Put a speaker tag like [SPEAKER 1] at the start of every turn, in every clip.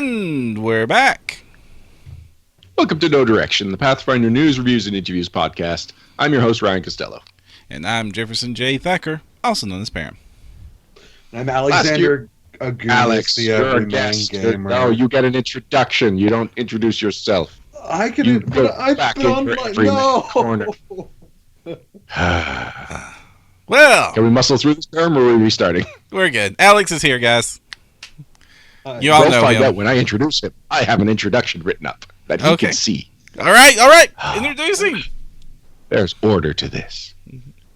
[SPEAKER 1] And we're back.
[SPEAKER 2] Welcome to No Direction, the Pathfinder news, reviews, and interviews podcast. I'm your host, Ryan Costello.
[SPEAKER 1] And I'm Jefferson J. Thacker, also known as Pam.
[SPEAKER 3] I'm Alexander Agunas,
[SPEAKER 2] Alex,
[SPEAKER 3] the
[SPEAKER 2] you're a
[SPEAKER 3] everyman
[SPEAKER 2] guest.
[SPEAKER 3] gamer.
[SPEAKER 2] No, you get an introduction. You don't introduce yourself.
[SPEAKER 3] I can,
[SPEAKER 2] You
[SPEAKER 3] but
[SPEAKER 2] go
[SPEAKER 3] I've
[SPEAKER 2] back
[SPEAKER 3] been on
[SPEAKER 2] into
[SPEAKER 3] my
[SPEAKER 2] every
[SPEAKER 3] no.
[SPEAKER 2] corner.
[SPEAKER 1] Well,
[SPEAKER 2] Can we muscle through this term, or are we restarting?
[SPEAKER 1] we're good. Alex is here, guys. You all
[SPEAKER 2] We'll
[SPEAKER 1] know
[SPEAKER 2] find
[SPEAKER 1] him.
[SPEAKER 2] out when I introduce him. I have an introduction written up that he
[SPEAKER 1] Okay.
[SPEAKER 2] can see.
[SPEAKER 1] All right. Introducing.
[SPEAKER 2] There's order to this.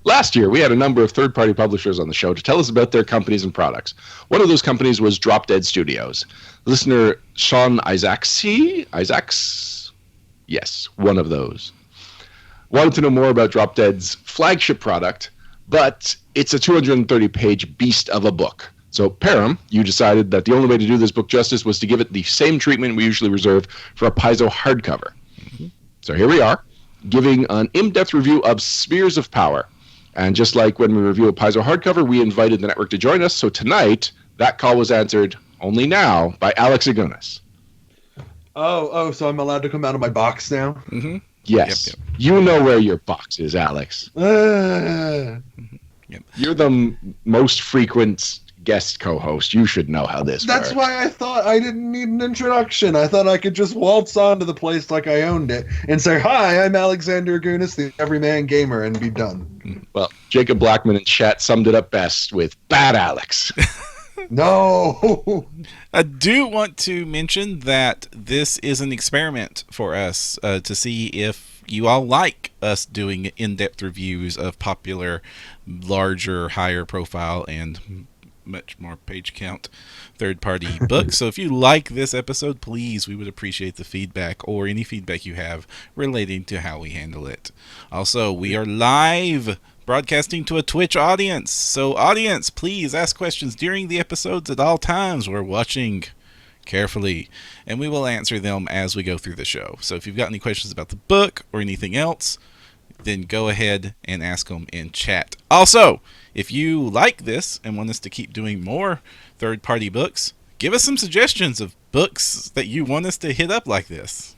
[SPEAKER 2] Last year, we had a number of third-party publishers on the show to tell us about their companies and products. One of those companies was Drop Dead Studios. Listener Sean Isaacs, yes, one of those, wanted to know more about Drop Dead's flagship product, but it's a 230-page beast of a book. So, Param, you decided that the only way to do this book justice was to give it the same treatment we usually reserve for a Paizo hardcover. Mm-hmm. So here we are, giving an in-depth review of Spheres of Power. And just like when we review a Paizo hardcover, we invited the network to join us. So tonight, that call was answered only now by Alex Agunas.
[SPEAKER 3] So I'm allowed to come out of my box now?
[SPEAKER 1] Mm-hmm.
[SPEAKER 2] Yes.
[SPEAKER 1] Yep.
[SPEAKER 2] You know where your box is, Alex.
[SPEAKER 3] Yep.
[SPEAKER 2] You're the most frequent guest co-host. You should know how this works.
[SPEAKER 3] That's why I thought I didn't need an introduction. I thought I could just waltz onto the place like I owned it and say, "Hi, I'm Alexander Agunas, the everyman gamer," and be done.
[SPEAKER 2] Well, Jacob Blackman in chat summed it up best with "Bad Alex."
[SPEAKER 3] No.
[SPEAKER 1] I do want to mention that this is an experiment for us to see if you all like us doing in-depth reviews of popular, larger, higher profile, and much more page count third-party books. So if you like this episode, please, we would appreciate the feedback or any feedback you have relating to how we handle it. Also, we are live broadcasting to a Twitch audience. So audience, please ask questions during the episodes at all times. We're watching carefully, and we will answer them as we go through the show. So if you've got any questions about the book or anything else, then go ahead and ask them in chat. Also, if you like this and want us to keep doing more third-party books, give us some suggestions of books that you want us to hit up like this.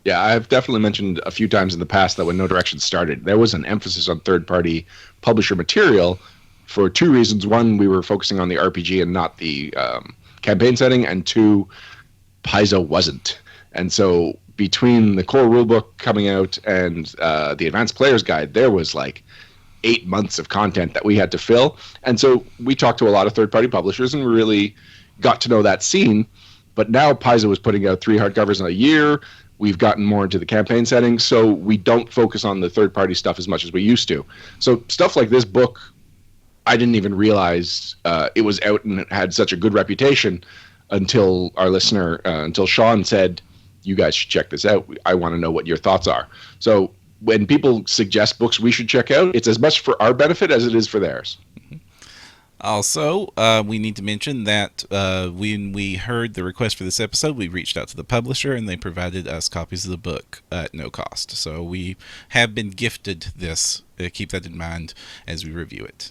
[SPEAKER 2] Yeah, I've definitely mentioned a few times in the past that when No Direction started, there was an emphasis on third-party publisher material for two reasons. One, we were focusing on the RPG and not the campaign setting, and two, Paizo wasn't. And so between the core rulebook coming out and the Advanced Player's Guide, there was like 8 months of content that we had to fill. And so we talked to a lot of third-party publishers and we really got to know that scene. But now Paizo is putting out 3 hardcovers in a year. We've gotten more into the campaign setting, so we don't focus on the third-party stuff as much as we used to. So stuff like this book, I didn't even realize it was out and it had such a good reputation until our listener, until Sean said, "You guys should check this out. I want to know what your thoughts are." So when people suggest books we should check out, it's as much for our benefit as it is for theirs.
[SPEAKER 1] Also, we need to mention that when we heard the request for this episode, we reached out to the publisher and they provided us copies of the book at no cost. So we have been gifted this. Keep that in mind as we review it.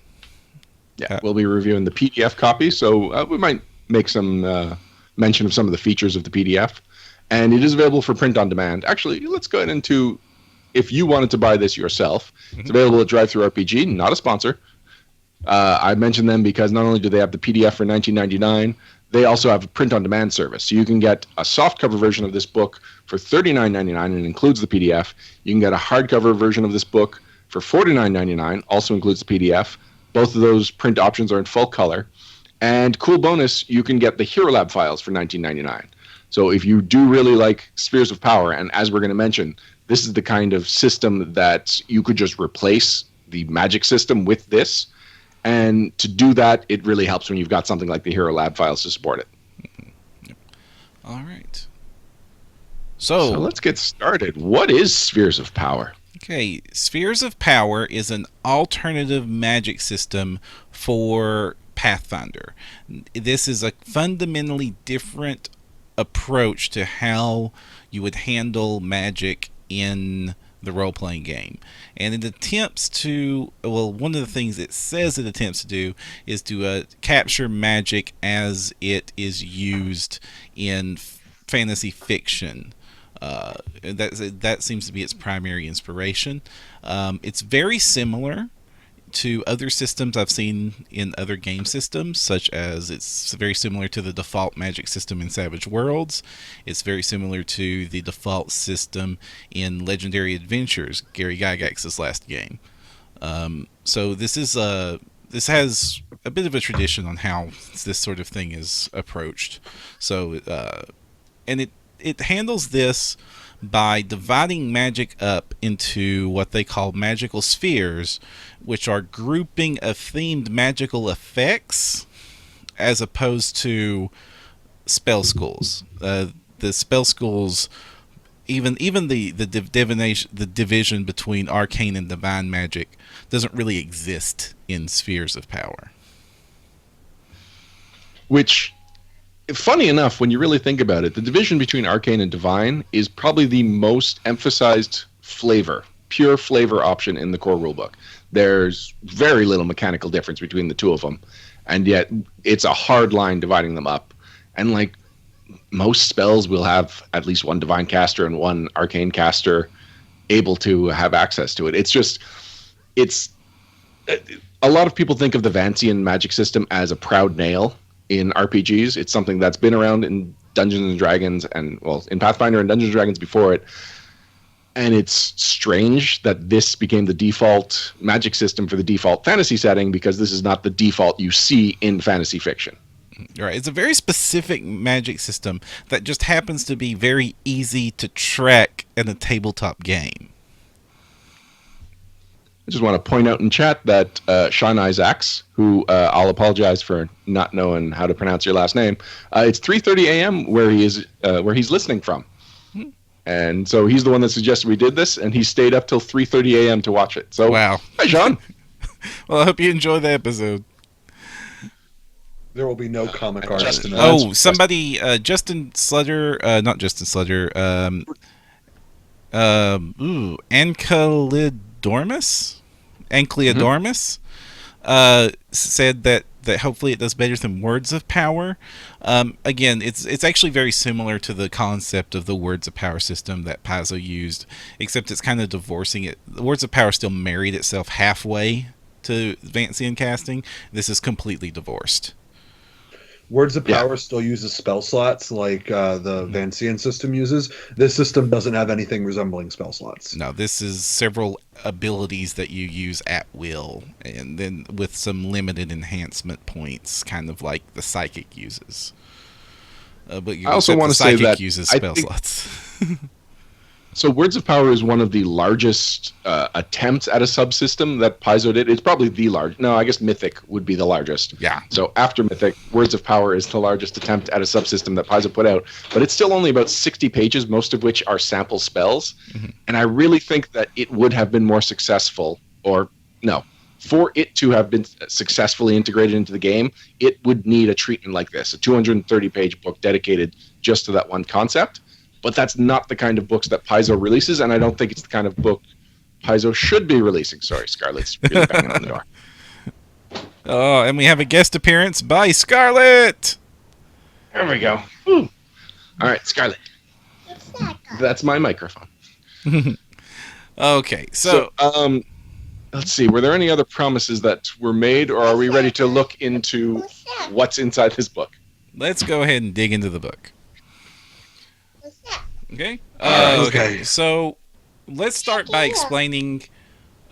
[SPEAKER 2] Yeah, we'll be reviewing the PDF copy, so we might make some mention of some of the features of the PDF. And it is available for print on demand. Actually, let's go ahead into, if you wanted to buy this yourself, it's available at Drive-Thru-RPG, not a sponsor. I mentioned them because not only do they have the PDF for $19.99, they also have a print-on-demand service. So you can get a softcover version of this book for $39.99, and it includes the PDF. You can get a hardcover version of this book for $49.99, also includes the PDF. Both of those print options are in full color. And cool bonus, you can get the Hero Lab files for $19.99. So if you do really like Spheres of Power, and as we're going to mention, this is the kind of system that you could just replace the Magic system with this. And to do that, it really helps when you've got something like the Hero Lab files to support it.
[SPEAKER 1] All right.
[SPEAKER 2] So let's get started. What is Spheres of Power?
[SPEAKER 1] Okay, Spheres of Power is an alternative magic system for Pathfinder. This is a fundamentally different approach to how you would handle magic in the role-playing game, and it attempts to, well, one of the things it says it attempts to do is to capture magic as it is used in fantasy fiction. That seems to be its primary inspiration. It's very similar to other systems I've seen in other game systems, such as it's very similar to the default magic system in Savage Worlds. It's very similar to the default system in Legendary Adventures, Gary Gygax's last game. So this has a bit of a tradition on how this sort of thing is approached. So and it handles this by dividing magic up into what they call magical spheres, which are grouping of themed magical effects as opposed to spell schools. The spell schools, even the divination, the division between arcane and divine magic, doesn't really exist in spheres of power.
[SPEAKER 2] Which, funny enough, when you really think about it, the division between arcane and divine is probably the most emphasized flavor, pure flavor option in the core rulebook. There's very little mechanical difference between the two of them, and yet it's a hard line dividing them up. And like most spells will have at least one divine caster and one arcane caster able to have access to it. It's a lot of people think of the Vancian magic system as a proud nail in RPGs. It's something that's been around in Dungeons and Dragons and, well, in Pathfinder and Dungeons and Dragons before it. And it's strange that this became the default magic system for the default fantasy setting, because this is not the default you see in fantasy fiction.
[SPEAKER 1] Right. It's a very specific magic system that just happens to be very easy to track in a tabletop game.
[SPEAKER 2] I just want to point out in chat that Sean Isaacs, who I'll apologize for not knowing how to pronounce your last name, it's 3:30 a.m. where he's listening from. And so he's the one that suggested we did this, and he stayed up till 3:30 a.m. to watch it. So,
[SPEAKER 1] wow.
[SPEAKER 2] Hi, Sean.
[SPEAKER 1] Well, I hope you enjoy the episode.
[SPEAKER 3] There will be no comic artists tonight.
[SPEAKER 1] Oh, somebody, Justin Slutter, not Justin Slutter, Ancleodormus, said that hopefully it does better than Words of Power. Again, it's actually very similar to the concept of the Words of Power system that Paizo used, except it's kind of divorcing it. The Words of Power still married itself halfway to Vancian casting. This is completely divorced.
[SPEAKER 3] Words of Power still uses spell slots like the Vancian system uses. This system doesn't have anything resembling spell slots.
[SPEAKER 1] No, this is several abilities that you use at will, and then with some limited enhancement points, kind of like the Psychic uses. But
[SPEAKER 2] I also want to say that
[SPEAKER 1] uses spell slots.
[SPEAKER 2] So Words of Power is one of the largest attempts at a subsystem that Paizo did. It's probably the largest. No, I guess Mythic would be the largest.
[SPEAKER 1] Yeah.
[SPEAKER 2] So after Mythic, Words of Power is the largest attempt at a subsystem that Paizo put out. But it's still only about 60 pages, most of which are sample spells. Mm-hmm. And I really think that it would have been more successful, for it to have been successfully integrated into the game, it would need a treatment like this, a 230-page book dedicated just to that one concept. But that's not the kind of books that Paizo releases, and I don't think it's the kind of book Paizo should be releasing. Sorry, Scarlett's really banging on the door.
[SPEAKER 1] Oh, and we have a guest appearance by Scarlett!
[SPEAKER 2] There we go. Woo. All right, Scarlett. That's my microphone.
[SPEAKER 1] Okay, so
[SPEAKER 2] let's see. Were there any other promises that were made, or are we ready to look into what's inside this book?
[SPEAKER 1] Let's go ahead and dig into the book. Okay.
[SPEAKER 3] Okay.
[SPEAKER 1] So let's start by explaining.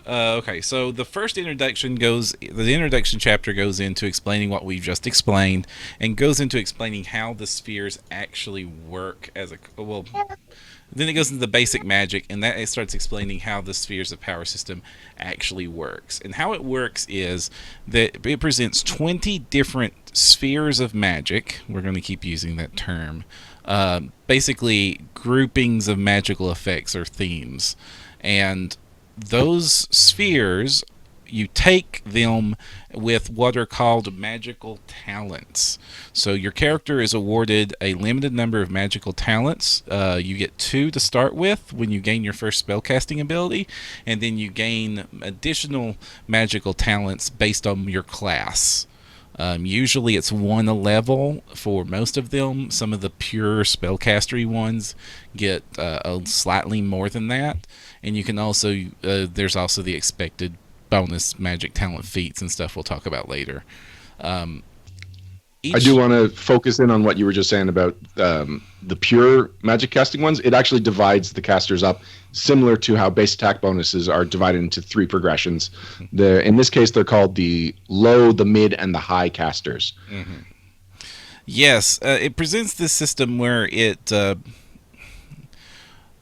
[SPEAKER 1] So the first introduction the introduction chapter goes into explaining what we've just explained, and goes into explaining how the spheres actually work Then it goes into the basic magic, and that it starts explaining how the spheres of power system actually works. And how it works is that it presents 20 different spheres of magic. We're going to keep using that term. Basically groupings of magical effects or themes, and those spheres you take them with what are called magical talents. So your character is awarded a limited number of magical talents. You get 2 to start with when you gain your first spellcasting ability, and then you gain additional magical talents based on your class. Usually it's 1 a level for most of them. Some of the pure spellcastery ones get slightly more than that. And you can also, there's also the expected bonus magic talent feats and stuff we'll talk about later.
[SPEAKER 2] I do want to focus in on what you were just saying about the pure magic casting ones. It actually divides the casters up, similar to how base attack bonuses are divided into 3 progressions. In this case, they're called the low, the mid, and the high casters.
[SPEAKER 1] Mm-hmm. Yes, it presents this system where it...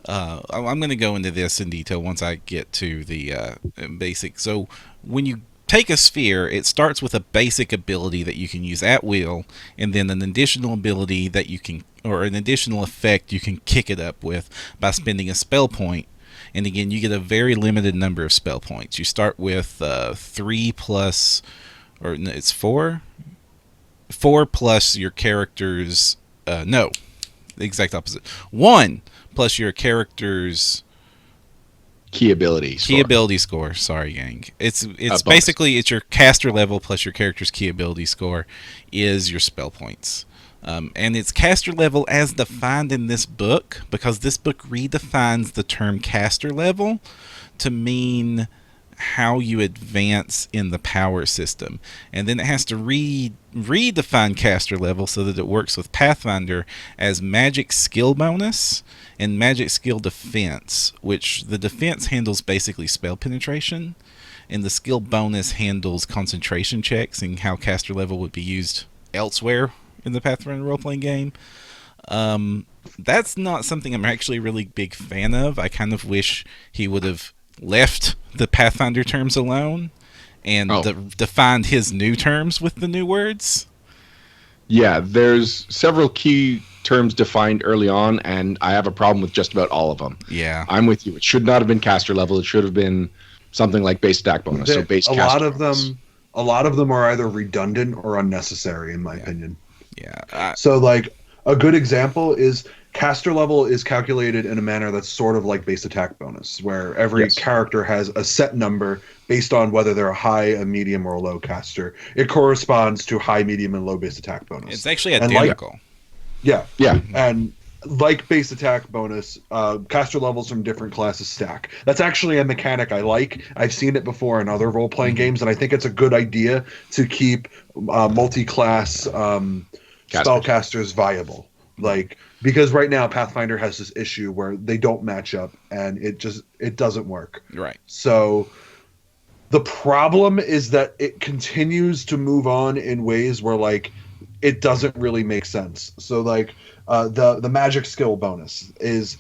[SPEAKER 1] I'm going to go into this in detail once I get to the basic. So when you take a sphere, it starts with a basic ability that you can use at will, and then an additional ability that you can, or an additional effect you can kick it up with by spending a spell point. And again, you get a very limited number of spell points. You start with 3 plus, or it's 4? 4 plus your character's, no, the exact opposite. 1 plus your character's
[SPEAKER 2] key ability score.
[SPEAKER 1] Sorry, gang. It's basically it's your caster level plus your character's key ability score is your spell points. And it's caster level as defined in this book, because this book redefines the term caster level to mean how you advance in the power system. And then it has to redefine caster level so that it works with Pathfinder as magic skill bonus and magic skill defense, which the defense handles basically spell penetration, and the skill bonus handles concentration checks and how caster level would be used elsewhere in the Pathfinder role-playing game. That's not something I'm actually a really big fan of. I kind of wish he would have left the Pathfinder terms alone and defined his new terms with the new words.
[SPEAKER 2] Yeah, there's several key terms defined early on, and I have a problem with just about all of them.
[SPEAKER 1] Yeah,
[SPEAKER 2] I'm with you. It should not have been caster level. It should have been something like base attack bonus. So base.
[SPEAKER 3] A lot of them are either redundant or unnecessary, in my opinion.
[SPEAKER 1] Yeah.
[SPEAKER 3] So, like, a good example is caster level is calculated in a manner that's sort of like base attack bonus, where every character has a set number based on whether they're a high, a medium, or a low caster. It corresponds to high, medium, and low base attack bonus.
[SPEAKER 1] It's actually identical.
[SPEAKER 3] Yeah. And like base attack bonus, caster levels from different classes stack. That's actually a mechanic I like. I've seen it before in other role-playing games, and I think it's a good idea to keep multi-class spellcasters viable. Like, because right now Pathfinder has this issue where they don't match up, and it doesn't work.
[SPEAKER 1] Right.
[SPEAKER 3] So the problem is that it continues to move on in ways where, like, it doesn't really make sense. So, like, the magic skill bonus is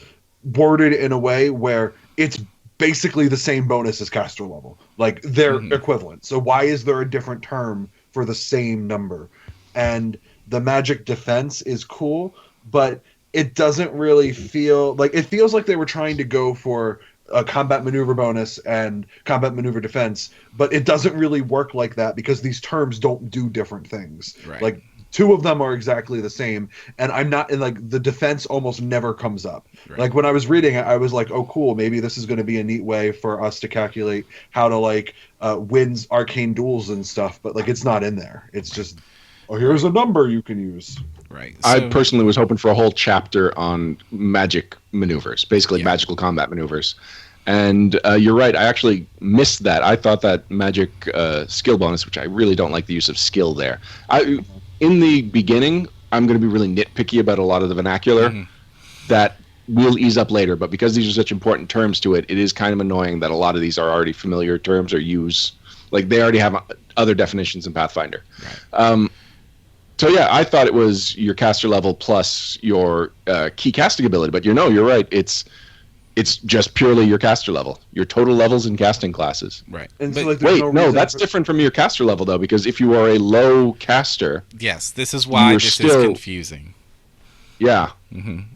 [SPEAKER 3] worded in a way where it's basically the same bonus as caster level. Like, they're equivalent. So why is there a different term for the same number? And the magic defense is cool, but it doesn't really feel like, it feels like they were trying to go for a combat maneuver bonus and combat maneuver defense, but it doesn't really work like that because these terms don't do different things.
[SPEAKER 1] Right.
[SPEAKER 3] Like, 2 of them are exactly the same, and the defense almost never comes up.
[SPEAKER 1] Right.
[SPEAKER 3] Like, when I was reading it, I was like, oh, cool, maybe this is going to be a neat way for us to calculate how to, like, win arcane duels and stuff, but, like, it's not in there. It's just, here's a number you can use.
[SPEAKER 1] Right.
[SPEAKER 2] So, I personally was hoping for a whole chapter on magic maneuvers, basically magical combat maneuvers. And you're right, I actually missed that. I thought that magic skill bonus, which I really don't like the use of skill there. In the beginning, I'm going to be really nitpicky about a lot of the vernacular that will ease up later. But because these are such important terms to it, it is kind of annoying that a lot of these are already familiar terms or they already have other definitions in Pathfinder. Right. So yeah, I thought it was your caster level plus your key casting ability. But you're right. It's just purely your caster level, your total levels in casting classes.
[SPEAKER 1] Right.
[SPEAKER 3] And
[SPEAKER 1] but,
[SPEAKER 3] so, like,
[SPEAKER 2] that's different from your caster level, though, because if you are a low caster...
[SPEAKER 1] Yes, this is why this is confusing.
[SPEAKER 2] Yeah.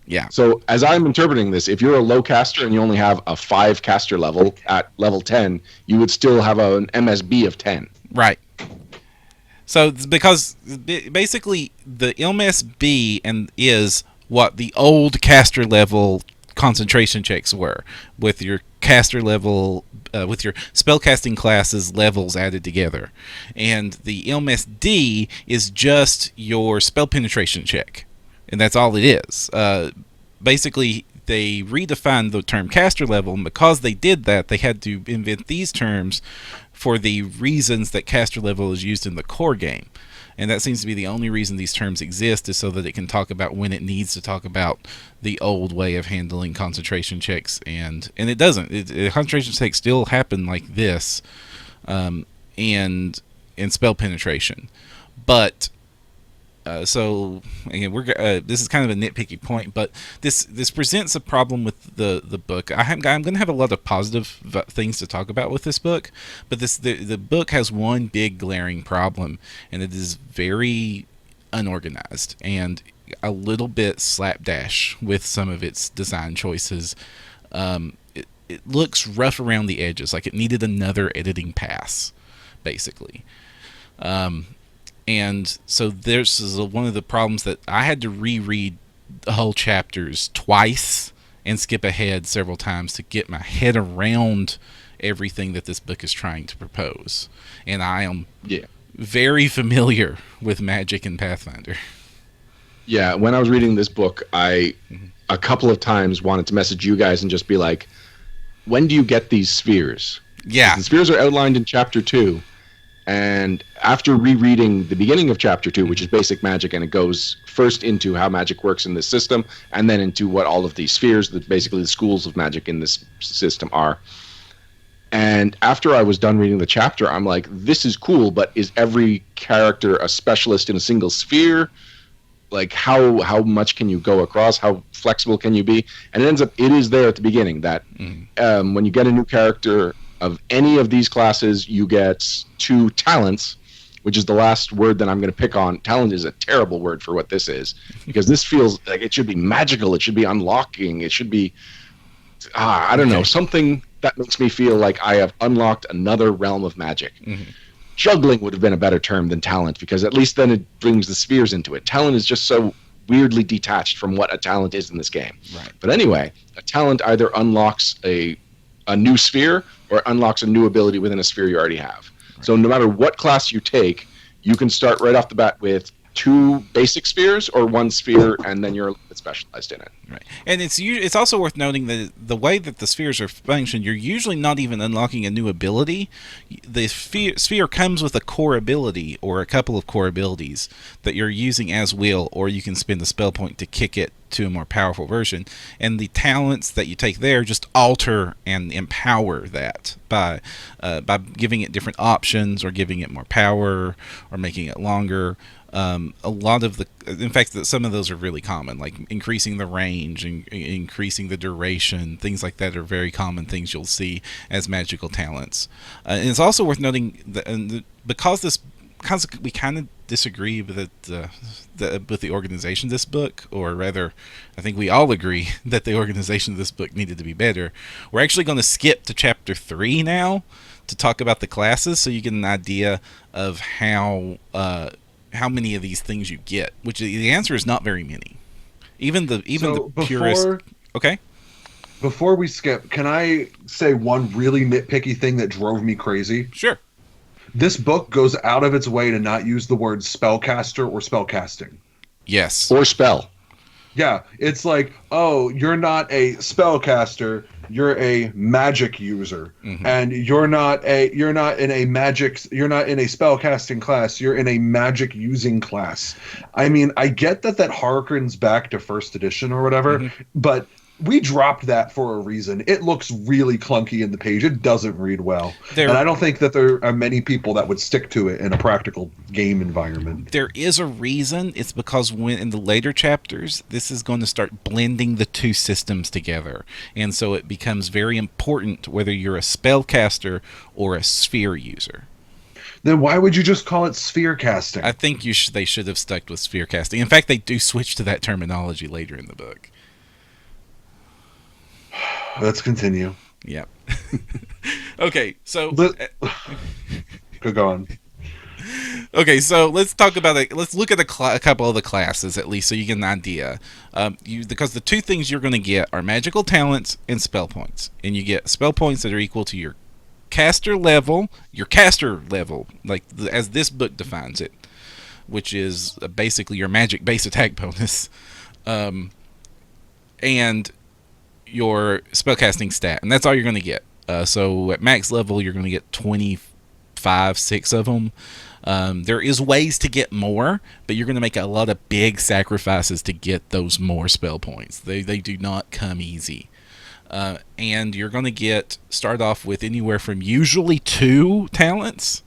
[SPEAKER 1] Yeah.
[SPEAKER 2] So as I'm interpreting this, if you're a low caster and you only have a 5 caster level at level 10, you would still have an MSB of 10.
[SPEAKER 1] Right. So because basically the MSB and is what the old caster level concentration checks were, with your caster level, with your spellcasting classes levels added together, and the MSD is just your spell penetration check, and that's all it is. Basically, they redefined the term caster level, and because they did that, they had to invent these terms for the reasons that caster level is used in the core game. And that seems to be the only reason these terms exist, is so that it can talk about when it needs to talk about the old way of handling concentration checks, and it doesn't. Concentration checks still happen like this, and spell penetration, but so again, this is kind of a nitpicky point, but this presents a problem with the book. I'm going to have a lot of positive things to talk about with this book, but the book has one big glaring problem, and it is very unorganized and a little bit slapdash with some of its design choices. It looks rough around the edges, like it needed another editing pass, basically. And so this is one of the problems, that I had to reread the whole chapters twice and skip ahead several times to get my head around everything that this book is trying to propose. And I am very familiar with Magic and Pathfinder.
[SPEAKER 2] Yeah, when I was reading this book, I a couple of times wanted to message you guys and just be like, when do you get these spheres?
[SPEAKER 1] Yeah.
[SPEAKER 2] The spheres are outlined in Chapter 2. And after rereading the beginning of Chapter 2, which is basic magic, and it goes first into how magic works in this system, and then into what all of these spheres, basically the schools of magic in this system, are. And after I was done reading the chapter, I'm like, this is cool, but is every character a specialist in a single sphere? Like, how much can you go across? How flexible can you be? And it is there at the beginning that when you get a new character of any of these classes, you get 2 talents, which is the last word that I'm going to pick on. Talent is a terrible word for what this is, because this feels like it should be magical. It should be unlocking. It should be, I don't know, something that makes me feel like I have unlocked another realm of magic. Juggling would have been a better term than talent, because at least then it brings the spheres into it. Talent is just so weirdly detached from what a talent is in this game.
[SPEAKER 1] Right.
[SPEAKER 2] But anyway, a talent either unlocks a new sphere or unlocks a new ability within a sphere you already have. Right. So no matter what class you take, you can start right off the bat with 2 basic spheres or 1 sphere, and then you're a little bit specialized in it.
[SPEAKER 1] Right. And it's also worth noting that the way that the spheres are functioned, you're usually not even unlocking a new ability. The sphere comes with a core ability or a couple of core abilities that you're using as will, or you can spend a spell point to kick it to a more powerful version. And the talents that you take there just alter and empower that by giving it different options, or giving it more power, or making it longer. A lot of in fact, some of those are really common, like increasing the range and increasing the duration. Things like that are very common things you'll see as magical talents. And it's also worth noting that because we kind of disagree with the organization of this book, or rather, I think we all agree that the organization of this book needed to be better. We're actually going to skip to Chapter 3 now to talk about the classes, so you get an idea of how many of these things you get, which the answer is not very many. Even the purest. Okay.
[SPEAKER 3] Before we skip, can I say one really nitpicky thing that drove me crazy?
[SPEAKER 1] Sure.
[SPEAKER 3] This book goes out of its way to not use the word spellcaster or spellcasting.
[SPEAKER 1] Yes.
[SPEAKER 2] Or spell.
[SPEAKER 3] Yeah, it's like, oh, you're not a spellcaster, you're a magic user, and you're not in a spellcasting class, you're in a magic using class. I mean, I get that harkens back to first edition or whatever, but we dropped that for a reason. It looks really clunky in the page. It doesn't read well. And I don't think that there are many people that would stick to it in a practical game environment.
[SPEAKER 1] There is a reason. It's because when in the later chapters, this is going to start blending the 2 systems together. And so it becomes very important whether you're a spellcaster or a sphere user.
[SPEAKER 3] Then why would you just call it sphere casting?
[SPEAKER 1] I think they should have stuck with sphere casting. In fact, they do switch to that terminology later in the book.
[SPEAKER 3] Let's continue.
[SPEAKER 1] Yep. Okay, so
[SPEAKER 3] Go on.
[SPEAKER 1] okay, so let's talk about it. Let's look at a couple of the classes at least, so you get an idea. Because the two things you're going to get are magical talents and spell points, and you get spell points that are equal to your caster level, like as this book defines it, which is basically your magic base attack bonus, and your spellcasting stat, and that's all you're going to get. So at max level, you're going to get 6 of them. There is ways to get more, but you're going to make a lot of big sacrifices to get those more spell points. They do not come easy. And you're going to start off with anywhere from usually 2 talents,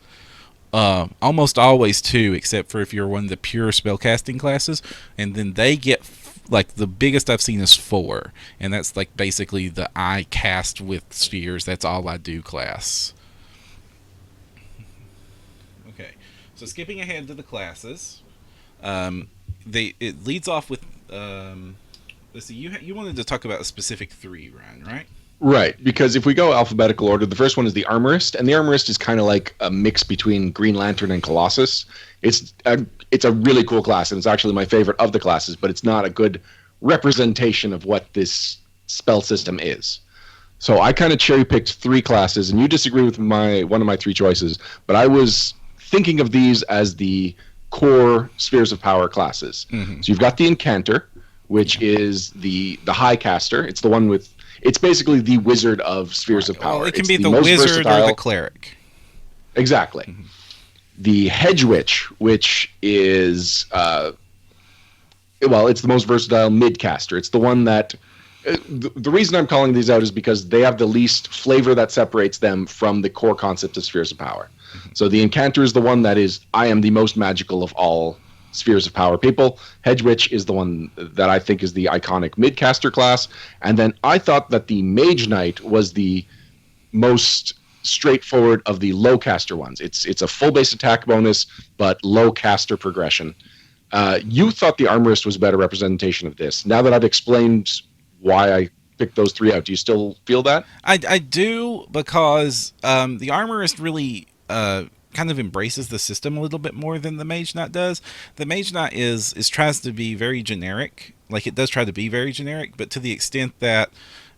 [SPEAKER 1] almost always 2, except for if you're one of the pure spellcasting classes, and then they get like the biggest I've seen is 4, and that's like basically the I cast with spheres, that's all I do class. Okay, so skipping ahead to the classes, it leads off with let's see, you wanted to talk about a specific 3, Ryan, right?
[SPEAKER 2] Right, because if we go alphabetical order, the first one is the Armorist, and the Armorist is kind of like a mix between Green Lantern and Colossus. It's a really cool class, and it's actually my favorite of the classes, but it's not a good representation of what this spell system is. So I kind of cherry-picked 3 classes, and you disagree with one of my 3 choices, but I was thinking of these as the core Spheres of Power classes. Mm-hmm. So you've got the Incantor, which is the High Caster. It's the one with... It's basically the wizard of Spheres of Power.
[SPEAKER 1] Well, it can be the wizard versatile, or the cleric.
[SPEAKER 2] Exactly. Mm-hmm. The Hedge Witch, which is... it's the most versatile mid-caster. It's the one that... The reason I'm calling these out is because they have the least flavor that separates them from the core concept of Spheres of Power. Mm-hmm. So the Incantor is the one that is, I am the most magical of all Spheres of Power people. Hedge Witch is the one that I think is the iconic mid-caster class. And then I thought that the Mage Knight was the most straightforward of the low caster ones. It's a full base attack bonus, but low caster progression. You thought the Armorist was a better representation of this. Now that I've explained why I picked those 3 out, do you still feel that?
[SPEAKER 1] I do, because the Armorist really kind of embraces the system a little bit more than the Mage Knight does. The Mage Knight tries to be very generic. Like, it does try to be very generic, but to the extent that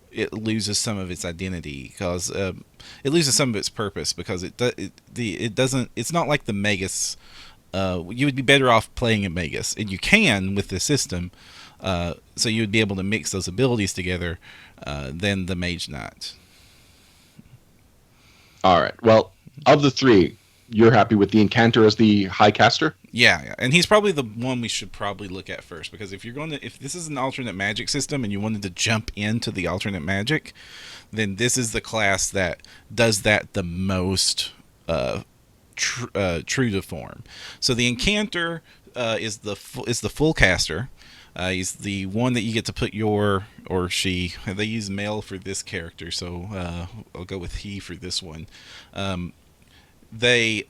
[SPEAKER 1] it loses some of its identity, because it loses some of its purpose, because it's not like the Magus. You would be better off playing a Magus, and you can with the system, so you would be able to mix those abilities together than the Mage Knight. All
[SPEAKER 2] right. Well, of the 3, you're happy with the Incantor as the High Caster?
[SPEAKER 1] Yeah, and he's probably the one we should probably look at first, because if this is an alternate magic system and you wanted to jump into the alternate magic, then this is the class that does that the most true to form. So the Incantor is the full caster. He's the one that you get to put your or she. They use male for this character, so I'll go with he for this one. They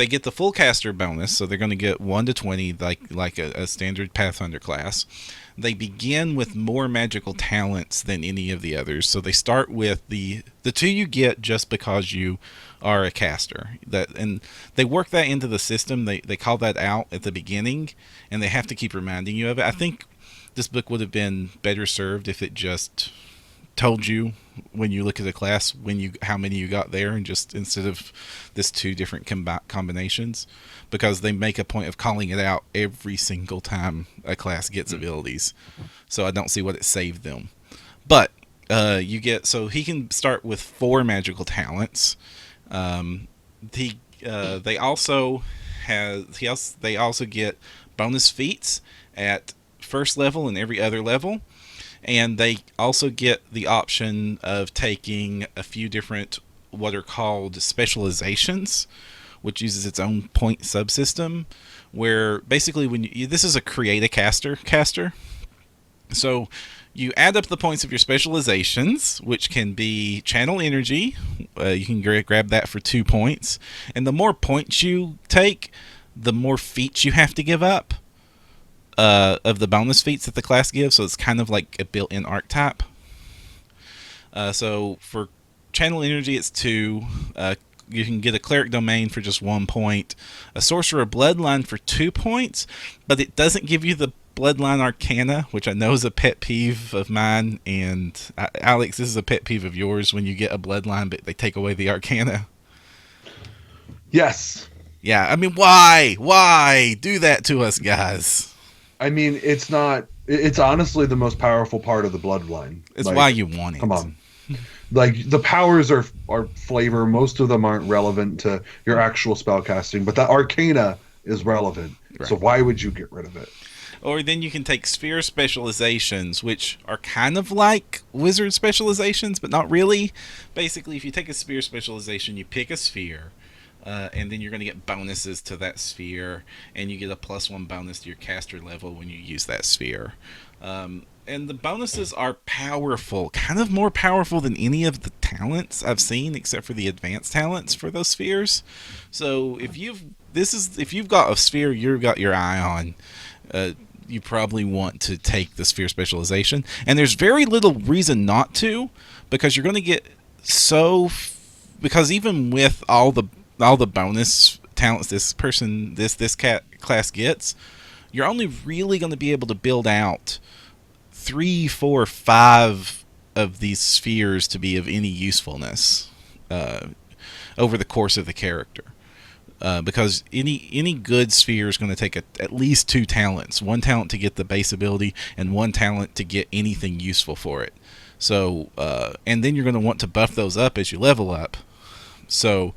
[SPEAKER 1] get the full caster bonus, so they're going to get 1 to 20 like a standard Pathfinder class. They begin with more magical talents than any of the others, so they start with the 2 you get just because you are a caster. And they work that into the system. They call that out at the beginning, and they have to keep reminding you of it. I think this book would have been better served if it just told you when you look at the class how many you got there, and just instead of this 2 different combinations, because they make a point of calling it out every single time a class gets abilities. So I don't see what it saved them. But so he can start with 4 magical talents. They also get bonus feats at first level and every other level. And they also get the option of taking a few different what are called specializations, which uses its own point subsystem, where basically this is a create a caster. So You add up the points of your specializations, which can be channel energy. You can grab that for 2 points. And the more points you take, the more feats you have to give up of the bonus feats that the class gives. So it's kind of like a built-in archetype. So for channel energy, it's 2. You can get a cleric domain for just 1 point, a sorcerer bloodline for 2 points, but it doesn't give you the bloodline arcana, which I know is a pet peeve of mine. And Alex, this is a pet peeve of yours when you get a bloodline, but they take away the arcana.
[SPEAKER 3] Yes.
[SPEAKER 1] Yeah, I mean, why? Why do that to us, guys?
[SPEAKER 3] I mean, it's not. It's honestly the most powerful part of the bloodline.
[SPEAKER 1] It's why you want it.
[SPEAKER 3] Come on. Like, the powers are flavor. Most of them aren't relevant to your actual spellcasting, but the arcana is relevant. Right. So why would you get rid of it?
[SPEAKER 1] Or then you can take sphere specializations, which are kind of like wizard specializations, but not really. Basically, if you take a sphere specialization, you pick a sphere, and then you're going to get bonuses to that sphere, and you get a +1 bonus to your caster level when you use that sphere. And the bonuses are powerful, kind of more powerful than any of the talents I've seen, except for the advanced talents for those spheres. So if you've got a sphere you've got your eye on, you probably want to take the sphere specialization. And there's very little reason not to, because you're going to get because even with all the bonus talents this class gets, you're only really going to be able to build out 3, 4, 5 of these spheres to be of any usefulness over the course of the character. Because any good sphere is going to take at least 2 talents. 1 talent to get the base ability, and 1 talent to get anything useful for it. So, and then you're going to want to buff those up as you level up. So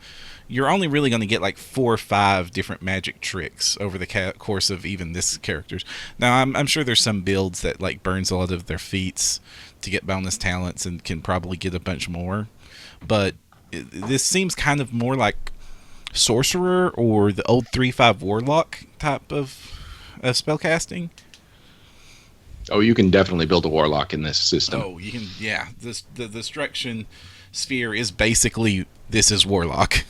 [SPEAKER 1] you're only really going to get like 4 or 5 different magic tricks over the course of even this characters. Now, I'm sure there's some builds that like burns a lot of their feats to get bonus talents and can probably get a bunch more. But this seems kind of more like sorcerer or the old 3/5 warlock type of spellcasting.
[SPEAKER 2] Oh, you can definitely build a warlock in this system.
[SPEAKER 1] Oh, you can. Yeah, the destruction sphere is basically this is warlock.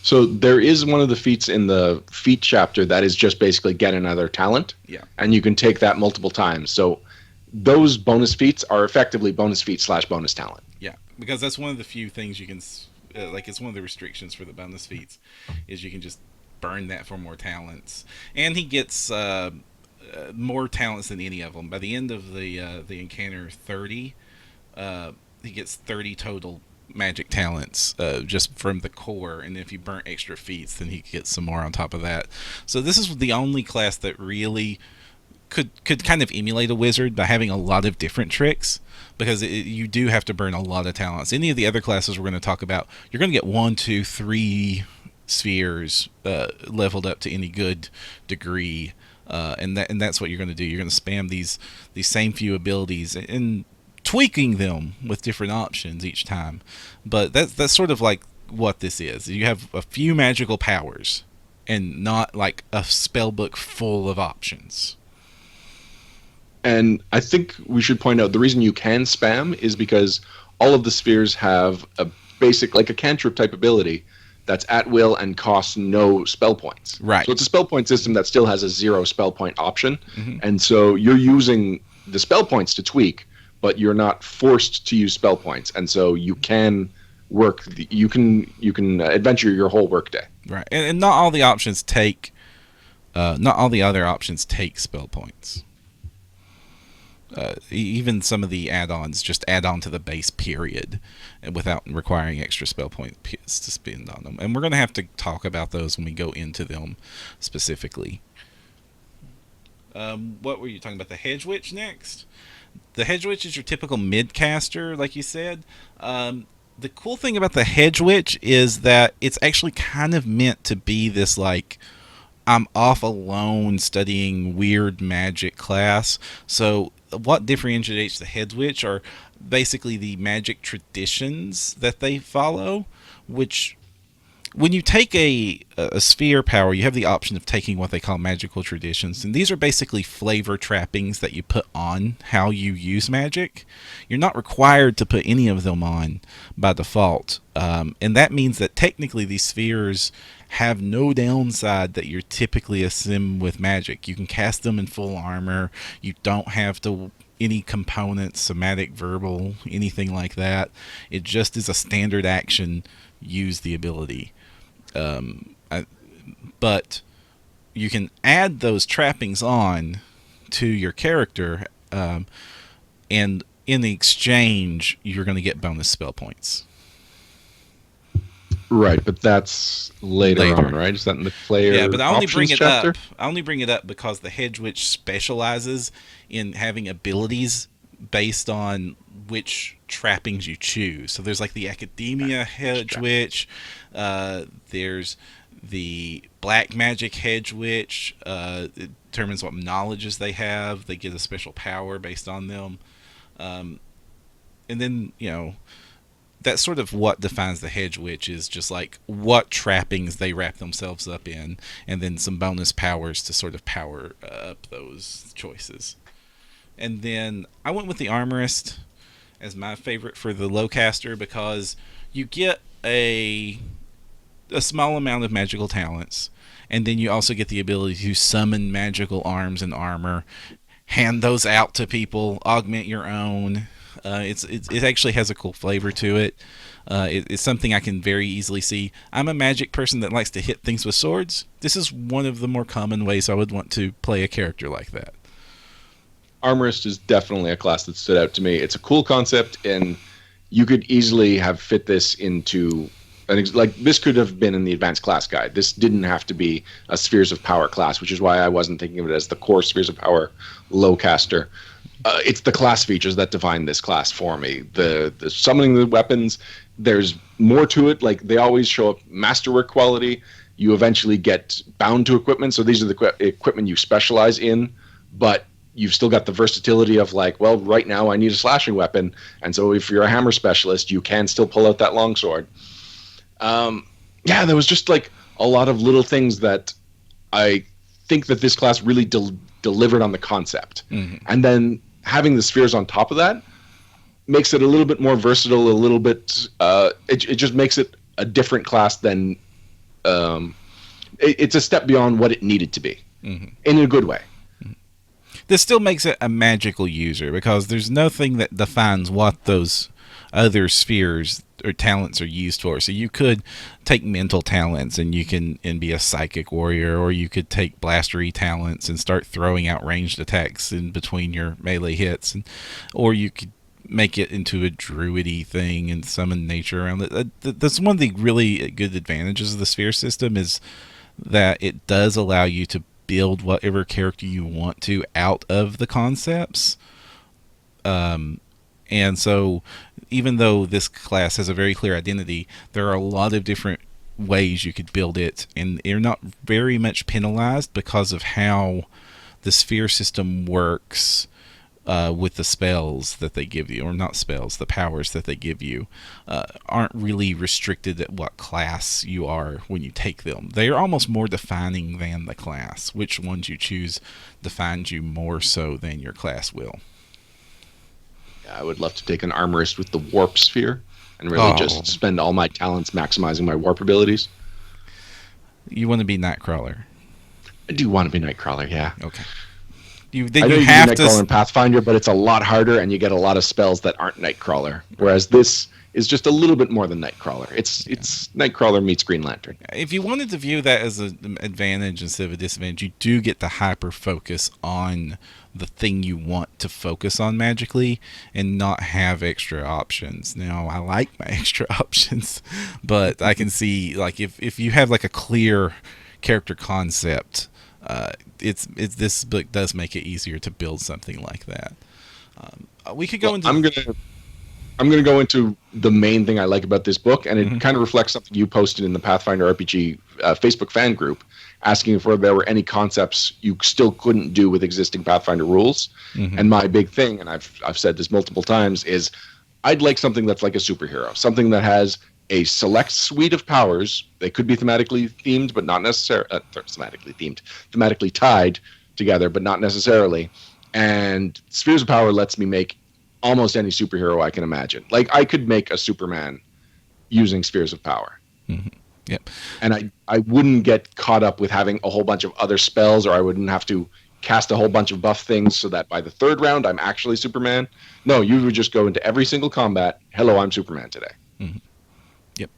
[SPEAKER 2] So there is one of the feats in the feat chapter that is just basically get another talent.
[SPEAKER 1] Yeah. And
[SPEAKER 2] you can take that multiple times. So those bonus feats are effectively bonus feat / bonus talent.
[SPEAKER 1] Yeah, because that's one of the few things you can, it's one of the restrictions for the bonus feats, is you can just burn that for more talents. And he gets more talents than any of them. By the end of the encounter 30, he gets 30 total magic talents just from the core, and if you burn extra feats, then he gets some more on top of that. So this is the only class that really could kind of emulate a wizard by having a lot of different tricks, because you do have to burn a lot of talents. Any of the other classes we're going to talk about, you're going to get 1, 2, 3 spheres leveled up to any good degree, and that's what you're going to do. You're going to spam these same few abilities and tweaking them with different options each time. But that's sort of like what this is. You have a few magical powers and not like a spell book full of options.
[SPEAKER 2] And I think we should point out the reason you can spam is because all of the spheres have a basic, like a cantrip type ability that's at will and costs no spell points.
[SPEAKER 1] Right.
[SPEAKER 2] So it's a spell point system that still has a 0 spell point option. Mm-hmm. And so you're using the spell points to tweak, but you're not forced to use spell points, and so you can work. You can adventure your whole workday.
[SPEAKER 1] Right, and not all the options take. Not all the other options take spell points. Even some of the add-ons just add on to the base period, without requiring extra spell points to spend on them. And we're going to have to talk about those when we go into them specifically. What were you talking about? The Hedge Witch next? The Hedge Witch is your typical mid-caster, like you said. The cool thing about the Hedge Witch is that it's actually kind of meant to be this, like, I'm off alone studying weird magic class. So what differentiates the Hedge Witch are basically the magic traditions that they follow, which when you take a sphere power, you have the option of taking what they call magical traditions, and these are basically flavor trappings that you put on how you use magic. You're not required to put any of them on by default, and that means that technically these spheres have no downside that you're typically a sim with magic. You can cast them in full armor. You don't have to any components, somatic, verbal, anything like that. It just is a standard action. Use the ability. But you can add those trappings on to your character, and in the exchange, you're going to get bonus spell points.
[SPEAKER 2] Right, but that's later on, right? Is that in the player?
[SPEAKER 1] Yeah, but I only bring it
[SPEAKER 2] chapter?
[SPEAKER 1] up. I only bring it up because the Hedge Witch specializes in having abilities based on which trappings you choose. So there's like the Academia Hedge Witch. There's the Black Magic Hedge Witch. It determines what knowledges they have. They get a special power based on them. And then, that's sort of what defines the Hedge Witch, is just like what trappings they wrap themselves up in, and then some bonus powers to sort of power up those choices. And then I went with the Armorist as my favorite for the Lowcaster because you get a small amount of magical talents, and then you also get the ability to summon magical arms and armor, hand those out to people, augment your own. It actually has a cool flavor to it. It's something I can very easily see. I'm a magic person that likes to hit things with swords. This is one of the more common ways I would want to play a character like that.
[SPEAKER 2] Armorist is definitely a class that stood out to me. It's a cool concept, and you could easily have fit this into like this could have been in the advanced class guide. This didn't have to be a Spheres of Power class, which is why I wasn't thinking of it as the core Spheres of Power Lowcaster. It's the class features that define this class for me. The summoning the weapons, there's more to it. Like they always show up masterwork quality. You eventually get bound to equipment. So these are the equipment you specialize in, but you've still got the versatility of like, well, right now I need a slashing weapon. And so if you're a hammer specialist, you can still pull out that longsword. There was just like a lot of little things that I think that this class really delivered on the concept. Mm-hmm. And then having the spheres on top of that makes it a little bit more versatile, a little bit, it just makes it a different class than, it's a step beyond what it needed to be, mm-hmm. in a good way.
[SPEAKER 1] This still makes it a magical user because there's nothing that defines what those other spheres or talents are used for. So you could take mental talents and you can be a psychic warrior, or you could take blastery talents and start throwing out ranged attacks in between your melee hits, or you could make it into a druidy thing and summon nature around it. That's one of the really good advantages of the sphere system, is that it does allow you to build whatever character you want to out of the concepts. And so even though this class has a very clear identity, there are a lot of different ways you could build it, and you're not very much penalized because of how the sphere system works with the spells that they give you, or not spells, the powers that they give you aren't really restricted at what class you are when you take them. They are almost more defining than the class. Which ones you choose defines you more so than your class will.
[SPEAKER 2] I would love to take an armorist with the warp sphere and really just spend all my talents maximizing my warp abilities.
[SPEAKER 1] You want to be Nightcrawler?
[SPEAKER 2] I do want to be Nightcrawler, yeah.
[SPEAKER 1] Okay.
[SPEAKER 2] I know you have to Nightcrawler in Pathfinder, but it's a lot harder, and you get a lot of spells that aren't Nightcrawler. Whereas this is just a little bit more than Nightcrawler. It's Nightcrawler meets Green Lantern.
[SPEAKER 1] If you wanted to view that as an advantage instead of a disadvantage, you do get to hyper focus on the thing you want to focus on magically and not have extra options. Now, I like my extra options, but I can see, like, if you have like a clear character concept, this book does make it easier to build something like that. We could go into.
[SPEAKER 2] I'm gonna go into the main thing I like about this book, and it kind of reflects something you posted in the Pathfinder RPG Facebook fan group, asking if there were any concepts you still couldn't do with existing Pathfinder rules. Mm-hmm. And my big thing, and I've said this multiple times, is I'd like something that's like a superhero, something that has a select suite of powers. They could be thematically themed, but not necessarily thematically themed, thematically tied together, but not necessarily. And Spheres of Power lets me make almost any superhero I can imagine. Like I could make a Superman using Spheres of Power.
[SPEAKER 1] Mm-hmm. Yep.
[SPEAKER 2] And I wouldn't get caught up with having a whole bunch of other spells, or I wouldn't have to cast a whole bunch of buff things so that by the third round I'm actually Superman. No, you would just go into every single combat. Hello, I'm Superman today.
[SPEAKER 1] Mm-hmm. Yep.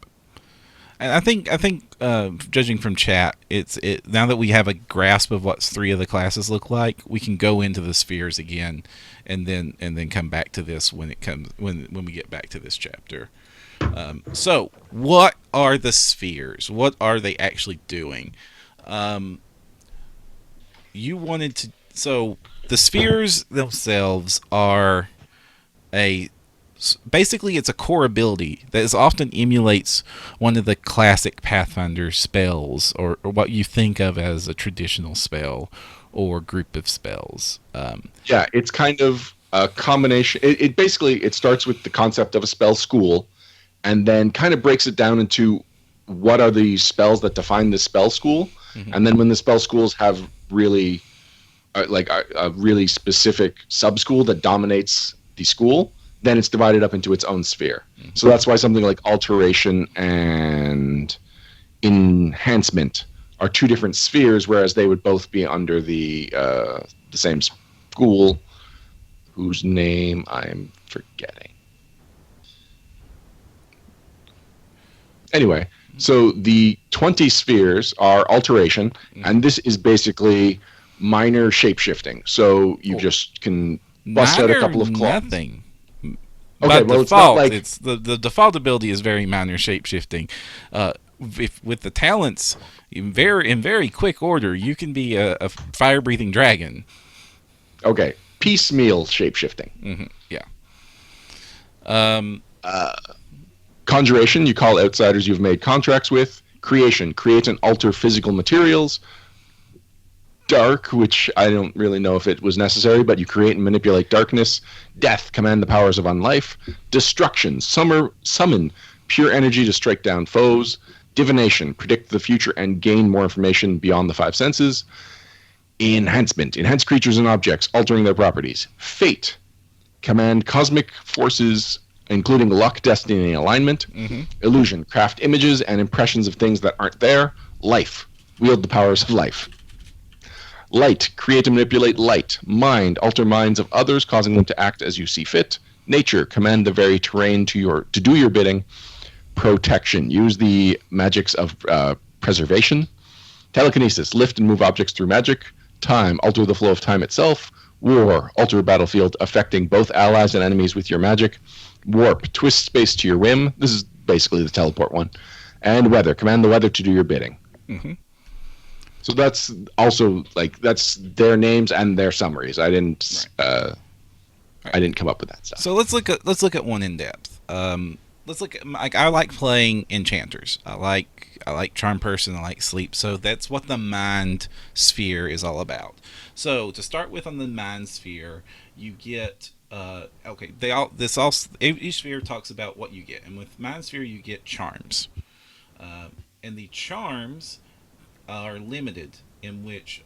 [SPEAKER 1] And I think judging from chat, it now that we have a grasp of what 3 of the classes look like, we can go into the spheres again, and then come back to this when we get back to this chapter. So, what are the spheres? What are they actually doing? You wanted to. So, the spheres themselves are basically it's a core ability that is often emulates one of the classic Pathfinder spells, or what you think of as a traditional spell or group of spells.
[SPEAKER 2] Yeah, it's kind of a combination. It basically it starts with the concept of a spell school, and then kind of breaks it down into what are the spells that define the spell school,
[SPEAKER 1] Mm-hmm.
[SPEAKER 2] and then when the spell schools have really a really specific sub school that dominates the school, then it's divided up into its own sphere. Mm-hmm. So that's why something like alteration and enhancement are 2 different spheres, whereas they would both be under the same school, whose name I'm forgetting. Anyway, so the 20 spheres are alteration, and this is basically minor shapeshifting. So you just can bust out a couple of claws.
[SPEAKER 1] Nothing.
[SPEAKER 2] Okay,
[SPEAKER 1] By
[SPEAKER 2] well,
[SPEAKER 1] default,
[SPEAKER 2] it's not like
[SPEAKER 1] it's the default ability is very minor shapeshifting. With the talents in very quick order, you can be a fire breathing dragon.
[SPEAKER 2] Okay, piecemeal shapeshifting.
[SPEAKER 1] Mm-hmm. Yeah.
[SPEAKER 2] Conjuration, you call outsiders you've made contracts with. Creation, create and alter physical materials. Dark, which I don't really know if it was necessary, but you create and manipulate darkness. Death, command the powers of unlife. Destruction, summon pure energy to strike down foes. Divination, predict the future and gain more information beyond the 5 senses. Enhancement, enhance creatures and objects, altering their properties. Fate, command cosmic forces, including luck, destiny, and alignment.
[SPEAKER 1] Mm-hmm.
[SPEAKER 2] Illusion, craft images and impressions of things that aren't there. Life, wield the powers of life. Light, create and manipulate light. Mind, alter minds of others, causing them to act as you see fit. Nature, command the very terrain to do your bidding. Protection, use the magics of preservation. Telekinesis, lift and move objects through magic. Time, alter the flow of time itself. War, alter a battlefield, affecting both allies and enemies with your magic. Warp, twist space to your whim. This is basically the teleport one. And weather, command the weather to do your bidding.
[SPEAKER 1] Mm-hmm.
[SPEAKER 2] So that's also that's their names and their summaries. I didn't I didn't come up with that stuff.
[SPEAKER 1] So let's look at one in depth. Let's look at I like playing enchanters. I like charm person. I like sleep. So that's what the mind sphere is all about. So to start with, on the mind sphere, you get each sphere talks about what you get, and with mind sphere you get charms, and the charms are limited, in which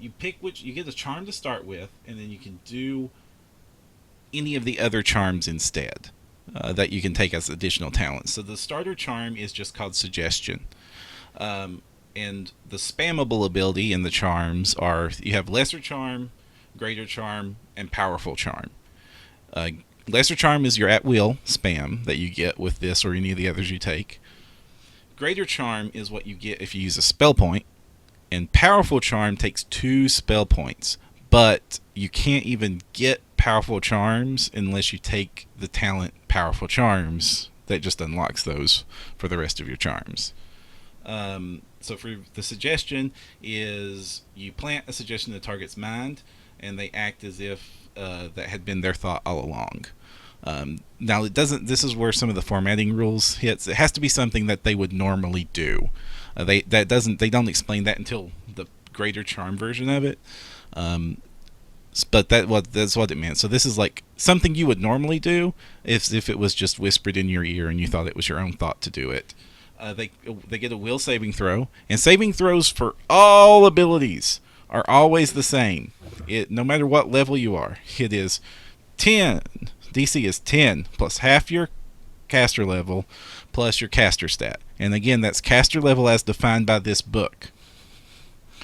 [SPEAKER 1] you pick which you get a charm to start with, and then you can do any of the other charms instead that you can take as additional talents. So the starter charm is just called suggestion, and the spammable ability in the charms are you have lesser charm, greater charm, and powerful charm. Lesser charm is your at will spam that you get with this or any of the others you take. Greater charm is what you get if you use a spell point, and powerful charm takes 2 spell points, but you can't even get powerful charms unless you take the talent powerful charms. That just unlocks those for the rest of your charms. So for the suggestion is you plant a suggestion in the target's mind, and they act as if that had been their thought all along. Now it doesn't. This is where some of the formatting rules hits. It has to be something that they would normally do. They don't explain that until the greater charm version of it. but that's what it meant. So this is like something you would normally do if it was just whispered in your ear and you thought it was your own thought to do it. They get a will saving throw, and saving throws for all abilities are always the same. No matter what level you are, it is 10. DC is 10 plus half your caster level plus your caster stat. And again, that's caster level as defined by this book.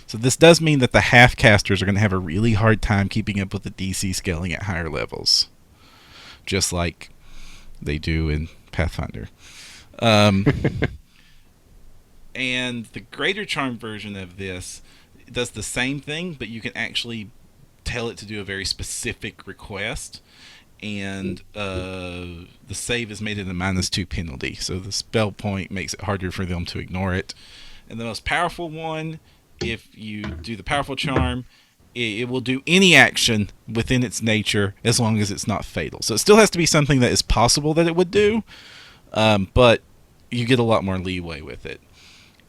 [SPEAKER 1] So this does mean that the half casters are going to have a really hard time keeping up with the DC scaling at higher levels, just like they do in Pathfinder. And the Greater Charm version of this does the same thing, but you can actually tell it to do a very specific request, and the save is made at a -2 penalty, so the spell point makes it harder for them to ignore it. And the most powerful one, if you do the powerful charm, it will do any action within its nature as long as it's not fatal. So it still has to be something that is possible that it would do, but you get a lot more leeway with it.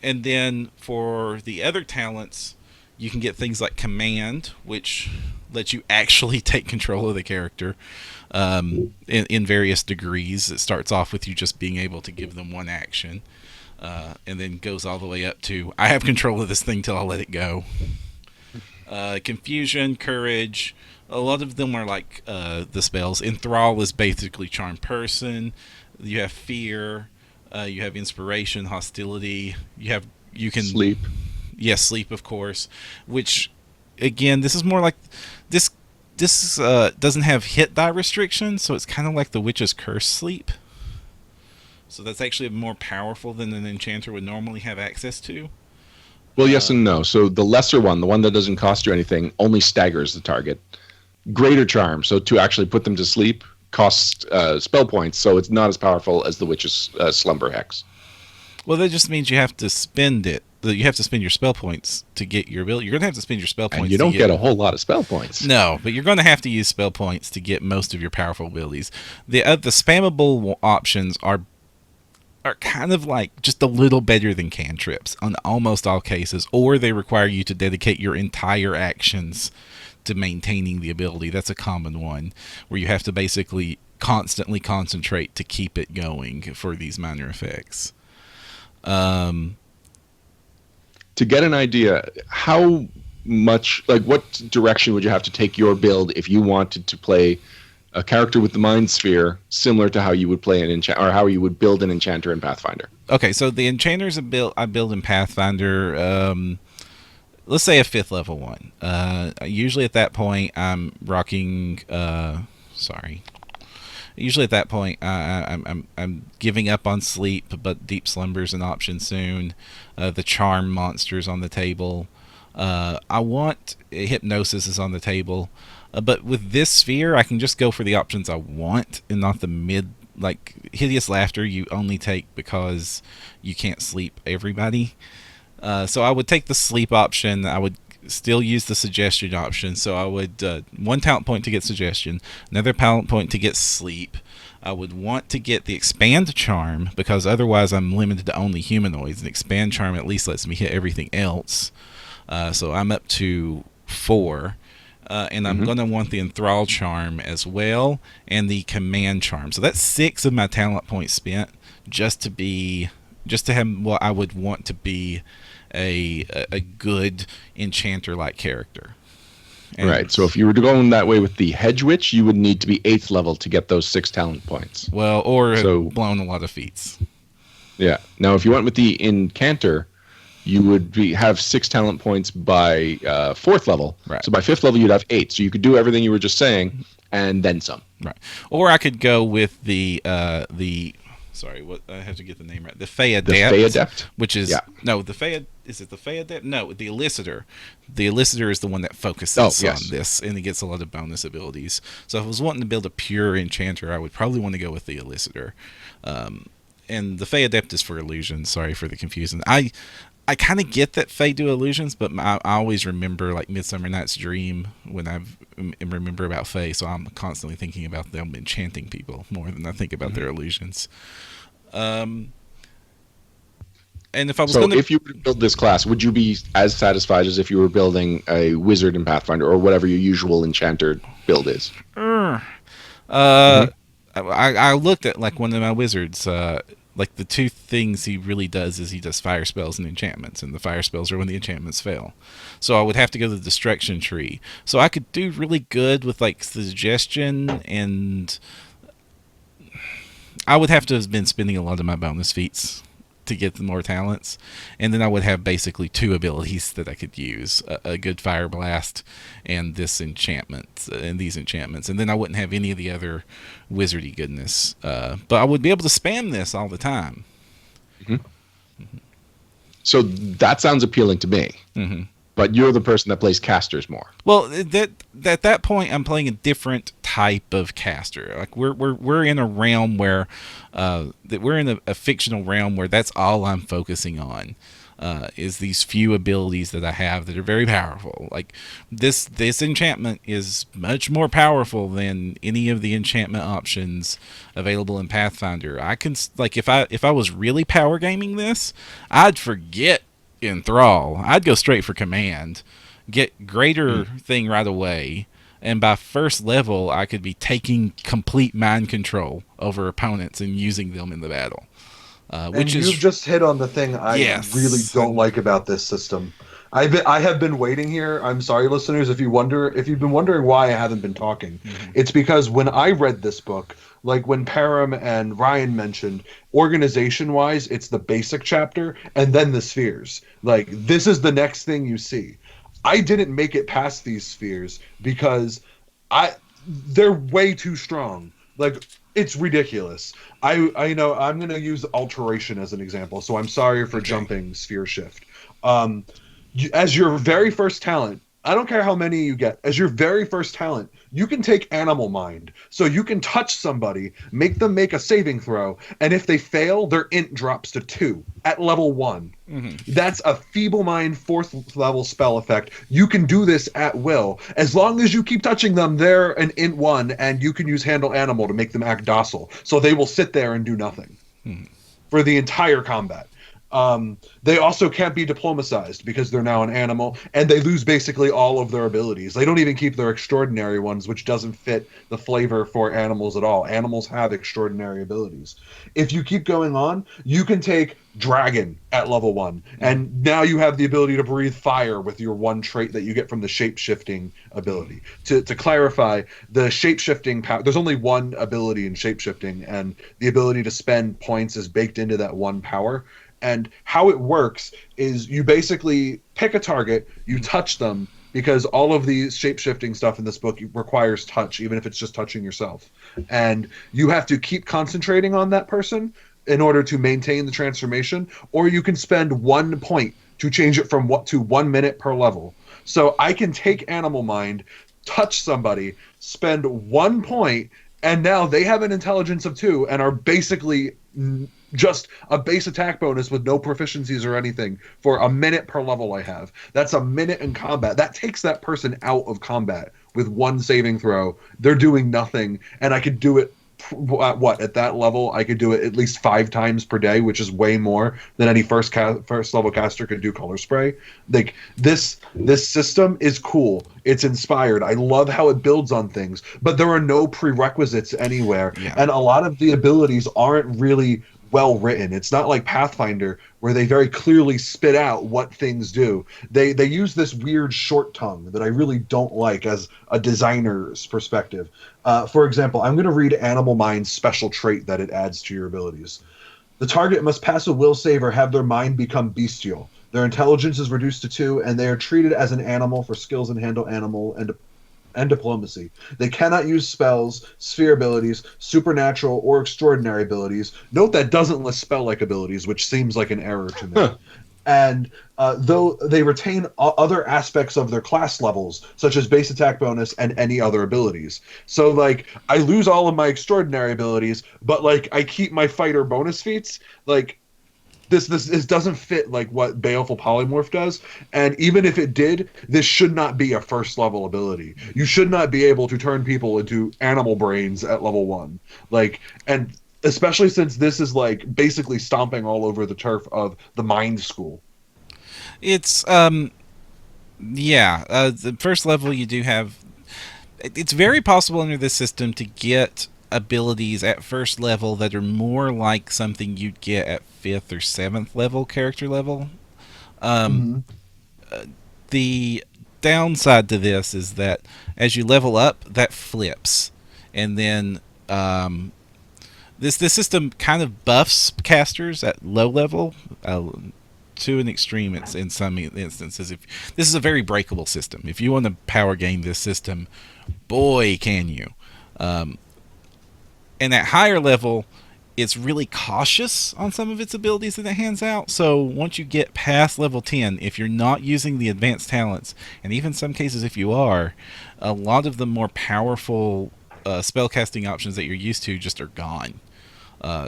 [SPEAKER 1] And then for the other talents, you can get things like command, which lets you actually take control of the character in various degrees. It starts off with you just being able to give them one action, and then goes all the way up to I have control of this thing till I let it go. Confusion, courage, a lot of them are like the spells. Enthrall is basically charm person. You have fear. You have inspiration, hostility. You can
[SPEAKER 2] Sleep.
[SPEAKER 1] Yes, sleep, of course. Which, again, this is more like this. This doesn't have hit die restrictions, so it's kind of like the Witch's Curse sleep. So that's actually more powerful than an enchanter would normally have access to.
[SPEAKER 2] Well, yes and no. So the lesser one, the one that doesn't cost you anything, only staggers the target. Greater Charm, so to actually put them to sleep, costs spell points, so it's not as powerful as the Witch's Slumber Hex.
[SPEAKER 1] Well, that just means you have to spend it. You have to spend your spell points to get your ability. You're going to have to spend your spell points.
[SPEAKER 2] And you don't get a whole lot of spell points.
[SPEAKER 1] No, but you're going to have to use spell points to get most of your powerful abilities. The spammable options are kind of like just a little better than cantrips on almost all cases, or they require you to dedicate your entire actions to maintaining the ability. That's a common one, where you have to basically constantly concentrate to keep it going for these minor effects.
[SPEAKER 2] To get an idea, how much, like, what direction would you have to take your build if you wanted to play a character with the Mind Sphere, similar to how you would play or how you would build an enchanter in Pathfinder?
[SPEAKER 1] Okay, so the enchanters I build in Pathfinder, let's say a 5th level one. Usually at that point, I'm rocking. Usually at that point, I'm giving up on sleep, but deep slumber's an option soon. The charm monsters on the table. I want hypnosis is on the table, but with this sphere, I can just go for the options I want and not the mid. Like hideous laughter, you only take because you can't sleep everybody. So I would take the sleep option. I would still use the suggestion option. So I would 1 talent point to get suggestion, another talent point to get sleep. I would want to get the expand charm because otherwise I'm limited to only humanoids. And expand charm at least lets me hit everything else. So I'm up to 4. And I'm going to want the enthrall charm as well and the command charm. So that's 6 of my talent points spent just to have what I would want to be a good enchanter-like character. And
[SPEAKER 2] right. So if you were to go in that way with the Hedge Witch, you would need to be 8th level to get those 6 talent points.
[SPEAKER 1] Well, or have blown a lot of feats.
[SPEAKER 2] Yeah. Now, if you went with the Incanter, you would have 6 talent points by 4th level.
[SPEAKER 1] Right.
[SPEAKER 2] So by 5th level, you'd have 8. So you could do everything you were just saying and then some.
[SPEAKER 1] Right. Or I could go with the sorry, what I have to get the name right. The Fey Adept.
[SPEAKER 2] The Fey Adept?
[SPEAKER 1] Which is no, the Fey. Is it the Fey Adept? No, the Elicitor. The Elicitor is the one that focuses on this, and it gets a lot of bonus abilities. So if I was wanting to build a pure enchanter, I would probably want to go with the Elicitor. And the Fey Adept is for illusions. Sorry for the confusion. I kind of get that Fey do illusions, but I always remember like Midsummer Night's Dream when I remember about Fey, so I'm constantly thinking about them enchanting people more than I think about their illusions. And if I was
[SPEAKER 2] So
[SPEAKER 1] going to,
[SPEAKER 2] if you were to build this class, would you be as satisfied as if you were building a wizard in Pathfinder or whatever your usual enchanter build is?
[SPEAKER 1] uh, I looked at like one of my wizards. Like the two things he really does is he does fire spells and enchantments, and the fire spells are when the enchantments fail. So I would have to go to the destruction tree. So I could do really good with like suggestion, and I would have to have been spending a lot of my bonus feats to get the more talents, and then I would have basically two abilities that I could use: a good fire blast and this enchantment and these enchantments, and then I wouldn't have any of the other wizardy goodness. But I would be able to spam this all the time.
[SPEAKER 2] So that sounds appealing to me.
[SPEAKER 1] Mm-hmm.
[SPEAKER 2] But you're the person that plays casters more.
[SPEAKER 1] Well, at that point, I'm playing a different type of caster. Like we're in a realm where that we're in a fictional realm where that's all I'm focusing on. Is these few abilities that I have that are very powerful. Like this enchantment is much more powerful than any of the enchantment options available in Pathfinder. I can like if I was really power gaming this, I'd forget Enthrall. I'd go straight for command, get greater thing right away, and by first level I could be taking complete mind control over opponents and using them in the battle. Which
[SPEAKER 3] and
[SPEAKER 1] is
[SPEAKER 3] you've just hit on the thing I
[SPEAKER 1] yes,
[SPEAKER 3] really don't like about this system. I have been waiting here. I'm sorry, listeners, if you've been wondering why I haven't been talking. It's because when I read this book, like when Param and Ryan mentioned, organization-wise, it's the basic chapter and then the spheres. Like this is the next thing you see. I didn't make it past these spheres because they're way too strong. Like it's ridiculous. I know I'm going to use alteration as an example. So I'm sorry for jumping sphere shift. As your very first talent, I don't care how many you get. As your very first talent, you can take animal mind. So you can touch somebody, make them make a saving throw, and if they fail, their int drops to 2 at level 1. That's a feeble mind 4th level spell effect. You can do this at will. As long as you keep touching them, they're an int 1, and you can use handle animal to make them act docile. So they will sit there and do nothing for the entire combat. They also can't be diplomatized because they're now an animal, and they lose basically all of their abilities. They don't even keep their extraordinary ones, which doesn't fit the flavor for animals at all. Animals have extraordinary abilities. If you keep going on, you can take Dragon at level 1, and now you have the ability to breathe fire with your one trait that you get from the shape-shifting ability. To clarify, the shape-shifting power, there's only one ability in shape-shifting, and the ability to spend points is baked into that one power. And how it works is you basically pick a target, you touch them, because all of the shape-shifting stuff in this book requires touch, even if it's just touching yourself. And you have to keep concentrating on that person in order to maintain the transformation, or you can spend 1 point to change it from to 1 minute per level. So I can take Animal Mind, touch somebody, spend 1 point, and now they have an intelligence of 2 and are basically just a base attack bonus with no proficiencies or anything for a minute per level I have. That's a minute in combat. That takes that person out of combat with 1 saving throw. They're doing nothing, and I could do it at that level I could do it at least 5 times per day, which is way more than any first level caster could do color spray. Like this system is cool. It's inspired. I love how it builds on things, but there are no prerequisites anywhere. And a lot of the abilities aren't really well written. It's not like Pathfinder where they very clearly spit out what things do. They use this weird short tongue that I really don't like as a designer's perspective. For example, I'm going to read Animal Mind's special trait that it adds to your abilities. The target must pass a will save or have their mind become bestial. Their intelligence is reduced to 2, and they are treated as an animal for skills in handle animal and diplomacy. They cannot use spells, sphere abilities, supernatural, or extraordinary abilities. Note that doesn't list spell-like abilities, which seems like an error to me. And though they retain other aspects of their class levels, such as base attack bonus and any other abilities. So, like, I lose all of my extraordinary abilities, but, like, I keep my fighter bonus feats. Like, this doesn't fit like what Baleful Polymorph does, and even if it did, this should not be a first level ability. You should not be able to turn people into animal brains at level 1. Like, and especially since this is like basically stomping all over the turf of the mind school.
[SPEAKER 1] It's yeah. The first level you do have. It's very possible under this system to get abilities at first level that are more like something you'd get at 5th or 7th level character level. Um,
[SPEAKER 3] Mm-hmm.
[SPEAKER 1] the downside to this is that as you level up, that flips, and then this system kind of buffs casters at low level. To an extreme, it's in some instances. If this is a very breakable system, if you want to power game this system, boy, can you! Um, and at higher level, it's really cautious on some of its abilities that it hands out. So once you get past level 10, if you're not using the advanced talents, and even in some cases if you are, a lot of the more powerful spellcasting options that you're used to just are gone.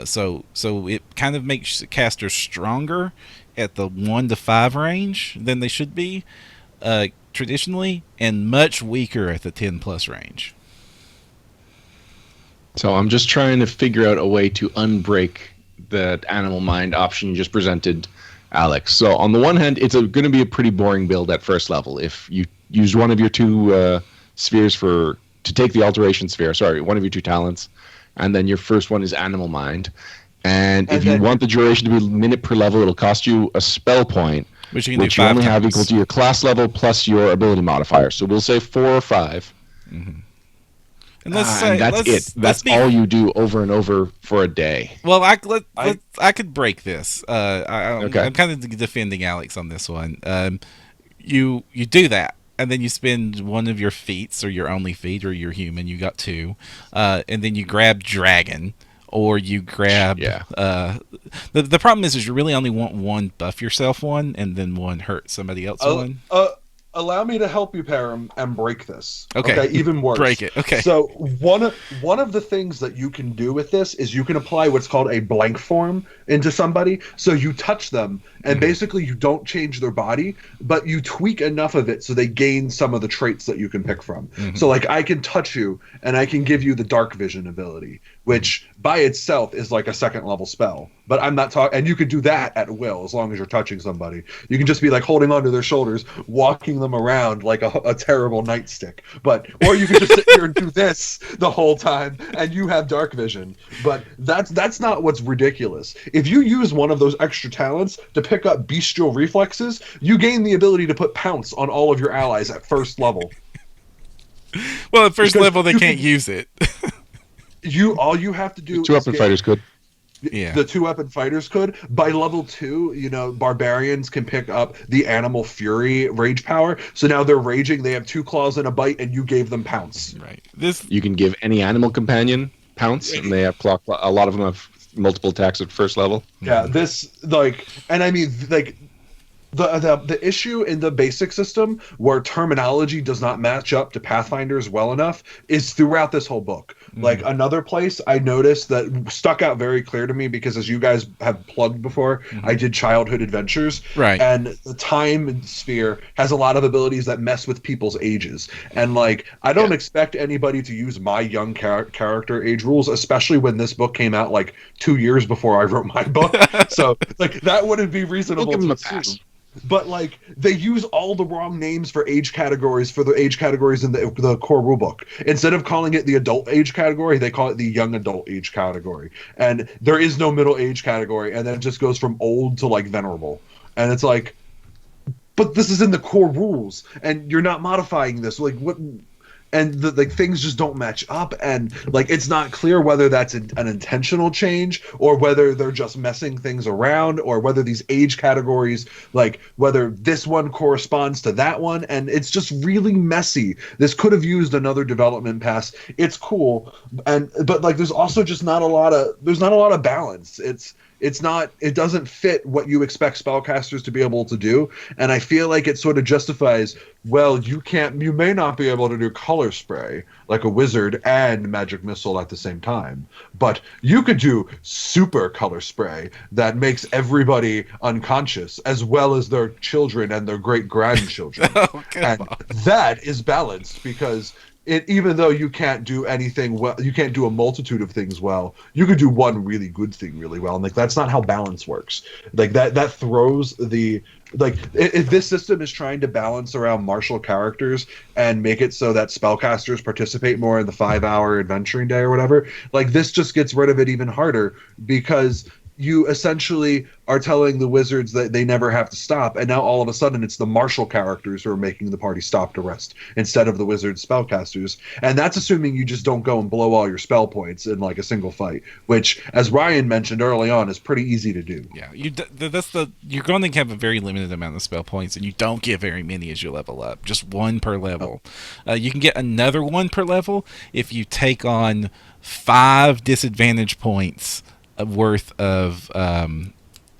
[SPEAKER 1] So it kind of makes casters stronger at the 1 to 5 range than they should be traditionally, and much weaker at the 10 plus range.
[SPEAKER 2] So I'm just trying to figure out a way to unbreak that animal mind option you just presented, Alex. So on the one hand, it's going to be a pretty boring build at first level. If you use one of your two spheres to take the alteration sphere, sorry, one of your two talents, and then your first one is animal mind. And if you want the duration to be minute per level, it'll cost you a spell point,
[SPEAKER 1] which you
[SPEAKER 2] only have equal to your class level plus your ability modifier. So we'll say 4 or 5.
[SPEAKER 1] Mm-hmm.
[SPEAKER 2] And that's it. That's all you do over and over for a day.
[SPEAKER 1] Well, I could break this.
[SPEAKER 2] Okay.
[SPEAKER 1] I'm kind of defending Alex on this one. You do that, and then you spend one of your feats, or your only feat, or your human. You got 2, and then you grab dragon, or you grab.
[SPEAKER 2] Yeah.
[SPEAKER 1] The problem is you really only want one buff yourself one, and then one hurt somebody else one.
[SPEAKER 3] Allow me to help you, Param, and break this.
[SPEAKER 1] Okay.
[SPEAKER 3] Even worse.
[SPEAKER 1] Break it. Okay.
[SPEAKER 3] So one of the things that you can do with this is you can apply what's called a blank form into somebody. So you touch them, and basically you don't change their body, but you tweak enough of it so they gain some of the traits that you can pick from. Mm-hmm. So like I can touch you, and I can give you the dark vision ability, which by itself is like a 2nd level spell. But I'm not talking, and you could do that at will as long as you're touching somebody. You can just be like holding onto their shoulders, walking them around like a terrible nightstick. Or you could just sit here and do this the whole time, and you have dark vision. But that's not what's ridiculous. If you use one of those extra talents to pick up bestial reflexes, you gain the ability to put pounce on all of your allies at first level.
[SPEAKER 1] Well, at first level they can't use it.
[SPEAKER 3] All you have to do.
[SPEAKER 2] 2-weapon fighters could.
[SPEAKER 1] Yeah.
[SPEAKER 3] The 2-weapon fighters could. By level 2, barbarians can pick up the animal fury rage power. So now they're raging. They have 2 claws and a bite, and you gave them pounce.
[SPEAKER 1] Right.
[SPEAKER 2] You can give any animal companion pounce, and they have a lot of them have multiple attacks at first level.
[SPEAKER 3] Yeah. The issue in the basic system where terminology does not match up to Pathfinders well enough is throughout this whole book. Like another place I noticed that stuck out very clear to me, because as you guys have plugged before, I did childhood adventures.
[SPEAKER 1] Right.
[SPEAKER 3] And the time sphere has a lot of abilities that mess with people's ages. And like, I don't expect anybody to use my young character age rules, especially when this book came out like 2 years before I wrote my book. So like that wouldn't be reasonable to assume. But like they use all the wrong names for age categories in the core rulebook. Instead of calling it the adult age category, they call it the young adult age category. And there is no middle age category, and then it just goes from old to like venerable. And it's like, but this is in the core rules, and you're not modifying this. Like what? And things just don't match up, and like it's not clear whether that's an intentional change or whether they're just messing things around, or whether these age categories, like whether this one corresponds to that one, and it's just really messy. This could have used another development pass. It's cool, but like there's also just not a lot of balance. It doesn't fit what you expect spellcasters to be able to do, and I feel like it sort of justifies, well, you may not be able to do color spray like a wizard and magic missile at the same time, but you could do super color spray that makes everybody unconscious, as well as their children and their great grandchildren. And that is balanced, because even though you can't do anything well, you can't do a multitude of things well. You could do one really good thing really well, and like that's not how balance works. Like that throws the like if this system is trying to balance around martial characters and make it so that spellcasters participate more in the 5 hour adventuring day or whatever, like this just gets rid of it even harder because you essentially are telling the wizards that they never have to stop, and now all of a sudden it's the martial characters who are making the party stop to rest instead of the wizard spellcasters, and that's assuming you just don't go and blow all your spell points in like a single fight, which, as Ryan mentioned early on, is pretty easy to do.
[SPEAKER 1] Yeah, you're going to have a very limited amount of spell points, and you don't get very many as you level up. Just one per level. You can get another one per level if you take on 5 disadvantage points worth of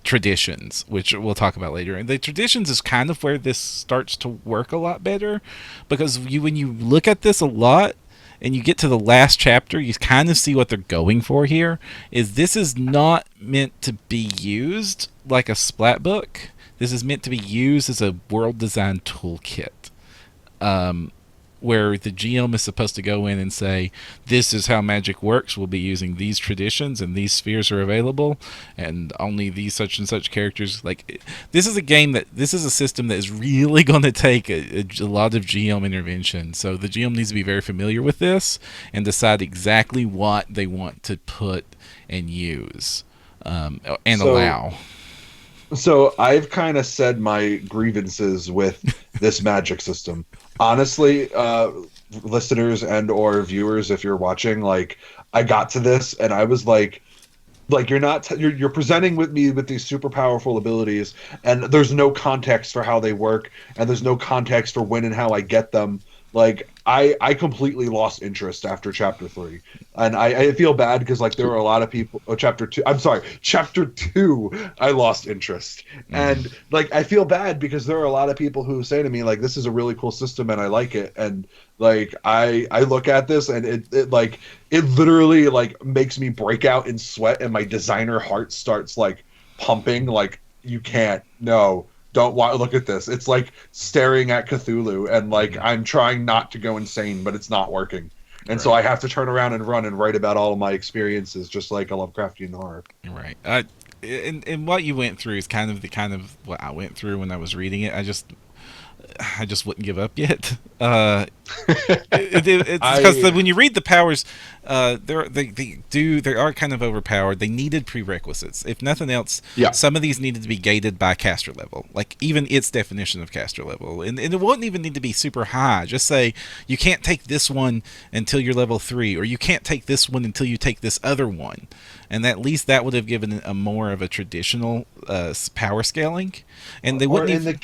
[SPEAKER 1] traditions, which we'll talk about later. And the traditions is kind of where this starts to work a lot better, because when you look at this a lot and you get to the last chapter, you kind of see what they're going for here. Is this is not meant to be used like a splat book. This is meant to be used as a world design toolkit. Where the GM is supposed to go in and say, this is how magic works, we'll be using these traditions and these spheres are available and only these such and such characters. Like, this is a system that is really going to take a lot of GM intervention, so the GM needs to be very familiar with this and decide exactly what they want to put and use and allow.
[SPEAKER 3] So I've kind of said my grievances with this magic system. Honestly, listeners and or viewers, if you're watching, like I got to this and I was like you're presenting with me with these super powerful abilities, and there's no context for how they work, and there's no context for when and how I get them. Like I completely lost interest after chapter 3, and I feel bad because like there were a lot of people. Oh, chapter 2. I'm sorry, chapter 2. I lost interest, and like I feel bad because there are a lot of people who say to me like, "This is a really cool system and I like it," and like I look at this and it like it literally like makes me break out in sweat and my designer heart starts like pumping. Like you can't no. Don't look at this. It's like staring at Cthulhu, and like I'm trying not to go insane, but it's not working. And so I have to turn around and run and write about all of my experiences, just like a Lovecraftian horror.
[SPEAKER 1] Right. And what you went through is kind of what I went through when I was reading it. I just wouldn't give up yet. It's because when you read the powers, they are kind of overpowered. They needed prerequisites. If nothing else, some of these needed to be gated by caster level, like even its definition of caster level. And it wouldn't even need to be super high. Just say you can't take this one until you're level 3, or you can't take this one until you take this other one. And at least that would have given a more of a traditional power scaling. And they wouldn't
[SPEAKER 3] in the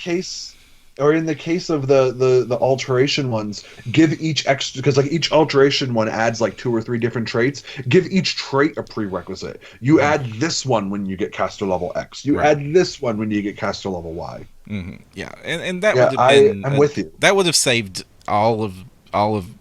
[SPEAKER 3] case of the alteration ones, give each extra, because like each alteration one adds like 2 or 3 different traits. Give each trait a prerequisite. You add this one when you get caster level X. You add this one when you get caster level Y.
[SPEAKER 1] Mm-hmm. Yeah, and that would have been.
[SPEAKER 3] I'm with you.
[SPEAKER 1] That would have saved all of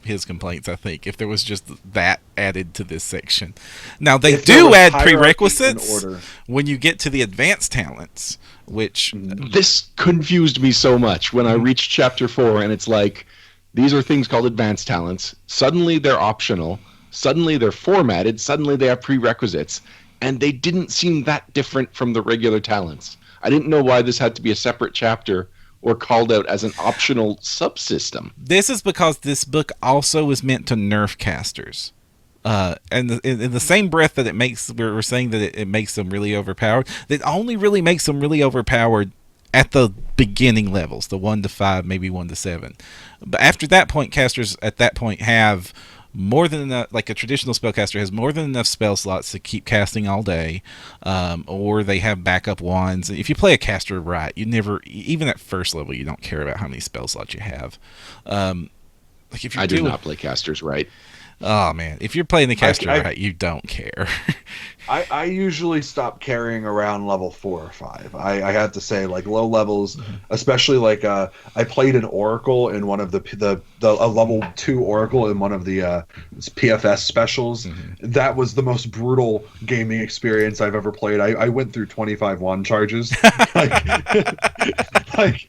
[SPEAKER 1] his complaints, I think, if there was just that added to this section. Now they do add prerequisites when you get to the advanced talents, which
[SPEAKER 2] this confused me so much when I reached chapter 4, and it's like these are things called advanced talents. Suddenly they're optional. Suddenly they're formatted. Suddenly they have prerequisites, and they didn't seem that different from the regular talents. I didn't know why this had to be a separate chapter or called out as an optional subsystem.
[SPEAKER 1] This is because this book also is meant to nerf casters. And in the same breath that we're saying that it makes them really overpowered, that only really makes them really overpowered at the beginning levels, the 1 to 5, maybe 1 to 7. But after that point, casters at that point have more than enough, like a traditional spellcaster has more than enough spell slots to keep casting all day, or they have backup wands. If you play a caster right, you never, even at first level, you don't care about how many spell slots you have. Like if
[SPEAKER 2] I do not play casters right.
[SPEAKER 1] Oh man, if you're playing the caster right, you don't care.
[SPEAKER 3] I usually stop carrying around level 4 or 5. I have to say, like low levels, especially like I played an Oracle in one of the a level 2 Oracle in one of the PFS specials.
[SPEAKER 1] Mhm.
[SPEAKER 3] That was the most brutal gaming experience I've ever played. I went through 25 wand charges. like, like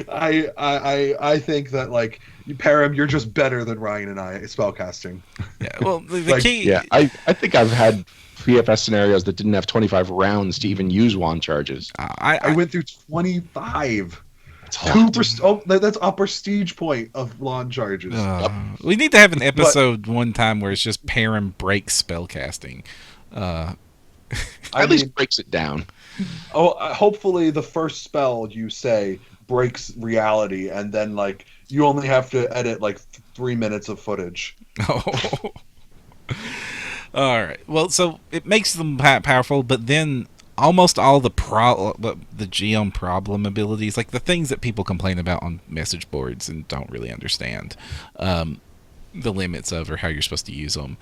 [SPEAKER 3] I think that like Param, you're just better than Ryan and I at spellcasting.
[SPEAKER 1] Yeah. Well, the
[SPEAKER 3] Like
[SPEAKER 1] key.
[SPEAKER 2] Yeah, I think I've had PFS scenarios that didn't have 25 rounds to even use wand charges.
[SPEAKER 3] I went through 25.
[SPEAKER 2] That's a
[SPEAKER 3] Two
[SPEAKER 2] lot.
[SPEAKER 3] that's a prestige point of lawn charges.
[SPEAKER 2] Yep.
[SPEAKER 1] We need to have an
[SPEAKER 3] But
[SPEAKER 1] episode one time where it's just Param breaks spellcasting. Uh,
[SPEAKER 3] I
[SPEAKER 2] At least
[SPEAKER 3] mean,
[SPEAKER 2] breaks it down.
[SPEAKER 3] hopefully the first spell you say breaks reality, and then like you only have to edit like 3 minutes of footage.
[SPEAKER 1] oh. All right. Well, so it makes them powerful, but then almost all the GM problem abilities, like the things that people complain about on message boards and don't really understand the limits of or how you're supposed to use them,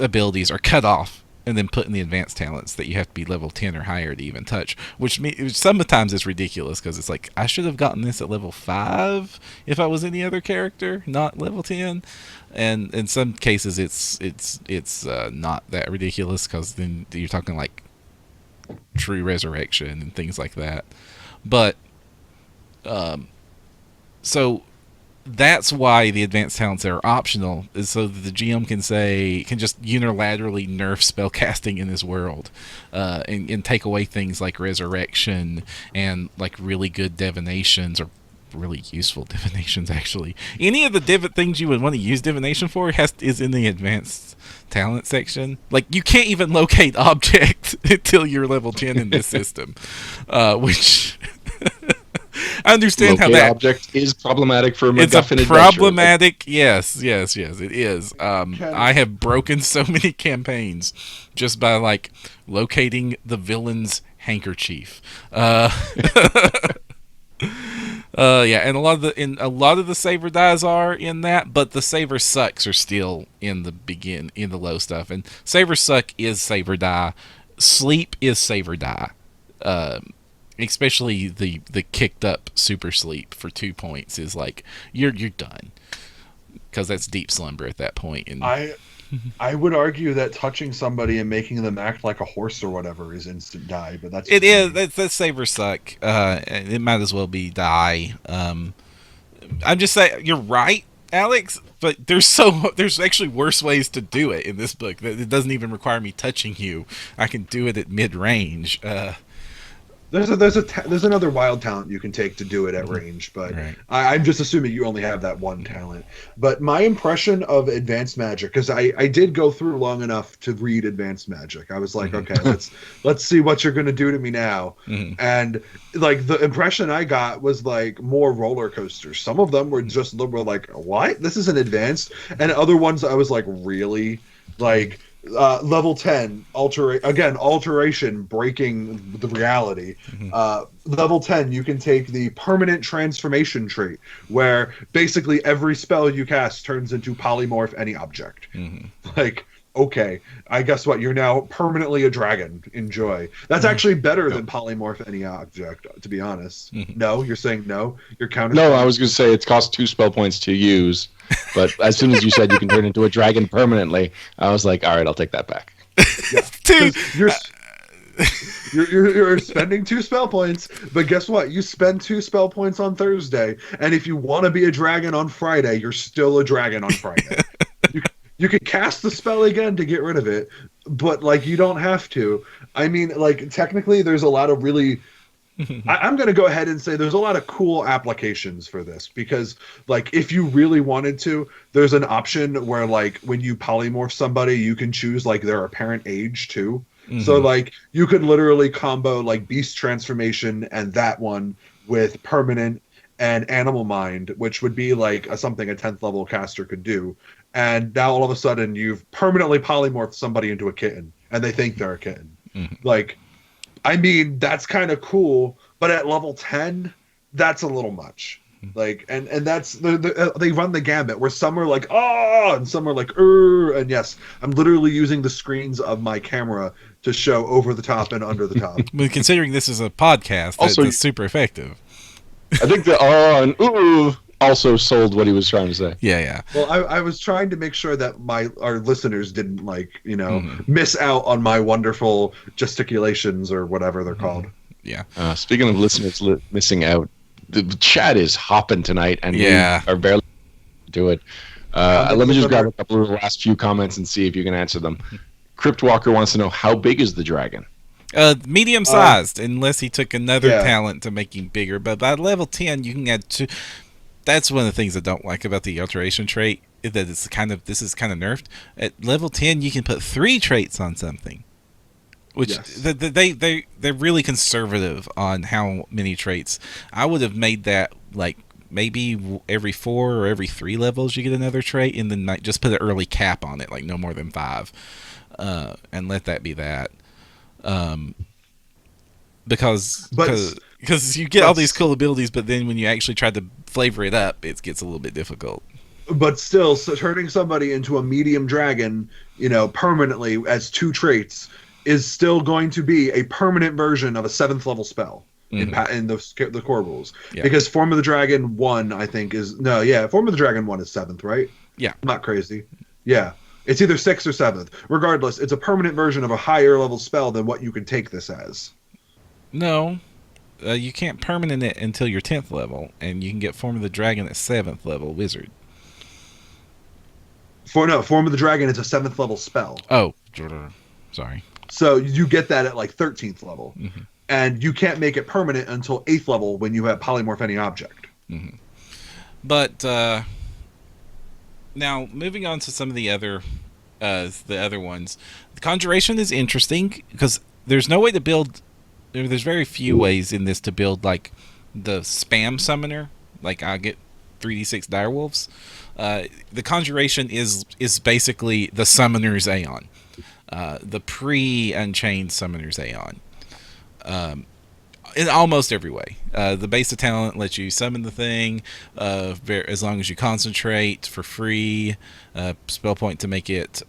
[SPEAKER 1] abilities are cut off and then put in the advanced talents that you have to be level 10 or higher to even touch, which sometimes it's ridiculous because it's like I should have gotten this at level 5 if I was any other character, not level 10. And in some cases it's not that ridiculous because then you're talking like true resurrection and things like that. But so that's why the advanced talents are optional, is so that the GM can just unilaterally nerf spellcasting in this world, and take away things like resurrection and like really good divinations or really useful divinations. Actually, any of the things you would want to use divination for is in the advanced talent section. Like you can't even locate object until you're level 10 in this system, which. I understand
[SPEAKER 2] Locate
[SPEAKER 1] how that
[SPEAKER 2] object is problematic for
[SPEAKER 1] it's
[SPEAKER 2] MacGuffin
[SPEAKER 1] a
[SPEAKER 2] adventure.
[SPEAKER 1] problematic. Yes, it is. I have broken so many campaigns just by like locating the villain's handkerchief. Yeah, and a lot of the saver dies are in that, but the saver sucks are still in the low stuff. And saver suck is saver die. Sleep is saver die. Especially the kicked up super sleep for 2 points is like you're done because that's deep slumber at that point. And
[SPEAKER 3] I would argue that touching somebody and making them act like a horse or whatever is instant die, but that's
[SPEAKER 1] it is that's saver suck. It might as well be die. I'm just saying you're right, Alex. But there's actually worse ways to do it in this book. That it doesn't even require me touching you. I can do it at mid range.
[SPEAKER 3] There's another wild talent you can take to do it at range, but
[SPEAKER 1] Right.
[SPEAKER 3] I'm just assuming you only have that one talent. But my impression of advanced magic, because I did go through long enough to read advanced magic, I was like, okay, let's see what you're gonna do to me now. And like the impression I got was like more roller coasters. Some of them were like, what? This isn't advanced, and other ones I was like, really, like. Level 10 alteration breaking the reality. Level 10 you can take the permanent transformation trait where basically every spell you cast turns into polymorph any object. Like, okay, I guess what, you're now permanently a dragon. Enjoy. That's actually better than polymorph any object, to be honest. No, you're saying no, you're counter.
[SPEAKER 2] No, I was going to say it costs 2 spell points to use, but as soon as you said you can turn into a dragon permanently, I was like, all right, I'll take that back.
[SPEAKER 3] Yeah.
[SPEAKER 1] Dude,
[SPEAKER 3] you're spending 2 spell points, but guess what? You spend 2 spell points on Thursday, and if you want to be a dragon on Friday, you're still a dragon on Friday. You could cast the spell again to get rid of it, but like you don't have to. I mean, like technically, there's a lot of really. I'm going to go ahead and say there's a lot of cool applications for this because, like, if you really wanted to, there's an option where, like, when you polymorph somebody, you can choose like their apparent age too. So, like, you could literally combo like beast transformation and that one with permanent and animal mind, which would be like something a 10th level caster could do. And now all of a sudden you've permanently polymorphed somebody into a kitten and they think they're a kitten. Like, I mean, that's kind of cool, but at level 10, that's a little much. Like, and that's they run the gambit where some are like oh, and some are like and yes, I'm literally using the screens of my camera to show over the top and under the top.
[SPEAKER 1] But considering this is a podcast,
[SPEAKER 2] Also,
[SPEAKER 1] that's super effective.
[SPEAKER 2] I think the and ooh also sold what he was trying to say.
[SPEAKER 1] Yeah, yeah.
[SPEAKER 3] Well, I was trying to make sure that our listeners didn't miss out on my wonderful gesticulations or whatever they're called.
[SPEAKER 1] Yeah.
[SPEAKER 2] Speaking of listeners missing out, the chat is hopping tonight, and we are barely do it. Let me just grab a couple of the last few comments and see if you can answer them. Cryptwalker wants to know, how big is the dragon?
[SPEAKER 1] Medium sized, unless he took another talent to make him bigger. But by level 10, you can add 2. That's one of the things I don't like about the alteration trait. That this is kind of nerfed. At level 10, you can put 3 traits on something. Which they're really conservative on how many traits. I would have made that like maybe every 4 or every 3 levels you get another trait, and then just put an early cap on it, like no more than 5, and let that be that. Because you get all these cool abilities, but then when you actually try to flavor it up, it gets a little bit difficult.
[SPEAKER 3] But still, so turning somebody into a medium dragon, permanently as 2 traits is still going to be a permanent version of a 7th level spell in the core rules. Yeah. Because Form of the Dragon 1, I think, Form of the Dragon 1 is 7th, right?
[SPEAKER 1] Yeah.
[SPEAKER 3] I'm not crazy. Yeah. It's either 6th or 7th. Regardless, it's a permanent version of a higher level spell than what you can take this as.
[SPEAKER 1] No. You can't permanent it until your 10th level, and you can get Form of the Dragon at 7th level wizard.
[SPEAKER 3] Form of the Dragon is a 7th level spell.
[SPEAKER 1] Oh, sorry.
[SPEAKER 3] So you get that at like 13th level. Mm-hmm. And you can't make it permanent until 8th level when you have polymorph any object.
[SPEAKER 1] Mm-hmm. But now moving on to some of the other ones. The Conjuration is interesting because there's no way to build. There's very few ways in this to build like the spam summoner. Like I get 3d6 direwolves. The Conjuration is basically the Summoner's Aeon. The pre-Unchained Summoner's Aeon. In almost every way. The basic talent lets you summon the thing as long as you concentrate for free. Spell point to make it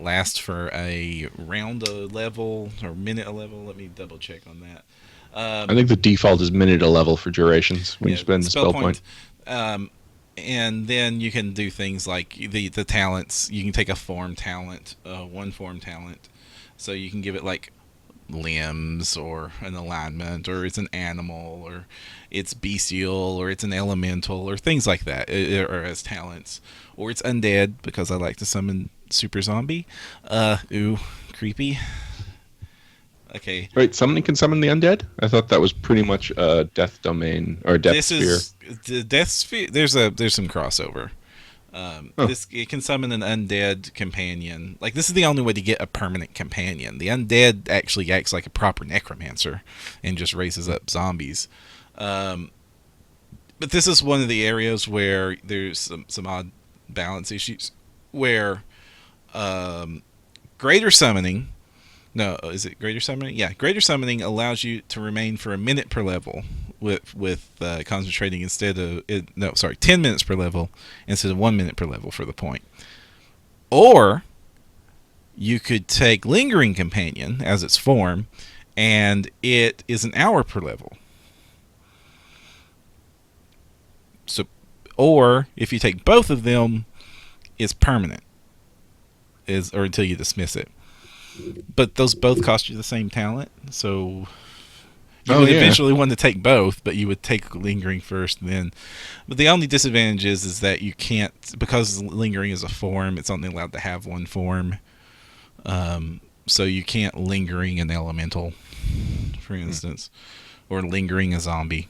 [SPEAKER 1] last for a round a level or minute a level. Let me double check on that.
[SPEAKER 2] I think the default is minute a level for durations when you spend the spell point.
[SPEAKER 1] And then you can do things like the talents. You can take a form talent, one form talent. So you can give it like limbs or an alignment, or it's an animal, or it's bestial, or it's an elemental, or things like that, or as talents. Or it's undead, because I like to summon super zombie. Ooh, creepy. Okay.
[SPEAKER 2] Right, somebody can summon the undead? I thought that was pretty much a death domain or death sphere.
[SPEAKER 1] This is the death sphere. There's some crossover. It can summon an undead companion. Like, this is the only way to get a permanent companion. The undead actually acts like a proper necromancer and just raises up zombies. But this is one of the areas where there's some odd balance issues where greater summoning. No, is it greater summoning? Yeah, greater summoning allows you to remain for a minute per level with concentrating 10 minutes per level instead of 1 minute per level for the point. Or you could take Lingering Companion as its form, and it is an hour per level. So, or if you take both of them, it's permanent, or until you dismiss it. But those both cost you the same talent, so you would eventually want to take both, but you would take Lingering first, and then. But the only disadvantage is that you can't, because Lingering is a form, it's only allowed to have one form. So you can't Lingering an elemental, for instance, or Lingering a zombie.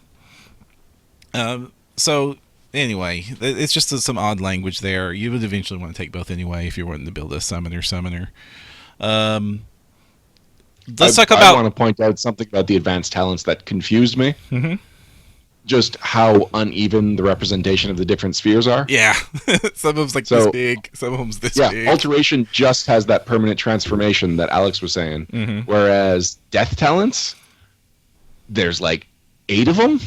[SPEAKER 1] So anyway, it's just some odd language there. You would eventually want to take both anyway if you're wanting to build a summoner. Let's talk about.
[SPEAKER 2] I want to point out something about the advanced talents that confused me.
[SPEAKER 1] Mm-hmm.
[SPEAKER 2] Just how uneven the representation of the different spheres are.
[SPEAKER 1] Yeah, some of them's this big, some of them's this big.
[SPEAKER 2] Yeah, Alteration just has that permanent transformation that Alex was saying, whereas Death talents, there's like 8 of them.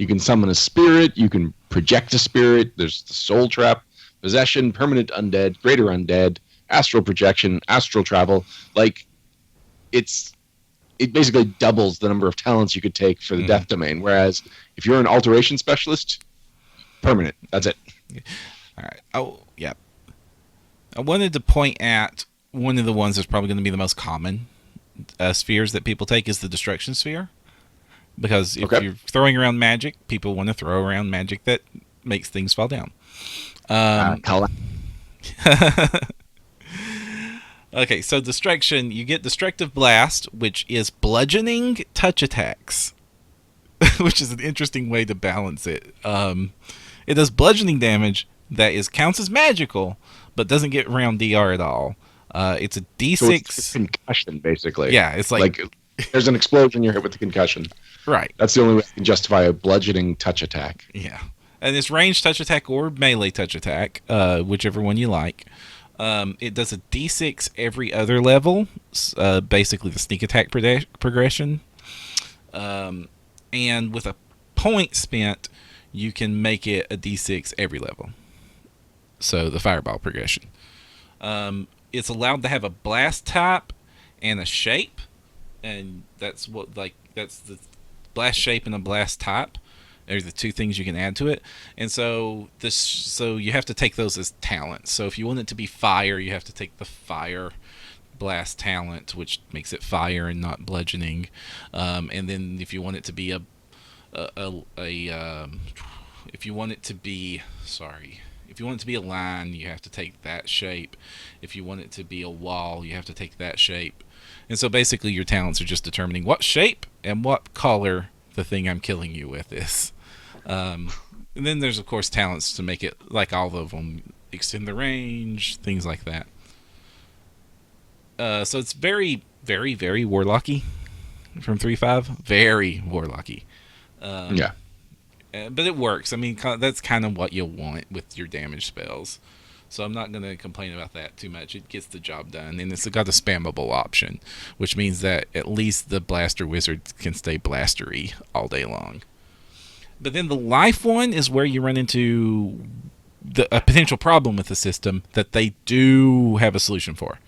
[SPEAKER 2] You can summon a spirit. You can project a spirit. There's the soul trap, possession, permanent undead, greater undead, astral projection, astral travel. Like, it basically doubles the number of talents you could take for the death domain. Whereas if you're an alteration specialist, permanent. That's it.
[SPEAKER 1] All right. Oh, yeah. I wanted to point at one of the ones that's probably going to be the most common spheres that people take is the destruction sphere. Because if you're throwing around magic, people want to throw around magic that makes things fall down. Okay, so destruction, you get destructive blast, which is bludgeoning touch attacks, which is an interesting way to balance it. It does bludgeoning damage that counts as magical, but doesn't get around DR at all. It's a D6.
[SPEAKER 2] So it's concussion, basically.
[SPEAKER 1] Yeah, it's like
[SPEAKER 2] there's an explosion, you're hit with the concussion.
[SPEAKER 1] Right.
[SPEAKER 2] That's the only way I can justify a bludgeoning touch attack.
[SPEAKER 1] Yeah. And it's ranged touch attack or melee touch attack, whichever one you like. It does a D6 every other level, basically the sneak attack progression. And with a point spent, you can make it a D6 every level. So the fireball progression. It's allowed to have a blast type and a shape, and that's the blast shape and a blast type are the two things you can add to it. And so you have to take those as talents. So if you want it to be fire, you have to take the fire blast talent, which makes it fire and not bludgeoning. And then if you want it to be if you want it to be a line, you have to take that shape. If you want it to be a wall, you have to take that shape. And so basically your talents are just determining what shape and what color the thing I'm killing you with is. And then there's, of course, talents to make it, like all of them, extend the range, things like that. So it's very, very, very warlocky from 3.5. Very warlocky.
[SPEAKER 2] Yeah.
[SPEAKER 1] But it works. I mean, that's kind of what you want with your damage spells. So I'm not going to complain about that too much. It gets the job done. And it's got a spammable option, which means that at least the blaster wizard can stay blastery all day long. But then the life one is where you run into a potential problem with the system that they do have a solution for.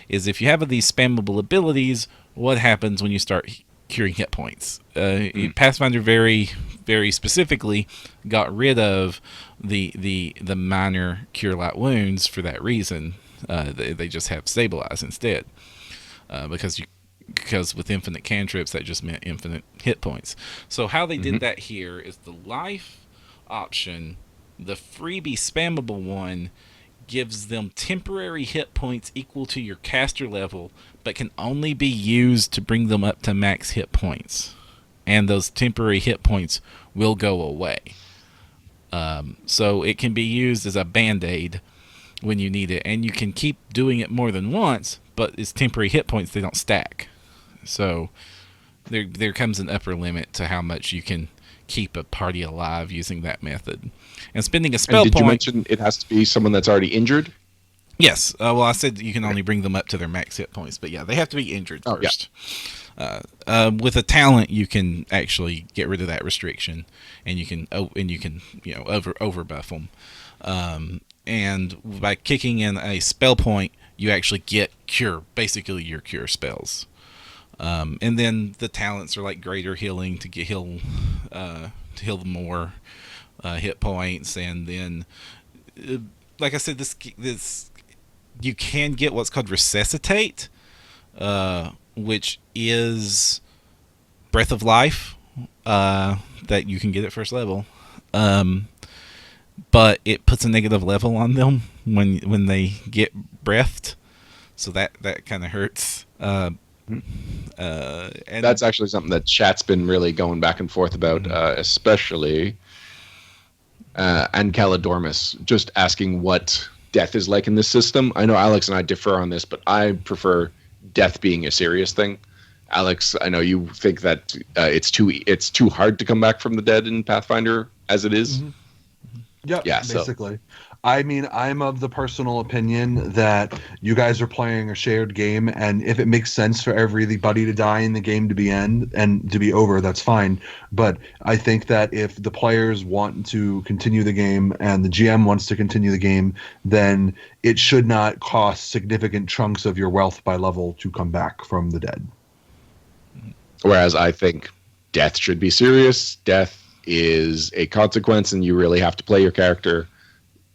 [SPEAKER 1] Is if you have these spammable abilities, what happens when you start curing hit points? Pathfinder very, very specifically got rid of the minor cure light wounds for that reason. They just have stabilize instead, because with infinite cantrips that just meant infinite hit points. So how they did that here is the life option, the freebie spammable one, gives them temporary hit points equal to your caster level, but can only be used to bring them up to max hit points. And those temporary hit points will go away. So it can be used as a band-aid when you need it. And you can keep doing it more than once, but it's temporary hit points, they don't stack. So there comes an upper limit to how much you can keep a party alive using that method. And spending a spell point...
[SPEAKER 2] Did you mention it has to be someone that's already injured?
[SPEAKER 1] Yes. Well, I said you can only bring them up to their max hit points, but yeah, they have to be injured first. Yeah. With a talent, you can actually get rid of that restriction, and you can over buff them. And by kicking in a spell point, you actually get cure, basically your cure spells. And then the talents are like greater healing to heal more hit points, and then like I said, this you can get what's called resuscitate, which is breath of life that you can get at first level, but it puts a negative level on them when they get breathed, so that kind of hurts. And
[SPEAKER 2] that's actually something that chat's been really going back and forth about, especially Ancalidormus, just asking what death is like in this system. I know Alex and I differ on this, but I prefer death being a serious thing. Alex, I know you think that it's too hard to come back from the dead in Pathfinder as it is.
[SPEAKER 3] Yeah,
[SPEAKER 2] yeah,
[SPEAKER 3] basically. I mean, I'm of the personal opinion that you guys are playing a shared game, and if it makes sense for everybody to die in the game to be end and to be over, that's fine. But I think that if the players want to continue the game and the GM wants to continue the game, then it should not cost significant chunks of your wealth by level to come back from the dead.
[SPEAKER 2] Whereas I think death should be serious. Death is a consequence, and you really have to play your character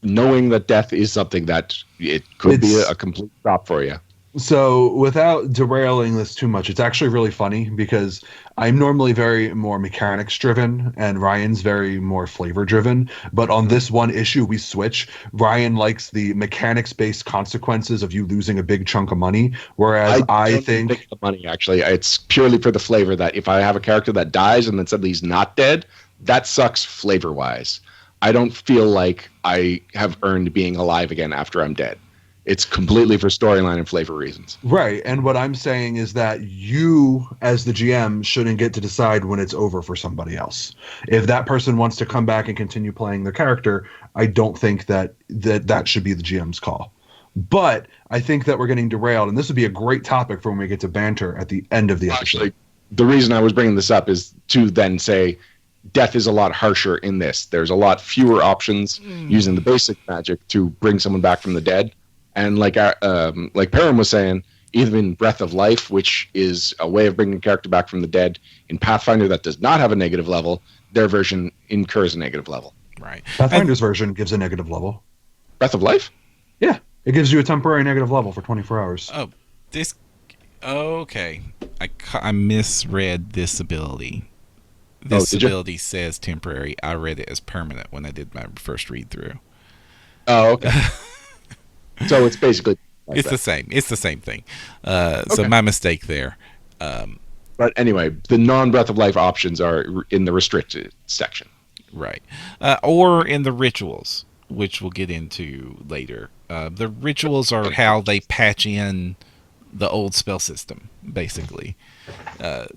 [SPEAKER 2] knowing that death is something that it could be a complete stop for you.
[SPEAKER 3] So, without derailing this too much, it's actually really funny because I'm normally very more mechanics driven and Ryan's very more flavor driven. But on this one issue, we switch. Ryan likes the mechanics based consequences of you losing a big chunk of money, whereas I
[SPEAKER 2] don't
[SPEAKER 3] think
[SPEAKER 2] the money, actually, it's purely for the flavor. That if I have a character that dies and then suddenly he's not dead, that sucks flavor wise. I don't feel like I have earned being alive again after I'm dead. It's completely for storyline and flavor reasons.
[SPEAKER 3] right. And what I'm saying is that you, as the GM, shouldn't get to decide when it's over for somebody else. If that person wants to come back and continue playing their character, I don't think that should be the GM's call. But I think that we're getting derailed, and this would be a great topic for when we get to banter at the end of the episode.
[SPEAKER 2] Actually, the reason I was bringing this up is to then say death is a lot harsher in this. There's a lot fewer options using the basic magic to bring someone back from the dead. And like Perrin was saying, even in Breath of Life, which is a way of bringing a character back from the dead, in Pathfinder that does not have a negative level, their version incurs a negative level.
[SPEAKER 1] Right.
[SPEAKER 3] Pathfinder's version gives a negative level.
[SPEAKER 2] Breath of Life?
[SPEAKER 3] Yeah, it gives you a temporary negative level for 24 hours.
[SPEAKER 1] Oh, this. Okay, I misread this ability. This ability says temporary. I read it as permanent when I did my first read through.
[SPEAKER 2] Oh, okay. So it's basically
[SPEAKER 1] it's the same. It's the same thing. So my mistake there.
[SPEAKER 2] But anyway, the non-Breath of Life options are in the restricted section.
[SPEAKER 1] Right. Or in the rituals, which we'll get into later. The rituals are how they patch in the old spell system, basically.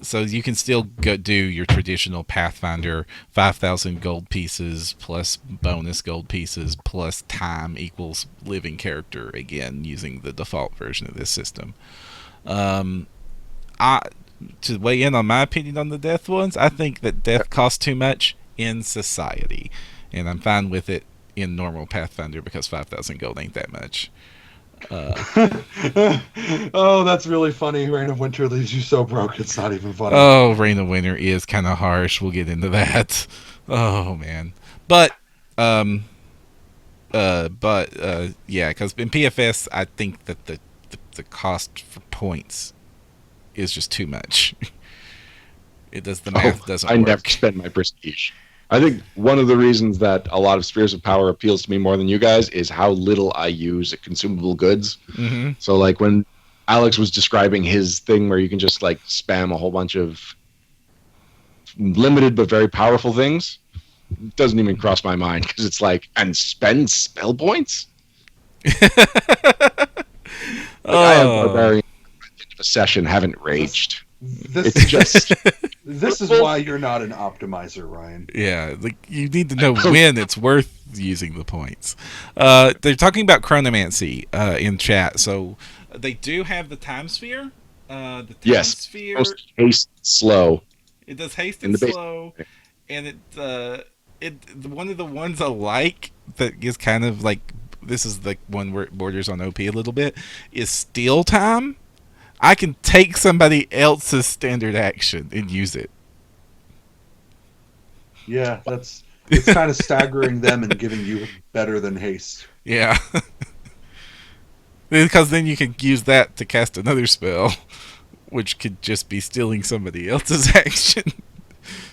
[SPEAKER 1] So you can still go do your traditional Pathfinder 5,000 gold pieces plus bonus gold pieces plus time equals living character again using the default version of this system. To weigh in on my opinion on the death ones, I think that death costs too much in society, and I'm fine with it in normal Pathfinder because 5,000 gold ain't that much.
[SPEAKER 3] Oh, that's really funny. Reign of Winter leaves you so broke it's not even funny.
[SPEAKER 1] Oh, Reign of Winter is kind of harsh. We'll get into that. Oh man, but yeah, because in PFS, I think that the cost for points is just too much. It does the math doesn't work.
[SPEAKER 2] I never spend my prestige. I think one of the reasons that a lot of Spheres of Power appeals to me more than you guys is how little I use consumable goods.
[SPEAKER 1] Mm-hmm.
[SPEAKER 2] So like when Alex was describing his thing where you can just like spam a whole bunch of limited but very powerful things, it doesn't even cross my mind because it's like, and spend spell points? I have Barbarian a session, haven't raged.
[SPEAKER 3] This is why you're not an optimizer, Ryan.
[SPEAKER 1] Yeah, like you need to know when it's worth using the points. They're talking about chronomancy in chat, so they do have the time sphere. The time sphere.
[SPEAKER 2] Most haste slow.
[SPEAKER 1] It does haste and slow, and it one of the ones I like that is kind of like this is the one where it borders on OP a little bit is steal time. I can take somebody else's standard action and use it.
[SPEAKER 3] Yeah, it's kind of staggering them and giving you better than haste.
[SPEAKER 1] Yeah. Because then you can use that to cast another spell, which could just be stealing somebody else's action.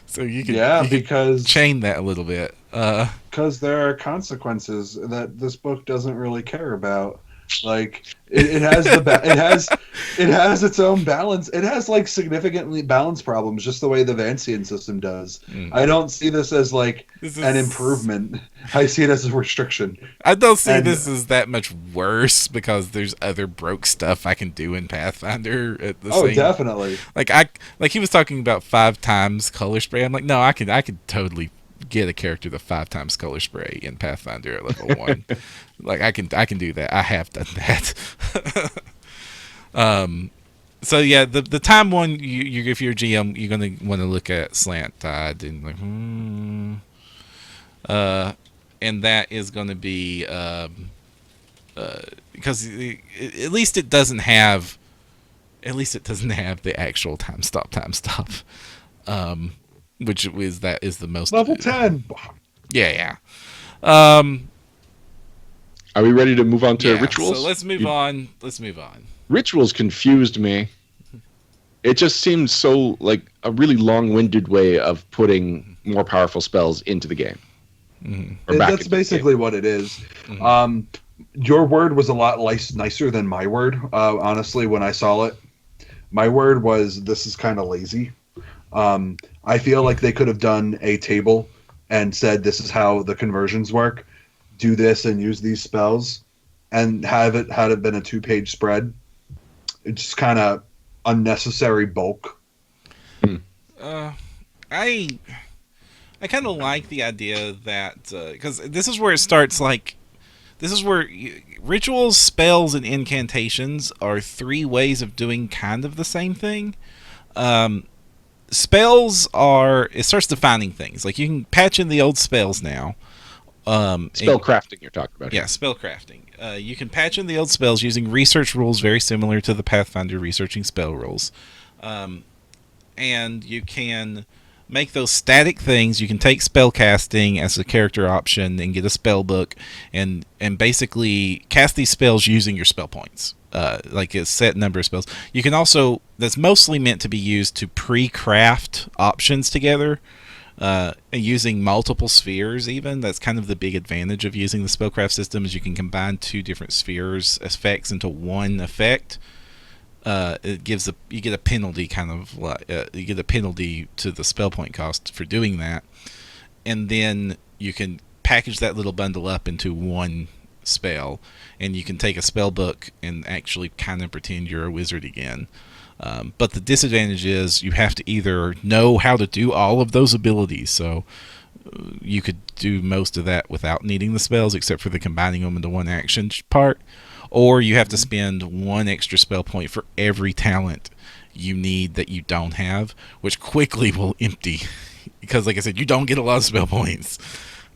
[SPEAKER 1] So you can because chain that a little bit.
[SPEAKER 3] Because there are consequences that this book doesn't really care about. Like it has it has its own balance. It has like significantly balance problems, just the way the Vancian system does. I don't see this as like an improvement. I see it as a restriction.
[SPEAKER 1] I don't see this as that much worse because there's other broke stuff I can do in Pathfinder at the same.
[SPEAKER 3] Definitely.
[SPEAKER 1] Like he was talking about 5 times color spray. I'm like, no, I could totally get a character the 5 times color spray in Pathfinder at level 1. Like I can do that. I have done that. So yeah, the time one, if you're a GM, you're gonna want to look at slant tide and like, and that is going to be because at least it doesn't have the actual time stop, which is the most
[SPEAKER 3] Level 10.
[SPEAKER 1] Yeah.
[SPEAKER 2] Are we ready to move on to
[SPEAKER 1] Yeah,
[SPEAKER 2] rituals?
[SPEAKER 1] so let's move on.
[SPEAKER 2] Rituals confused me. It just seemed so like a really long-winded way of putting more powerful spells into the game.
[SPEAKER 3] Mm-hmm. That's basically what it is. Mm-hmm. Your word was a lot nicer than my word. Honestly, when I saw it, my word was, "This is kind of lazy." I feel like they could have done a table and said, "This is how the conversions work. Do this and use these spells," and had it been a 2-page spread. It's just kind of unnecessary bulk.
[SPEAKER 1] I kind of like the idea that because this is where it starts. Like, this is where rituals, spells, and incantations are 3 ways of doing kind of the same thing. Spells it starts defining things. Like, you can patch in the old spells now.
[SPEAKER 2] Spell crafting you're talking about.
[SPEAKER 1] Yeah, spell crafting. You can patch in the old spells using research rules very similar to the Pathfinder researching spell rules. And you can make those static things. You can take spell casting as a character option and get a spell book and basically cast these spells using your spell points. Like a set number of spells. You can also, that's mostly meant to be used to pre-craft options together. Using multiple spheres, even that's kind of the big advantage of using the spellcraft system, is you can combine 2 different spheres effects into one effect. You get a penalty, kind of like you get a penalty to the spell point cost for doing that, and then you can package that little bundle up into one spell, and you can take a spell book and actually kind of pretend you're a wizard again. But the disadvantage is you have to either know how to do all of those abilities, so you could do most of that without needing the spells, except for the combining them into one action part, or you have to spend 1 extra spell point for every talent you need that you don't have, which quickly will empty, because like I said, you don't get a lot of spell points.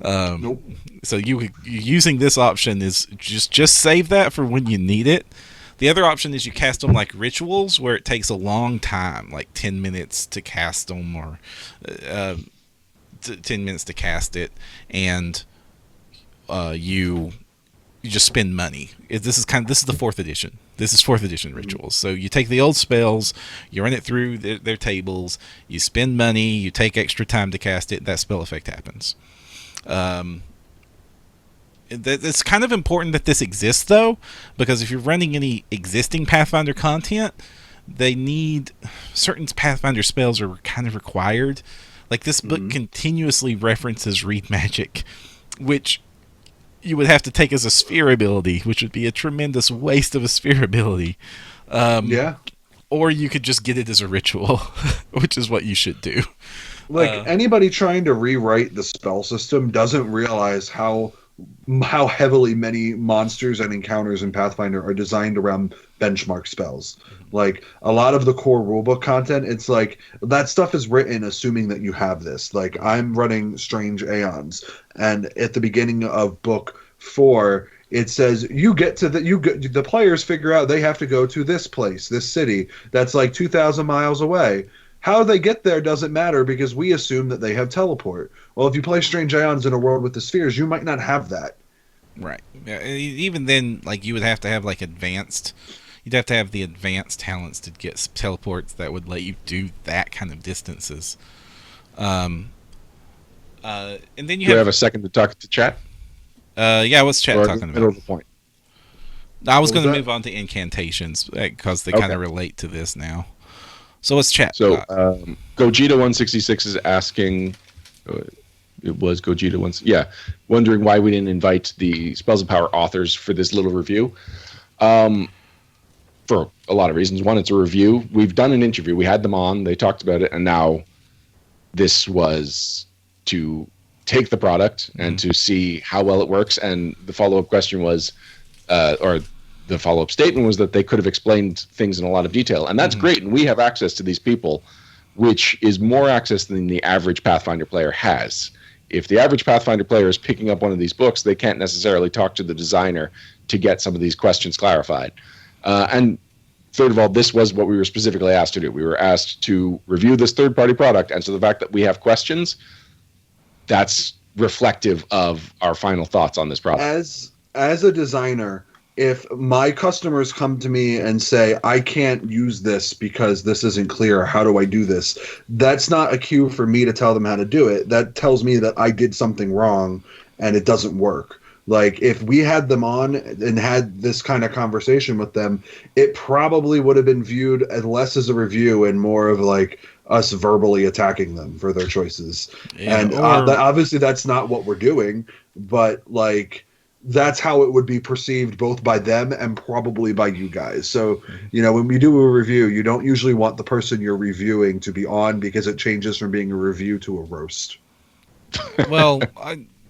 [SPEAKER 3] Nope.
[SPEAKER 1] So using this option is just save that for when you need it. The other option is you cast them like rituals, where it takes a long time, like 10 minutes to cast them, or 10 minutes to cast it, and you just spend money. This is the 4th edition. This is 4th edition rituals. So you take the old spells, you run it through their tables, you spend money, you take extra time to cast it, that spell effect happens. It's kind of important that this exists, though, because if you're running any existing Pathfinder content, they need certain Pathfinder spells are kind of required. Like, this book continuously references Read Magic, which you would have to take as a sphere ability, which would be a tremendous waste of a sphere ability.
[SPEAKER 3] Yeah.
[SPEAKER 1] Or you could just get it as a ritual, which is what you should do.
[SPEAKER 3] Like, anybody trying to rewrite the spell system doesn't realize how heavily many monsters and encounters in Pathfinder are designed around benchmark spells. Like, a lot of the core rulebook content, it's like that stuff is written assuming that you have this. Like, I'm running Strange Aeons, and at the beginning of book 4, it says the players figure out they have to go to this place, this city that's like 2,000 miles away. How they get there doesn't matter, because we assume that they have teleport. Well, if you play Strange Aeons in a world with the spheres, you might not have that.
[SPEAKER 1] Right. Yeah, even then, like, you would have to have like advanced. You'd have to have the advanced talents to get teleports that would let you do that kind of distances. And then you
[SPEAKER 2] have a second to talk to chat.
[SPEAKER 1] Yeah, what's chat talking about?
[SPEAKER 2] Middle of the point.
[SPEAKER 1] I was going to move on to incantations because they kind of relate to this now. So what's chat?
[SPEAKER 2] So Gogeta166 is asking. It was Gogeta wondering why we didn't invite the Spells of Power authors for this little review. For a lot of reasons. One, it's a review. We've done an interview. We had them on. They talked about it, and now this was to take the product and to see how well it works. And the follow-up question was, or the follow-up statement was that they could have explained things in a lot of detail. And that's great. And we have access to these people, which is more access than the average Pathfinder player has. If the average Pathfinder player is picking up one of these books, they can't necessarily talk to the designer to get some of these questions clarified. And third of all, this was what we were specifically asked to do. We were asked to review this third-party product, and so the fact that we have questions, that's reflective of our final thoughts on this product.
[SPEAKER 3] As a designer, if my customers come to me and say, I can't use this because this isn't clear, how do I do this? That's not a cue for me to tell them how to do it. That tells me that I did something wrong and it doesn't work. Like, if we had them on and had this kind of conversation with them, it probably would have been viewed as less as a review and more of like us verbally attacking them for their choices. Yeah, and obviously that's not what we're doing, but like, that's how it would be perceived both by them and probably by you guys. So, you know, when we do a review, you don't usually want the person you're reviewing to be on because it changes from being a review to a roast.
[SPEAKER 1] Well,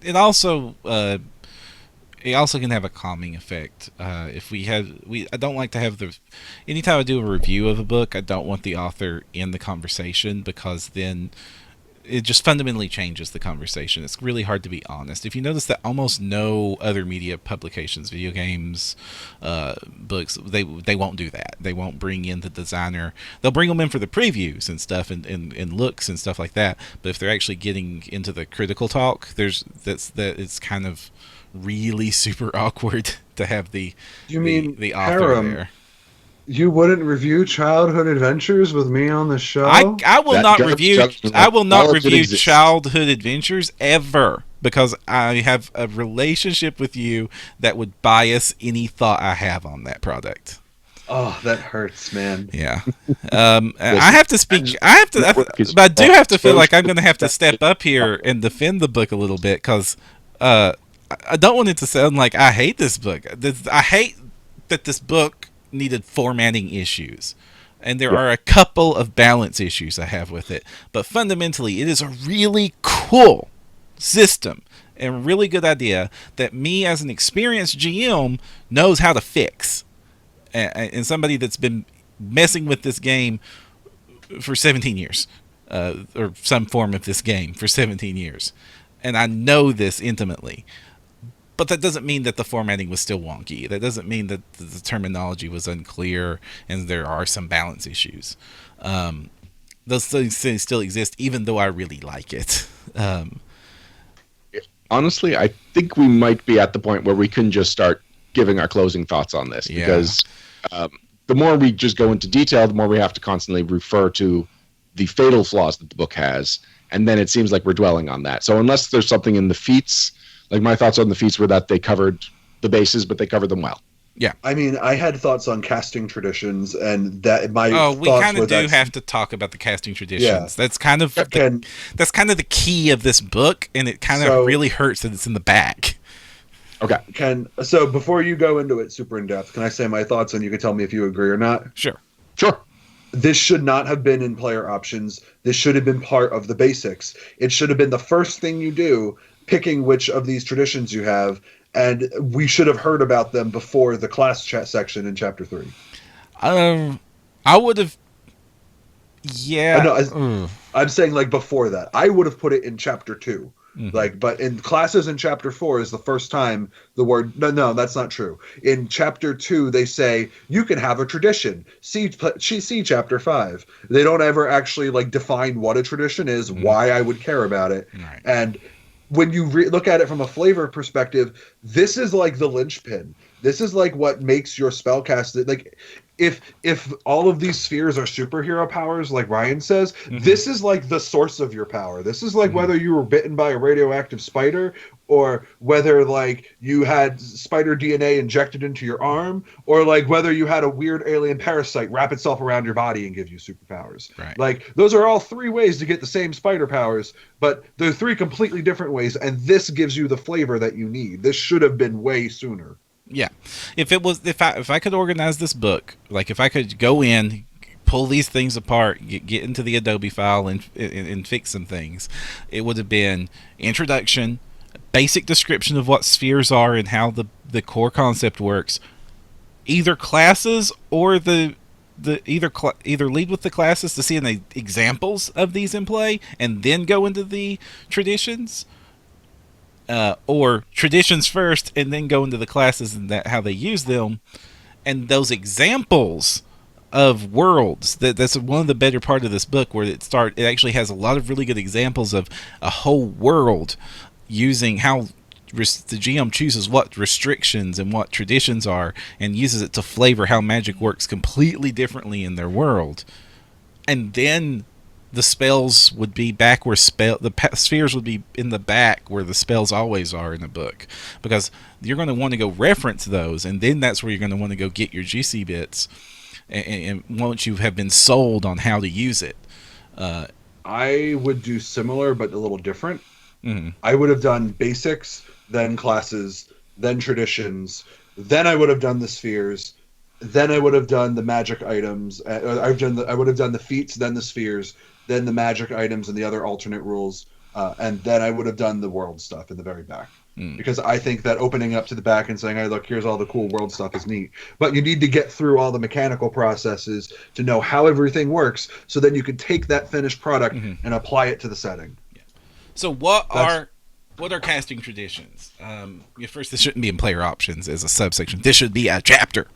[SPEAKER 1] it also can have a calming effect. If I don't like to have anytime I do a review of a book, I don't want the author in the conversation, because then it just fundamentally changes the conversation. It's really hard to be honest. If you notice that almost no other media publications, video games, books, they won't do that. They won't bring in the designer. They'll bring them in for the previews and stuff and looks and stuff like that. But if they're actually getting into the critical talk, it's kind of really super awkward to have the author there.
[SPEAKER 3] You wouldn't review Childhood Adventures with me on the show?
[SPEAKER 1] I will not review Childhood Adventures ever, because I have a relationship with you that would bias any thought I have on that product.
[SPEAKER 3] Oh, that hurts, man.
[SPEAKER 1] Yeah. I have to speak. But I do have to feel like I'm going to have to step up here and defend the book a little bit, because I don't want it to sound like I hate this book. I hate that this book needed formatting issues, and there are a couple of balance issues I have with it, but fundamentally it is a really cool system and a really good idea that me as an experienced GM knows how to fix, and somebody that's been messing with this game for 17 years, or some form of this game for 17 years, and I know this intimately. But that doesn't mean that the formatting was still wonky. That doesn't mean that the terminology was unclear and there are some balance issues. Those things still exist, even though I really like it.
[SPEAKER 2] Honestly, I think we might be at the point where we can just start giving our closing thoughts on this. Yeah. Because the more we just go into detail, the more we have to constantly refer to the fatal flaws that the book has. And then it seems like we're dwelling on that. So unless there's something in the feats, like my thoughts on the feats were that they covered the bases, but they covered them well.
[SPEAKER 1] Yeah.
[SPEAKER 3] I mean, I had thoughts on casting traditions, and that
[SPEAKER 1] we kind of do have to talk about the casting traditions. Yeah. That's kind of the key of this book, and it kind of really hurts that it's in the back.
[SPEAKER 2] Okay.
[SPEAKER 3] So before you go into it super in depth, can I say my thoughts, and you can tell me if you agree or not?
[SPEAKER 1] Sure.
[SPEAKER 3] This should not have been in player options. This should have been part of the basics. It should have been the first thing you do, picking which of these traditions you have, and we should have heard about them before the class chat section in chapter 3.
[SPEAKER 1] I would have. Yeah.
[SPEAKER 3] I'm saying like before that. I would have put it in chapter 2. Mm-hmm. But in classes in chapter 4 is the first time the word no, that's not true. In chapter 2 they say you can have a tradition. See chapter 5. They don't ever actually define what a tradition is, why I would care about it,
[SPEAKER 1] right.
[SPEAKER 3] And when you look at it from a flavor perspective, this is like the linchpin. This is like what makes your spellcast. Like, if all of these spheres are superhero powers, like Ryan says, this is like the source of your power. This is like whether you were bitten by a radioactive spider, or whether you had spider DNA injected into your arm, or whether you had a weird alien parasite wrap itself around your body and give you superpowers.
[SPEAKER 1] Right.
[SPEAKER 3] Those are all 3 ways to get the same spider powers, but they're 3 completely different ways, and this gives you the flavor that you need. This should have been way sooner.
[SPEAKER 1] Yeah, if I could organize this book, if I could go in, pull these things apart, get into the Adobe file and fix some things. It would have been introduction, basic description of what spheres are and how the core concept works, either classes or either lead with the classes to see any examples of these in play and then go into the traditions, or traditions first and then go into the classes and how they use them. And those examples of worlds, that's one of the better part of this book, where it actually has a lot of really good examples of a whole world using how the GM chooses what restrictions and what traditions are and uses it to flavor how magic works completely differently in their world. And then the spells would be back where spheres would be in the back where the spells always are in the book, because you're going to want to go reference those, and then that's where you're going to want to go get your GC bits, and once you have been sold on how to use it.
[SPEAKER 3] I would do similar but a little different.
[SPEAKER 1] Mm-hmm.
[SPEAKER 3] I would have done basics, then classes, then traditions, then I would have done the spheres, then I would have done the magic items. I would have done the feats, then the spheres, then the magic items and the other alternate rules, and then I would have done the world stuff in the very back. Because I think that opening up to the back and saying, "Hey, look, here's all the cool world stuff," is neat. But you need to get through all the mechanical processes to know how everything works, so then you can take that finished product and apply it to the setting.
[SPEAKER 1] So what are casting traditions? First, this shouldn't be in player options as a subsection. This should be a chapter.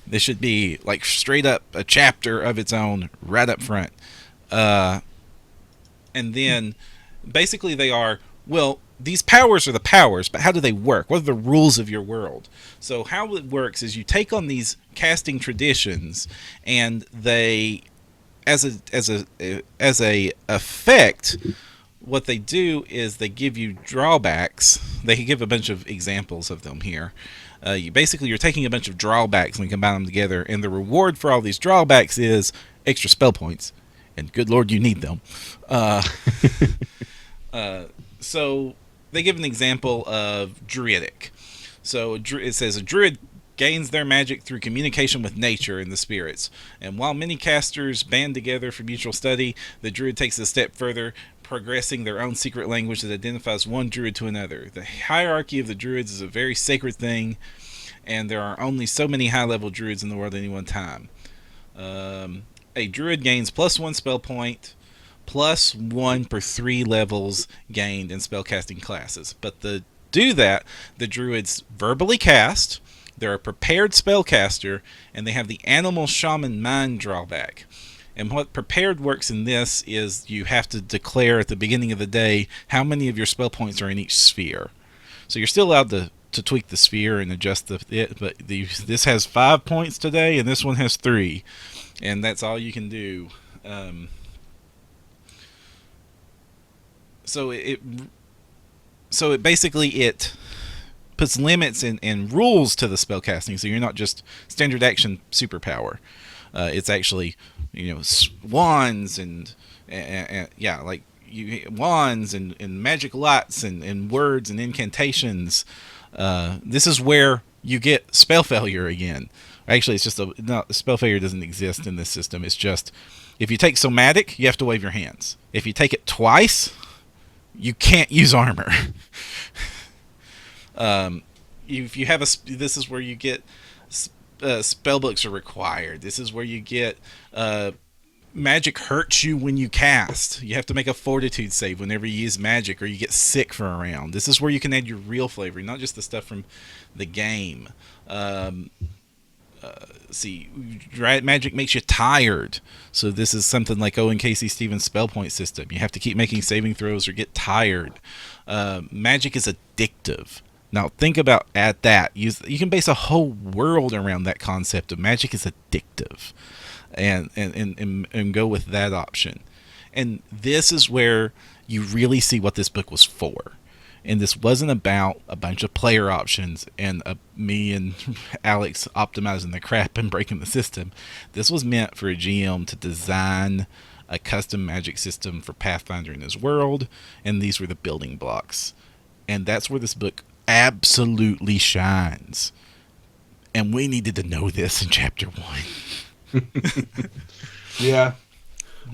[SPEAKER 1] This should be like straight up a chapter of its own right up front. And then basically they are, well, these powers are the powers, but how do they work? What are the rules of your world? So how it works is you take on these casting traditions, and they, as a effect, what they do is they give you drawbacks. They give a bunch of examples of them here. You're taking a bunch of drawbacks and combine them together, and the reward for all these drawbacks is extra spell points. And good lord, you need them. So they give an example of druidic. So it says a druid gains their magic through communication with nature and the spirits. And while many casters band together for mutual study, the druid takes it a step further, progressing their own secret language that identifies one druid to another. The hierarchy of the druids is a very sacred thing, and there are only so many high-level druids in the world at any one time. A druid gains +1 spell point, +1 per 3 levels gained in spellcasting classes. But to do that, the druids verbally cast, they're a prepared spellcaster, and they have the animal shaman mind drawback. And what prepared works in this is you have to declare at the beginning of the day how many of your spell points are in each sphere. So you're still allowed to tweak the sphere and adjust it, but this has 5 points today, and this one has 3. And that's all you can do. So it basically puts limits and rules to the spellcasting. So you're not just standard action superpower. It's actually, wands and wands and magic lights and words and incantations. This is where you get spell failure again. Actually, it's just spell failure doesn't exist in this system. It's just, if you take somatic, you have to wave your hands. If you take it twice, you can't use armor. If you have this is where you get spell books are required. This is where you get magic hurts you when you cast. You have to make a fortitude save whenever you use magic, or you get sick for a round. This is where you can add your real flavor, not just the stuff from the game. Magic makes you tired. So this is something like Owen Casey Stevens' spell point system. You have to keep making saving throws or get tired. Magic is addictive. Now think about that. You can base a whole world around that concept of magic is addictive, and go with that option. And this is where you really see what this book was for. And this wasn't about a bunch of player options and me and Alex optimizing the crap and breaking the system. This was meant for a GM to design a custom magic system for Pathfinder in his world, and these were the building blocks. And that's where this book absolutely shines. And we needed to know this in chapter 1.
[SPEAKER 3] Yeah.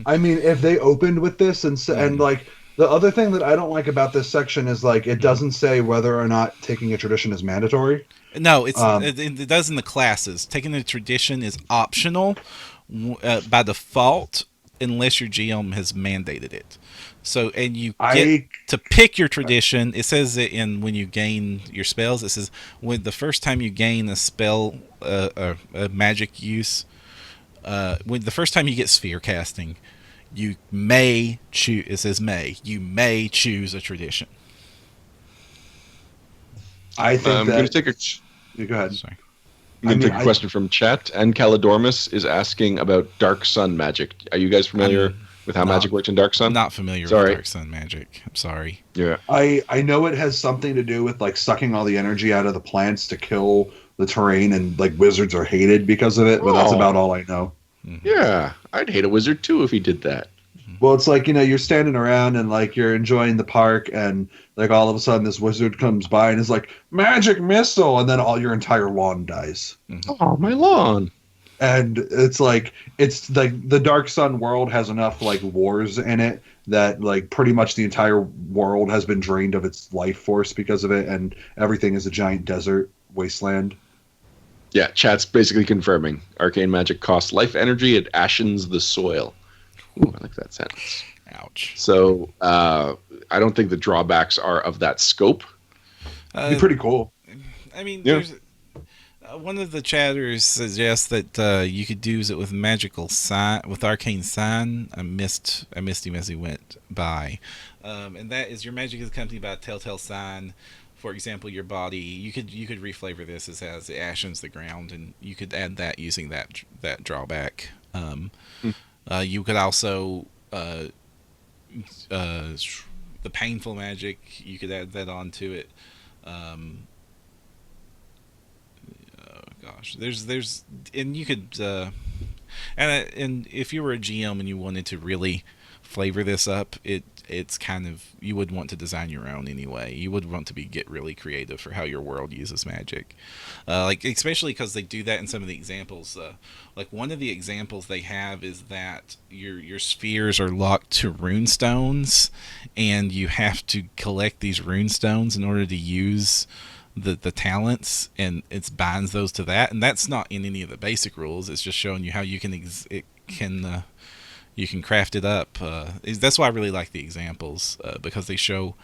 [SPEAKER 3] I mean, if they opened with this and
[SPEAKER 1] Mm.
[SPEAKER 3] like the other thing that I don't like about this section is like it
[SPEAKER 1] Mm.
[SPEAKER 3] doesn't say whether or not taking a tradition is mandatory.
[SPEAKER 1] No,
[SPEAKER 3] Um,
[SPEAKER 1] it does in the classes. Taking the tradition is optional by default, unless your GM has mandated it. So, and you get
[SPEAKER 3] I
[SPEAKER 1] to pick your tradition. It says it in when you gain your spells. It says when the first time you gain a spell, a magic use, when the first time you get sphere casting, you may choose. It says may. You may choose a tradition.
[SPEAKER 3] I think
[SPEAKER 2] I'm going to
[SPEAKER 3] that
[SPEAKER 2] take a
[SPEAKER 3] yeah, go ahead.
[SPEAKER 1] Sorry.
[SPEAKER 2] I'm
[SPEAKER 3] I
[SPEAKER 2] going to
[SPEAKER 3] mean,
[SPEAKER 2] take a
[SPEAKER 3] I
[SPEAKER 2] question from chat. And Calidormus is asking about Dark Sun magic. Are you guys familiar
[SPEAKER 1] I'm
[SPEAKER 2] with how magic
[SPEAKER 1] not
[SPEAKER 2] works in Dark Sun?
[SPEAKER 1] not familiar with
[SPEAKER 2] Sorry.
[SPEAKER 1] Dark Sun magic. I'm sorry.
[SPEAKER 2] Yeah.
[SPEAKER 3] I know it has something to do with like sucking all the energy out of the plants to kill the terrain, and like wizards are hated because of it, but that's
[SPEAKER 2] Oh,
[SPEAKER 3] about all I know.
[SPEAKER 1] Hmm.
[SPEAKER 2] yeah. I'd hate a wizard too if he did that.
[SPEAKER 3] Well, it's like, you're standing around and like you're enjoying the park, and like all of a sudden this wizard comes by and is like, magic missile, and then all your entire lawn dies.
[SPEAKER 1] Hmm.
[SPEAKER 2] Oh, my lawn.
[SPEAKER 3] And it's like the Dark Sun world has enough like wars in it that like pretty much the entire world has been drained of its life force because of it, and everything is a giant desert wasteland.
[SPEAKER 2] Yeah, chat's basically confirming. Arcane magic costs life energy. It ashens the soil. Ooh, I like that sentence.
[SPEAKER 1] Ouch.
[SPEAKER 2] So I don't think the drawbacks are of that scope.
[SPEAKER 3] Be
[SPEAKER 1] Uh,
[SPEAKER 3] pretty cool.
[SPEAKER 1] I mean,
[SPEAKER 2] Yeah.
[SPEAKER 1] there's one of the chatters suggests that you could use it with magical sign, with arcane sign. I missed him as he went by, and that is your magic is accompanied by a telltale sign. For example, your body. You could reflavor this as it ashens the ground, and you could add that using that drawback. You could also uh, the painful magic. You could add that onto it. Um, Gosh, there's and you could and if you were a GM and you wanted to really flavor this up, it's kind of you would want to design your own anyway. You would want to get really creative for how your world uses magic, like especially because they do that in some of the examples. Like one of the examples they have is that your spheres are locked to rune stones, and you have to collect these rune stones in order to use the talents, and it binds those to that, and that's not in any of the basic rules. It's just showing you how you can it can you can craft it up. That's why I really like the examples, because they show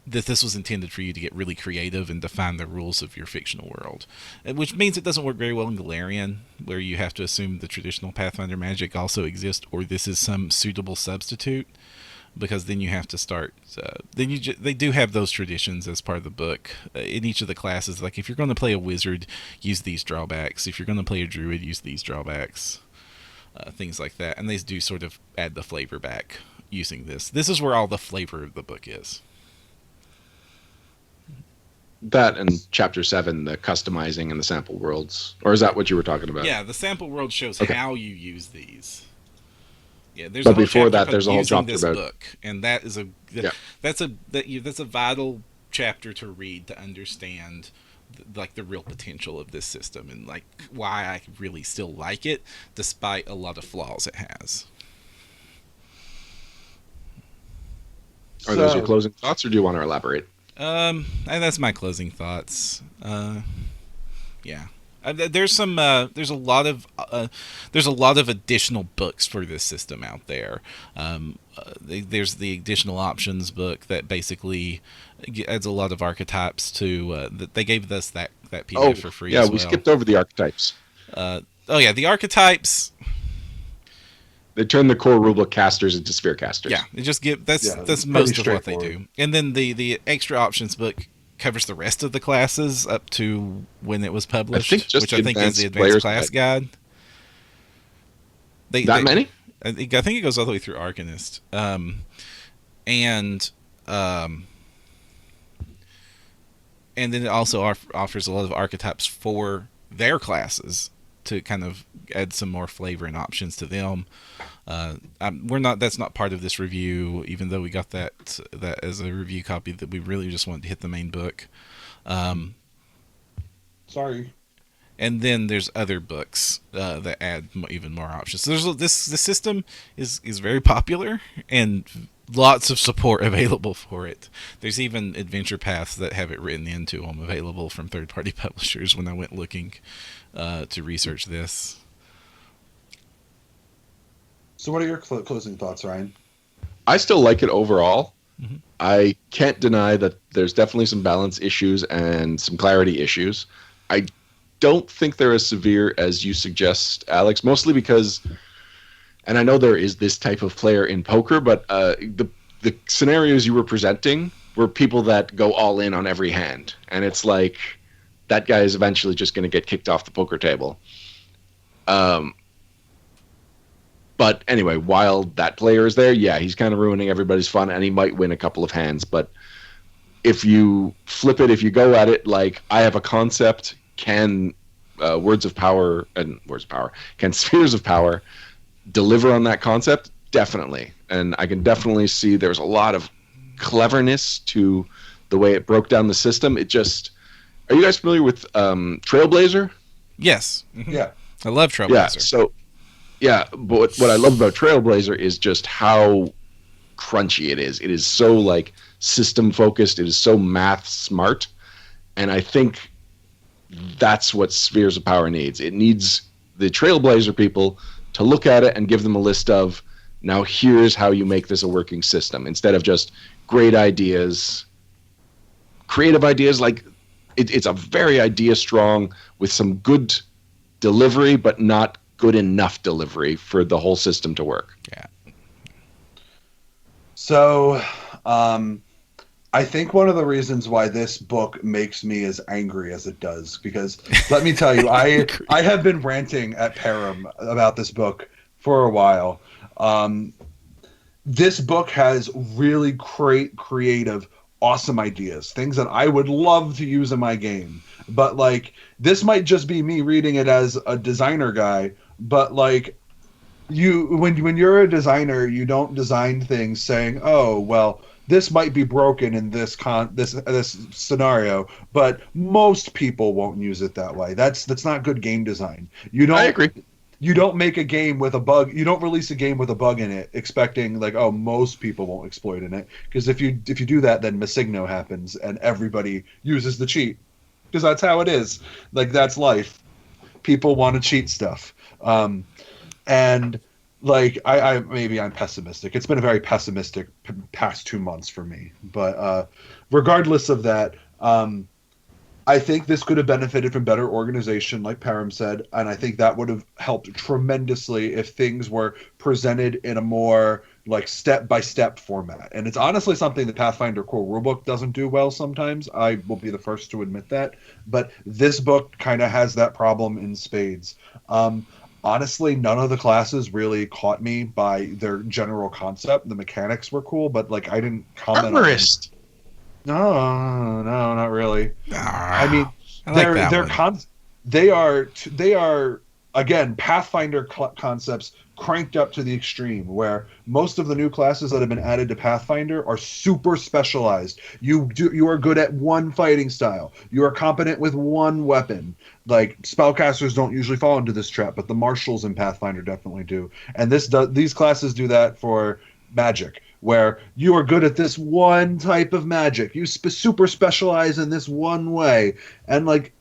[SPEAKER 1] that this was intended for you to get really creative and define the rules of your fictional world, which means it doesn't work very well in Galarian, where you have to assume the traditional Pathfinder magic also exists, or this is some suitable substitute, because then you have to start. They do have those traditions as part of the book in each of the classes. Like if you're going to play a wizard, use these drawbacks. If you're going to play a druid, use these drawbacks. Things like that, and they do sort of add the flavor back using this. This is where all the flavor of the book is.
[SPEAKER 2] That and chapter 7, the customizing and the sample worlds. Or is that what you were talking about?
[SPEAKER 1] Yeah, the sample world shows
[SPEAKER 2] Okay.
[SPEAKER 1] how you use these. Yeah, there's a
[SPEAKER 2] But
[SPEAKER 1] whole
[SPEAKER 2] before
[SPEAKER 1] chapter
[SPEAKER 2] that,
[SPEAKER 1] called
[SPEAKER 2] there's a whole
[SPEAKER 1] using
[SPEAKER 2] chapter
[SPEAKER 1] this
[SPEAKER 2] about.
[SPEAKER 1] book, and that is
[SPEAKER 2] Yeah.
[SPEAKER 1] that's a vital chapter to read to understand like the real potential of this system, and like why I really still like it despite a lot of flaws it has.
[SPEAKER 2] Are those your
[SPEAKER 3] So,
[SPEAKER 2] closing thoughts, or do you want to elaborate?
[SPEAKER 1] And that's my closing thoughts. Yeah. There's some. There's a lot of additional books for this system out there. There's the additional options book that basically adds a lot of archetypes to. They gave us that
[SPEAKER 2] Oh,
[SPEAKER 1] PDF for free
[SPEAKER 2] yeah,
[SPEAKER 1] as
[SPEAKER 2] we
[SPEAKER 1] well.
[SPEAKER 2] skipped over the archetypes.
[SPEAKER 1] Oh yeah, the archetypes.
[SPEAKER 2] They turned the core rulebook casters into sphere casters.
[SPEAKER 1] Yeah, it just give that's
[SPEAKER 3] yeah,
[SPEAKER 1] that's
[SPEAKER 3] it's pretty
[SPEAKER 1] most of what they
[SPEAKER 3] straightforward.
[SPEAKER 1] do. And then the extra options book covers the rest of the classes up to when it was
[SPEAKER 2] I think
[SPEAKER 1] published,
[SPEAKER 2] just
[SPEAKER 1] which
[SPEAKER 2] the
[SPEAKER 1] I think is the
[SPEAKER 2] advanced
[SPEAKER 1] advanced
[SPEAKER 2] players
[SPEAKER 1] class
[SPEAKER 2] guide.
[SPEAKER 1] guide. They,
[SPEAKER 2] That
[SPEAKER 1] they
[SPEAKER 2] many?
[SPEAKER 1] I think it goes all the way through Arcanist, and um, and then it also offers a lot of archetypes for their classes to kind of add some more flavor and options to them. We're not. That's not part of this review, even though we got that as a review copy. That we really just wanted to hit the main book. Um,
[SPEAKER 3] Sorry.
[SPEAKER 1] And then there's other books that add even more options. So this system is very popular and lots of support available for it. There's even adventure paths that have it written into them available from third-party publishers when I went looking to research this.
[SPEAKER 3] So, what are your closing thoughts, Ryan?
[SPEAKER 2] I still like it overall.
[SPEAKER 1] Mm-hmm.
[SPEAKER 2] I can't deny that there's definitely some balance issues and some clarity issues. I don't think they're as severe as you suggest, Alex, mostly because, and I know there is this type of player in poker, but the scenarios you were presenting were people that go all in on every hand. And it's like, that guy is eventually just going to get kicked off the poker table. But anyway, while that player is there, yeah, he's kind of ruining everybody's fun, and he might win a couple of hands. But if you flip it, if you go at it like, I have a concept, can Spheres of Power deliver on that concept? Definitely. And I can definitely see there's a lot of cleverness to the way it broke down the system. It just... Are you guys familiar with Trailblazer?
[SPEAKER 1] Yes. Mm-hmm.
[SPEAKER 3] Yeah.
[SPEAKER 1] I love Trailblazer.
[SPEAKER 2] Yeah, so... Yeah, but what I love about Trailblazer is just how crunchy it is. It is so, like, system-focused. It is so math-smart. And I think that's what Spheres of Power needs. It needs the Trailblazer people to look at it and give them a list of, now here's how you make this a working system, instead of just great ideas, creative ideas. Like, it's a very idea-strong with some good delivery, but not good enough delivery for the whole system to work.
[SPEAKER 1] Yeah.
[SPEAKER 3] So, I think one of the reasons why this book makes me as angry as it does, because let me tell you, I have been ranting at Param about this book for a while. This book has really creative, awesome ideas, things that I would love to use in my game. But like, this might just be me reading it as a designer guy, but like, when you're a designer, you don't design things saying, "Oh, well, this might be broken in this scenario, but most people won't use it that way." That's not good game design.
[SPEAKER 2] I agree.
[SPEAKER 3] You don't make a game with a bug. You don't release a game with a bug in it expecting like, oh, most people won't exploit in it. Because if you do that, then Masigno happens and everybody uses the cheat. Because that's how it is. Like, that's life. People want to cheat stuff. And like, I maybe I'm pessimistic. It's been a very pessimistic past 2 months for me. But regardless of that, I think this could have benefited from better organization, like Param said, and I think that would have helped tremendously if things were presented in a more like step-by-step format. And it's honestly something the Pathfinder core rulebook doesn't do well sometimes. I will be the first to admit that. But this book kind of has that problem in spades. Honestly, none of the classes really caught me by their general concept. The mechanics were cool, but like, I didn't comment on them. No, not really. I mean, they are again Pathfinder concepts cranked up to the extreme, where most of the new classes that have been added to Pathfinder are super specialized. You are good at one fighting style. You are competent with one weapon. Like, spellcasters don't usually fall into this trap, but the marshals in Pathfinder definitely do. And these classes do that for magic, where you are good at this one type of magic. You super specialize in this one way. And like,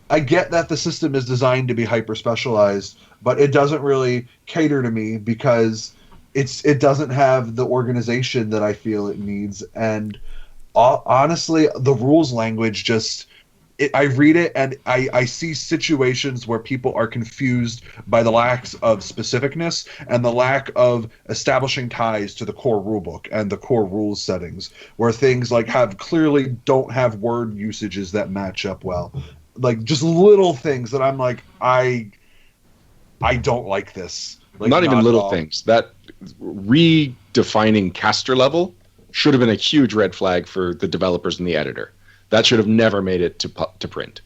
[SPEAKER 3] I get that the system is designed to be hyper specialized, but it doesn't really cater to me because it doesn't have the organization that I feel it needs. And honestly, the rules language just... I read it and I see situations where people are confused by the lack of specificness and the lack of establishing ties to the core rulebook and the core rules settings, where things like clearly don't have word usages that match up well. Like, just little things that I'm like, I don't like this. Like,
[SPEAKER 2] not even little things. That redefining caster level should have been a huge red flag for the developers and the editor. That should have never made it to print.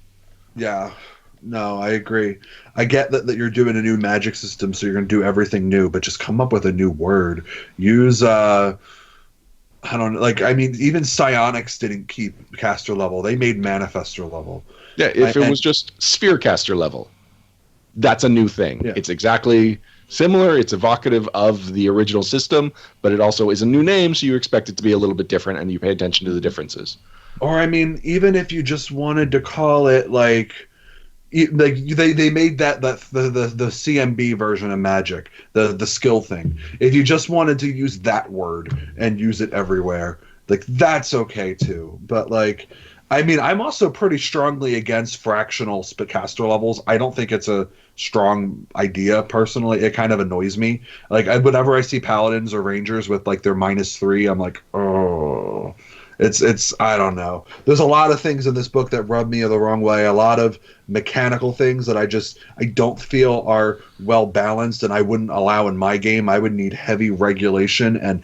[SPEAKER 3] Yeah. No, I agree. I get that you're doing a new magic system, so you're going to do everything new, but just come up with a new word. Use, I don't know, like, I mean, even psionics didn't keep caster level. They made manifester level.
[SPEAKER 2] Yeah, if it
[SPEAKER 3] And
[SPEAKER 2] was just Spherecaster level, that's a new thing.
[SPEAKER 3] Yeah.
[SPEAKER 2] It's exactly similar. It's evocative of the original system, but it also is a new name, so you expect it to be a little bit different, and you pay attention to the differences.
[SPEAKER 3] or I mean, even if you just wanted to call it like they made the CMB version of Magic, the skill thing. If you just wanted to use that word and use it everywhere, like that's okay too. But like, I mean, I'm also pretty strongly against fractional caster levels. I don't think it's a strong idea personally. It kind of annoys me. Like whenever I see paladins or rangers with like their -3, I'm like, oh. It's I don't know. There's a lot of things in this book that rub me the wrong way. A lot of mechanical things that I don't feel are well balanced and I wouldn't allow in my game. I would need heavy regulation and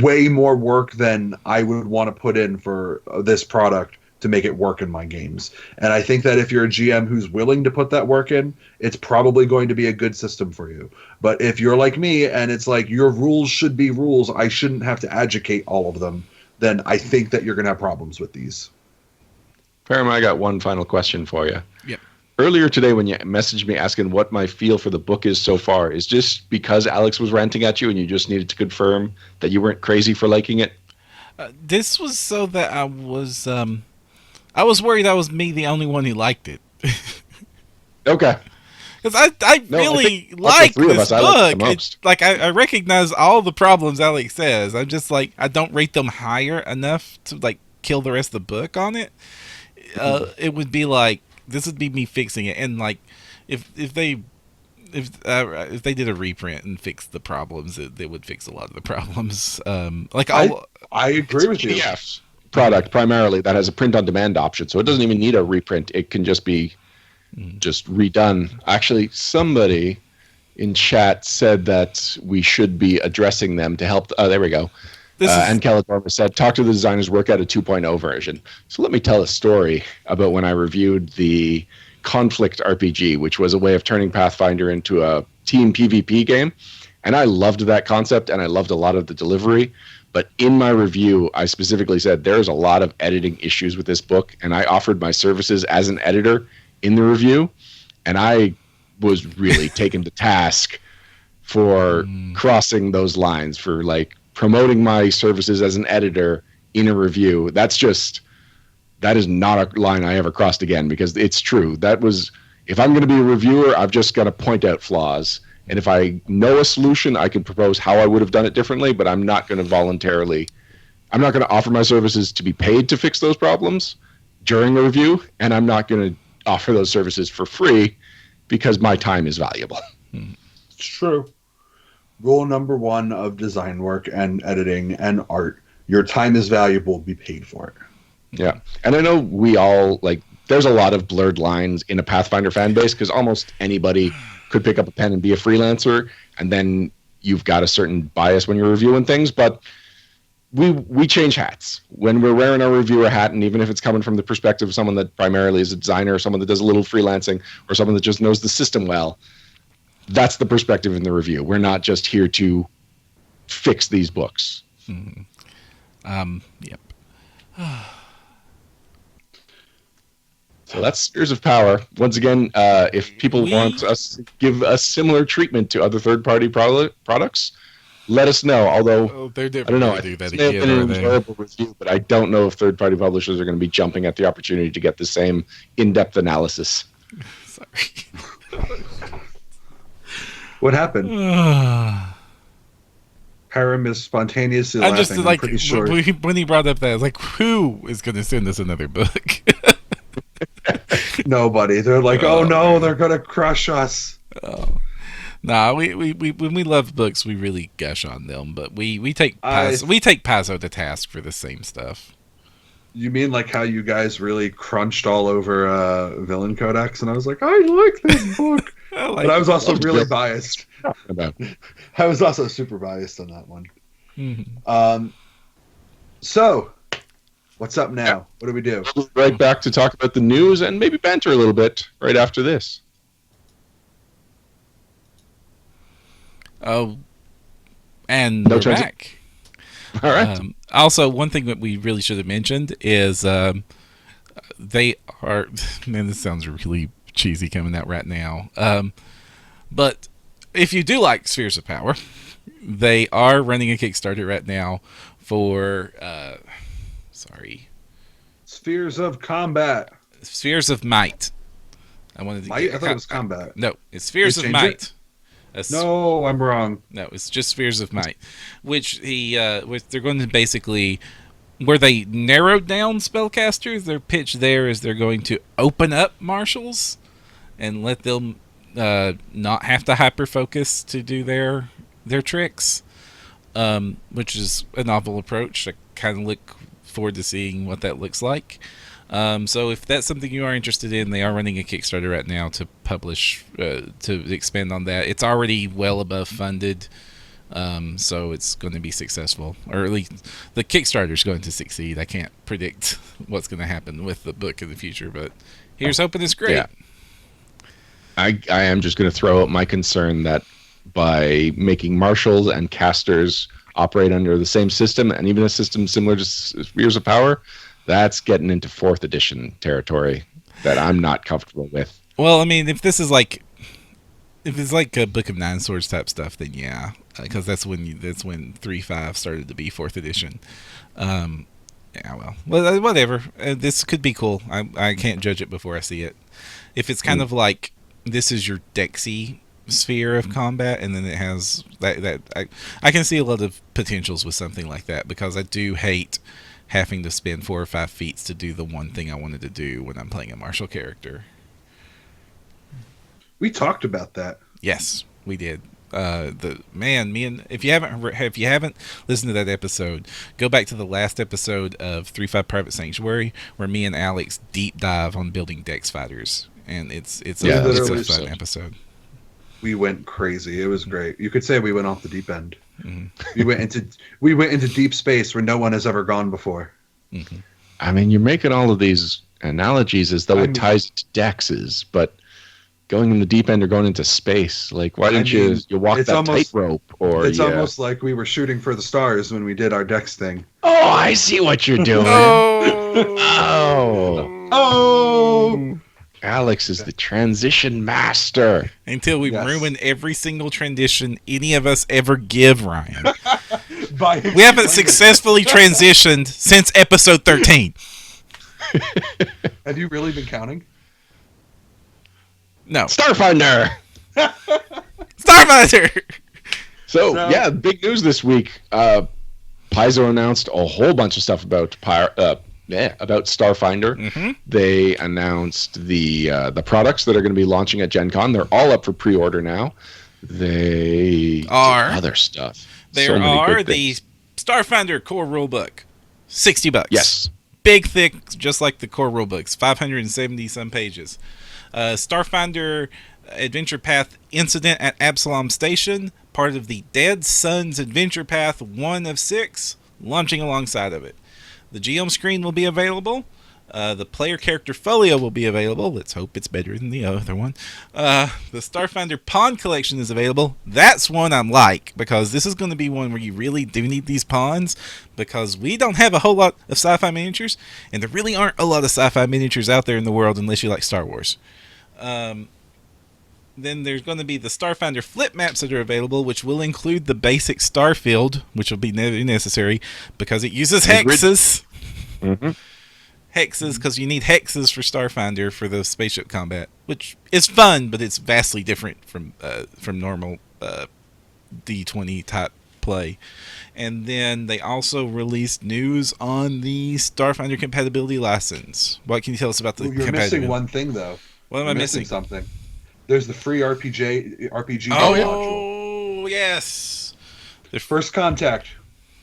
[SPEAKER 3] way more work than I would want to put in for this product to make it work in my games. And I think that if you're a GM who's willing to put that work in, it's probably going to be a good system for you. But if you're like me and it's like your rules should be rules, I shouldn't have to educate all of them, then I think that you're going to have problems with these.
[SPEAKER 2] Param, I got one final question for you.
[SPEAKER 1] Yep.
[SPEAKER 2] Earlier today, when you messaged me asking what my feel for the book is so far, is just because Alex was ranting at you and you just needed to confirm that you weren't crazy for liking it?
[SPEAKER 1] This was so that I was worried I was me the only one who liked it.
[SPEAKER 2] Okay.
[SPEAKER 1] Because I
[SPEAKER 2] No,
[SPEAKER 1] really
[SPEAKER 2] of
[SPEAKER 1] like
[SPEAKER 2] the three of
[SPEAKER 1] this
[SPEAKER 2] us, I like it
[SPEAKER 1] book.
[SPEAKER 2] the most.
[SPEAKER 1] I recognize all the problems Alex says. I'm just like, I don't rate them higher enough to like kill the rest of the book on it. It would be like, this would be me fixing it. And like, if they did a reprint and fixed the problems, they would fix a lot of the problems.
[SPEAKER 3] I agree with you.
[SPEAKER 2] PDF product primarily that has a print on demand option, so it doesn't even need a reprint. It can just be just redone. Actually, somebody in chat said that we should be addressing them to help. Oh, there we go. And Caladorma said, talk to the designers, work out a 2.0 version. So let me tell a story about when I reviewed the Conflict RPG, which was a way of turning Pathfinder into a team PvP game. And I loved that concept, and I loved a lot of the delivery. But in my review, I specifically said there's a lot of editing issues with this book, and I offered my services as an editor in the review, and I was really taken to task for crossing those lines, for like promoting my services as an editor in a review. That is not a line I ever crossed again, because it's true. If I'm going to be a reviewer, I've just got to point out flaws. And if I know a solution, I can propose how I would have done it differently, but I'm not going to offer my services to be paid to fix those problems during a review, and I'm not going to offer those services for free because my time is valuable.
[SPEAKER 3] It's true. Rule number 1 of design work and editing and art: your time is valuable, be paid for it.
[SPEAKER 2] Yeah. And I know we all, like, there's a lot of blurred lines in a Pathfinder fan base, because almost anybody could pick up a pen and be a freelancer, and then you've got a certain bias when you're reviewing things. But we change hats when we're wearing our reviewer hat, and even if it's coming from the perspective of someone that primarily is a designer, or someone that does a little freelancing, or someone that just knows the system well, that's the perspective in the review. We're not just here to fix these books.
[SPEAKER 1] Yep.
[SPEAKER 2] So that's Spheres of Power. Once again, if people want us to give a similar treatment to other third-party products, let us know. Although,
[SPEAKER 1] they're
[SPEAKER 2] I
[SPEAKER 1] never
[SPEAKER 2] don't know,
[SPEAKER 1] going to do that
[SPEAKER 2] it may have been
[SPEAKER 1] again,
[SPEAKER 2] an
[SPEAKER 1] are they?
[SPEAKER 2] enjoyable review, but I don't know if third-party publishers are going to be jumping at the opportunity to get the same in-depth analysis.
[SPEAKER 1] Sorry.
[SPEAKER 3] What happened? Param is spontaneously
[SPEAKER 1] I'm
[SPEAKER 3] laughing.
[SPEAKER 1] just like,
[SPEAKER 3] I'm pretty sure.
[SPEAKER 1] when he brought up that, I was like, who is going to send us another book?
[SPEAKER 3] Nobody. They're like, oh no, man, they're gonna crush us.
[SPEAKER 1] Nah, we when we love books, we really gush on them, but we take Pazzo to task for the same stuff.
[SPEAKER 3] You mean like how you guys really crunched all over Villain Codex, and I was like, I like this book, but I was also really biased. I was also super biased on that one.
[SPEAKER 1] Mm-hmm.
[SPEAKER 3] So, what's up now? What do we do?
[SPEAKER 2] Right back to talk about the news and maybe banter a little bit right after this.
[SPEAKER 1] Oh, and
[SPEAKER 2] No
[SPEAKER 1] we're back.
[SPEAKER 2] All right.
[SPEAKER 1] Also, one thing that we really should have mentioned is They are. Man, this sounds really cheesy coming out right now. But if you do like Spheres of Power, they are running a Kickstarter right now for. Sorry.
[SPEAKER 3] Spheres of Combat.
[SPEAKER 1] Spheres of Might. I wanted to
[SPEAKER 3] Might? I thought it was Combat.
[SPEAKER 1] No, it's Spheres
[SPEAKER 3] They
[SPEAKER 1] of
[SPEAKER 3] changed
[SPEAKER 1] Might.
[SPEAKER 3] No, I'm wrong.
[SPEAKER 1] No, it's just Spheres of Might, which they're going to basically, where they narrowed down spellcasters. Their pitch there is they're going to open up marshals and let them not have to hyper focus to do their tricks, which is a novel approach. I kind of look forward to seeing what that looks like. So if that's something you are interested in, they are running a Kickstarter right now to publish, to expand on that. It's already well above funded, so it's going to be successful. Or at least the Kickstarter is going to succeed. I can't predict what's going to happen with the book in the future, but here's hoping it's great.
[SPEAKER 2] Yeah. I am just going to throw out my concern that by making marshals and casters operate under the same system, and even a system similar to Spheres of Power, that's getting into 4th edition territory that I'm not comfortable with.
[SPEAKER 1] Well, I mean, if it's like a Book of Nine Swords type stuff, then yeah, because that's when 3.5 started to be 4th edition. Yeah, well, whatever. This could be cool. I can't judge it before I see it. If it's kind of like this is your Dexy sphere of combat, and then it has that I can see a lot of potentials with something like that, because I do hate having to spend 4 or 5 feats to do the one thing I wanted to do when I'm playing a martial character.
[SPEAKER 3] We talked about that.
[SPEAKER 1] Yes, we did. If you haven't listened to that episode, go back to the last episode of 3.5 Private Sanctuary, where me and Alex deep dive on building Dex fighters, and it's a fun episode.
[SPEAKER 3] We went crazy. It was great. You could say we went off the deep end.
[SPEAKER 1] Mm-hmm.
[SPEAKER 3] We went into deep space where no one has ever gone before.
[SPEAKER 1] Mm-hmm.
[SPEAKER 2] I mean, you're making all of these analogies as though it ties to Dexes, but going in the deep end or going into space, like why didn't you walk that tightrope? Or
[SPEAKER 3] it's almost like we were shooting for the stars when we did our Dex thing.
[SPEAKER 2] Oh, I see what you're doing. Oh. Alex is the transition master.
[SPEAKER 1] Until we ruin every single transition any of us ever give, Ryan. We haven't successfully transitioned since episode 13.
[SPEAKER 3] Have you really been counting?
[SPEAKER 1] No.
[SPEAKER 2] Starfinder!
[SPEAKER 1] Starfinder!
[SPEAKER 2] So, yeah, big news this week. Paizo announced a whole bunch of stuff about Starfinder. Mm-hmm. They announced the products that are going to be launching at Gen Con. They're all up for pre-order now. They are other stuff.
[SPEAKER 1] There are the Starfinder core rulebook, $60.
[SPEAKER 2] Yes,
[SPEAKER 1] big, thick, just like the core rulebooks, 570 some pages. Starfinder Adventure Path Incident at Absalom Station, part of the Dead Sons Adventure Path 1 of 6, launching alongside of it. The GM screen will be available. The player character folio will be available. Let's hope it's better than the other one. The Starfinder Pawn Collection is available. That's one I'm like, because this is going to be one where you really do need these pawns, because we don't have a whole lot of sci-fi miniatures, and there really aren't a lot of sci-fi miniatures out there in the world unless you like Star Wars. Then there's going to be the Starfinder flip maps that are available, which will include the basic Starfield, which will be necessary because it uses hexes.
[SPEAKER 2] Mm-hmm.
[SPEAKER 1] Hexes, because you need hexes for Starfinder for the spaceship combat, which is fun, but it's vastly different from normal D20 type play. And then they also released news on the Starfinder compatibility license. What can you tell us about the compatibility?
[SPEAKER 3] You're missing one thing, though.
[SPEAKER 1] What am I missing?
[SPEAKER 3] Something. There's the free RPG module.
[SPEAKER 1] Oh, yes.
[SPEAKER 3] The First Contact.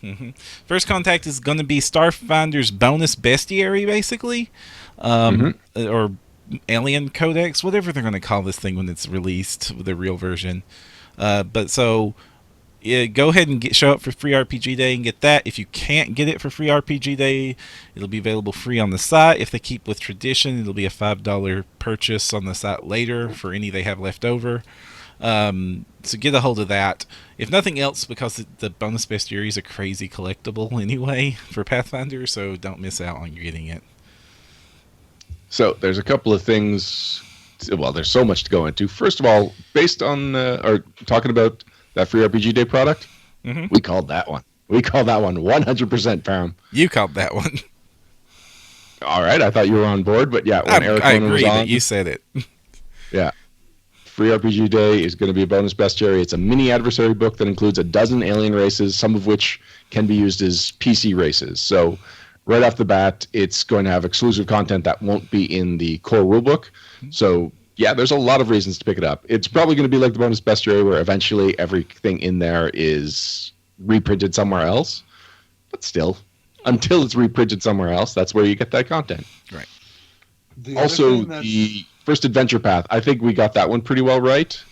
[SPEAKER 1] Mm-hmm. First Contact is going to be Starfinder's bonus bestiary, basically. Or Alien Codex, whatever they're going to call this thing when it's released, the real version. But so... Yeah, go ahead and show up for Free RPG Day and get that. If you can't get it for Free RPG Day, it'll be available free on the site. If they keep with tradition, it'll be a $5 purchase on the site later for any they have left over. So get a hold of that. If nothing else, because the bonus bestiary is a crazy collectible anyway for Pathfinder, so don't miss out on getting it.
[SPEAKER 2] So there's a couple of things. Well, there's so much to go into. First of all, based on or talking about that free RPG Day product, we called that one. We called that one 100% Param.
[SPEAKER 1] You called that one.
[SPEAKER 2] All right, I thought you were on board, but yeah, when Eric
[SPEAKER 1] I
[SPEAKER 2] Ronan was
[SPEAKER 1] agree
[SPEAKER 2] on,
[SPEAKER 1] that you said it.
[SPEAKER 2] yeah, free RPG Day is going to be a bonus bestiary. It's a mini adversary book that includes a dozen alien races, some of which can be used as PC races. So right off the bat, it's going to have exclusive content that won't be in the core rulebook. So yeah, there's a lot of reasons to pick it up. It's probably going to be like the bonus bestiary, where eventually everything in there is reprinted somewhere else. But still, until it's reprinted somewhere else, that's where you get that content.
[SPEAKER 1] Right.
[SPEAKER 2] Also, the first adventure path, I think we got that one pretty well right.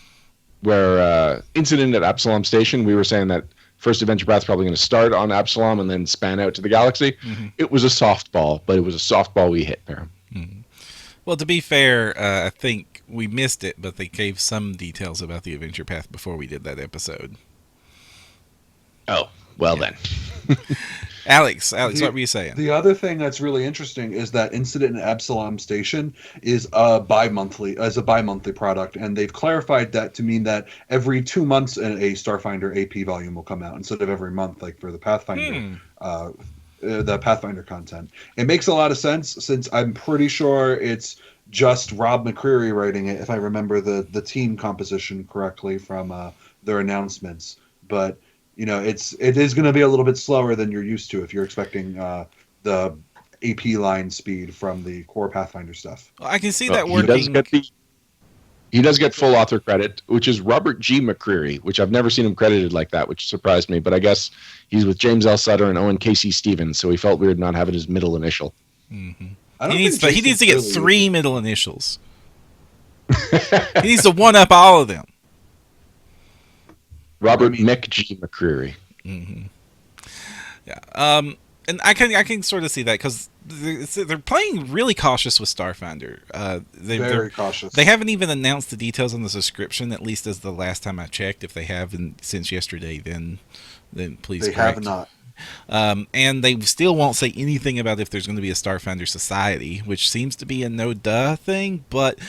[SPEAKER 2] Where Incident at Absalom Station, we were saying that first adventure path is probably going to start on Absalom and then span out to the galaxy. It was a softball, but it was a softball we hit, Param.
[SPEAKER 1] Well, to be fair, I think we missed it, but they gave some details about the adventure path before we did that episode.
[SPEAKER 2] Oh, well then.
[SPEAKER 1] Alex, what were you saying?
[SPEAKER 3] The other thing that's really interesting is that Incident in Absalom Station is a bi-monthly product, and they've clarified that to mean that every 2 months a Starfinder AP volume will come out instead of every month, like for the Pathfinder. The Pathfinder content. It makes a lot of sense, since I'm pretty sure it's just Rob McCreary writing it, if I remember the team composition correctly from their announcements. But it is going to be a little bit slower than you're used to if you're expecting the AP line speed from the core Pathfinder stuff.
[SPEAKER 1] Well, I can see that working.
[SPEAKER 2] He does get full author credit, which is Robert G. McCreary, which I've never seen him credited like that, which surprised me. But I guess he's with James L. Sutter and Owen Casey Stevens, so he felt weird not having his middle initial.
[SPEAKER 1] Mm-hmm. He needs to get 3 middle initials. He needs to one-up all of them.
[SPEAKER 2] Robert Mick G. McCreary.
[SPEAKER 1] Yeah. And I can sort of see that, because they're playing really cautious with Starfinder. They're
[SPEAKER 3] cautious.
[SPEAKER 1] They haven't even announced the details on the subscription, at least as the last time I checked. If they have since yesterday, then please correct.
[SPEAKER 3] They have
[SPEAKER 1] not. And they still won't say anything about if there's going to be a Starfinder Society, which seems to be a no-duh thing, but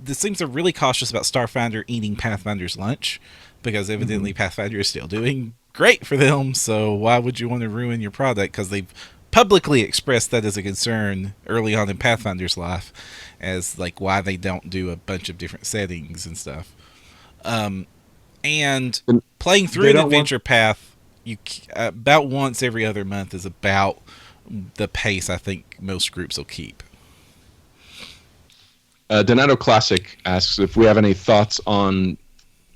[SPEAKER 1] this seems they're really cautious about Starfinder eating Pathfinder's lunch, because evidently Pathfinder is still doing great for them, so why would you want to ruin your product? Because they've publicly expressed that as a concern early on in Pathfinder's life, as like why they don't do a bunch of different settings and stuff. And playing through an adventure path, about once every other month is about the pace I think most groups will keep.
[SPEAKER 2] Donato Classic asks if we have any thoughts on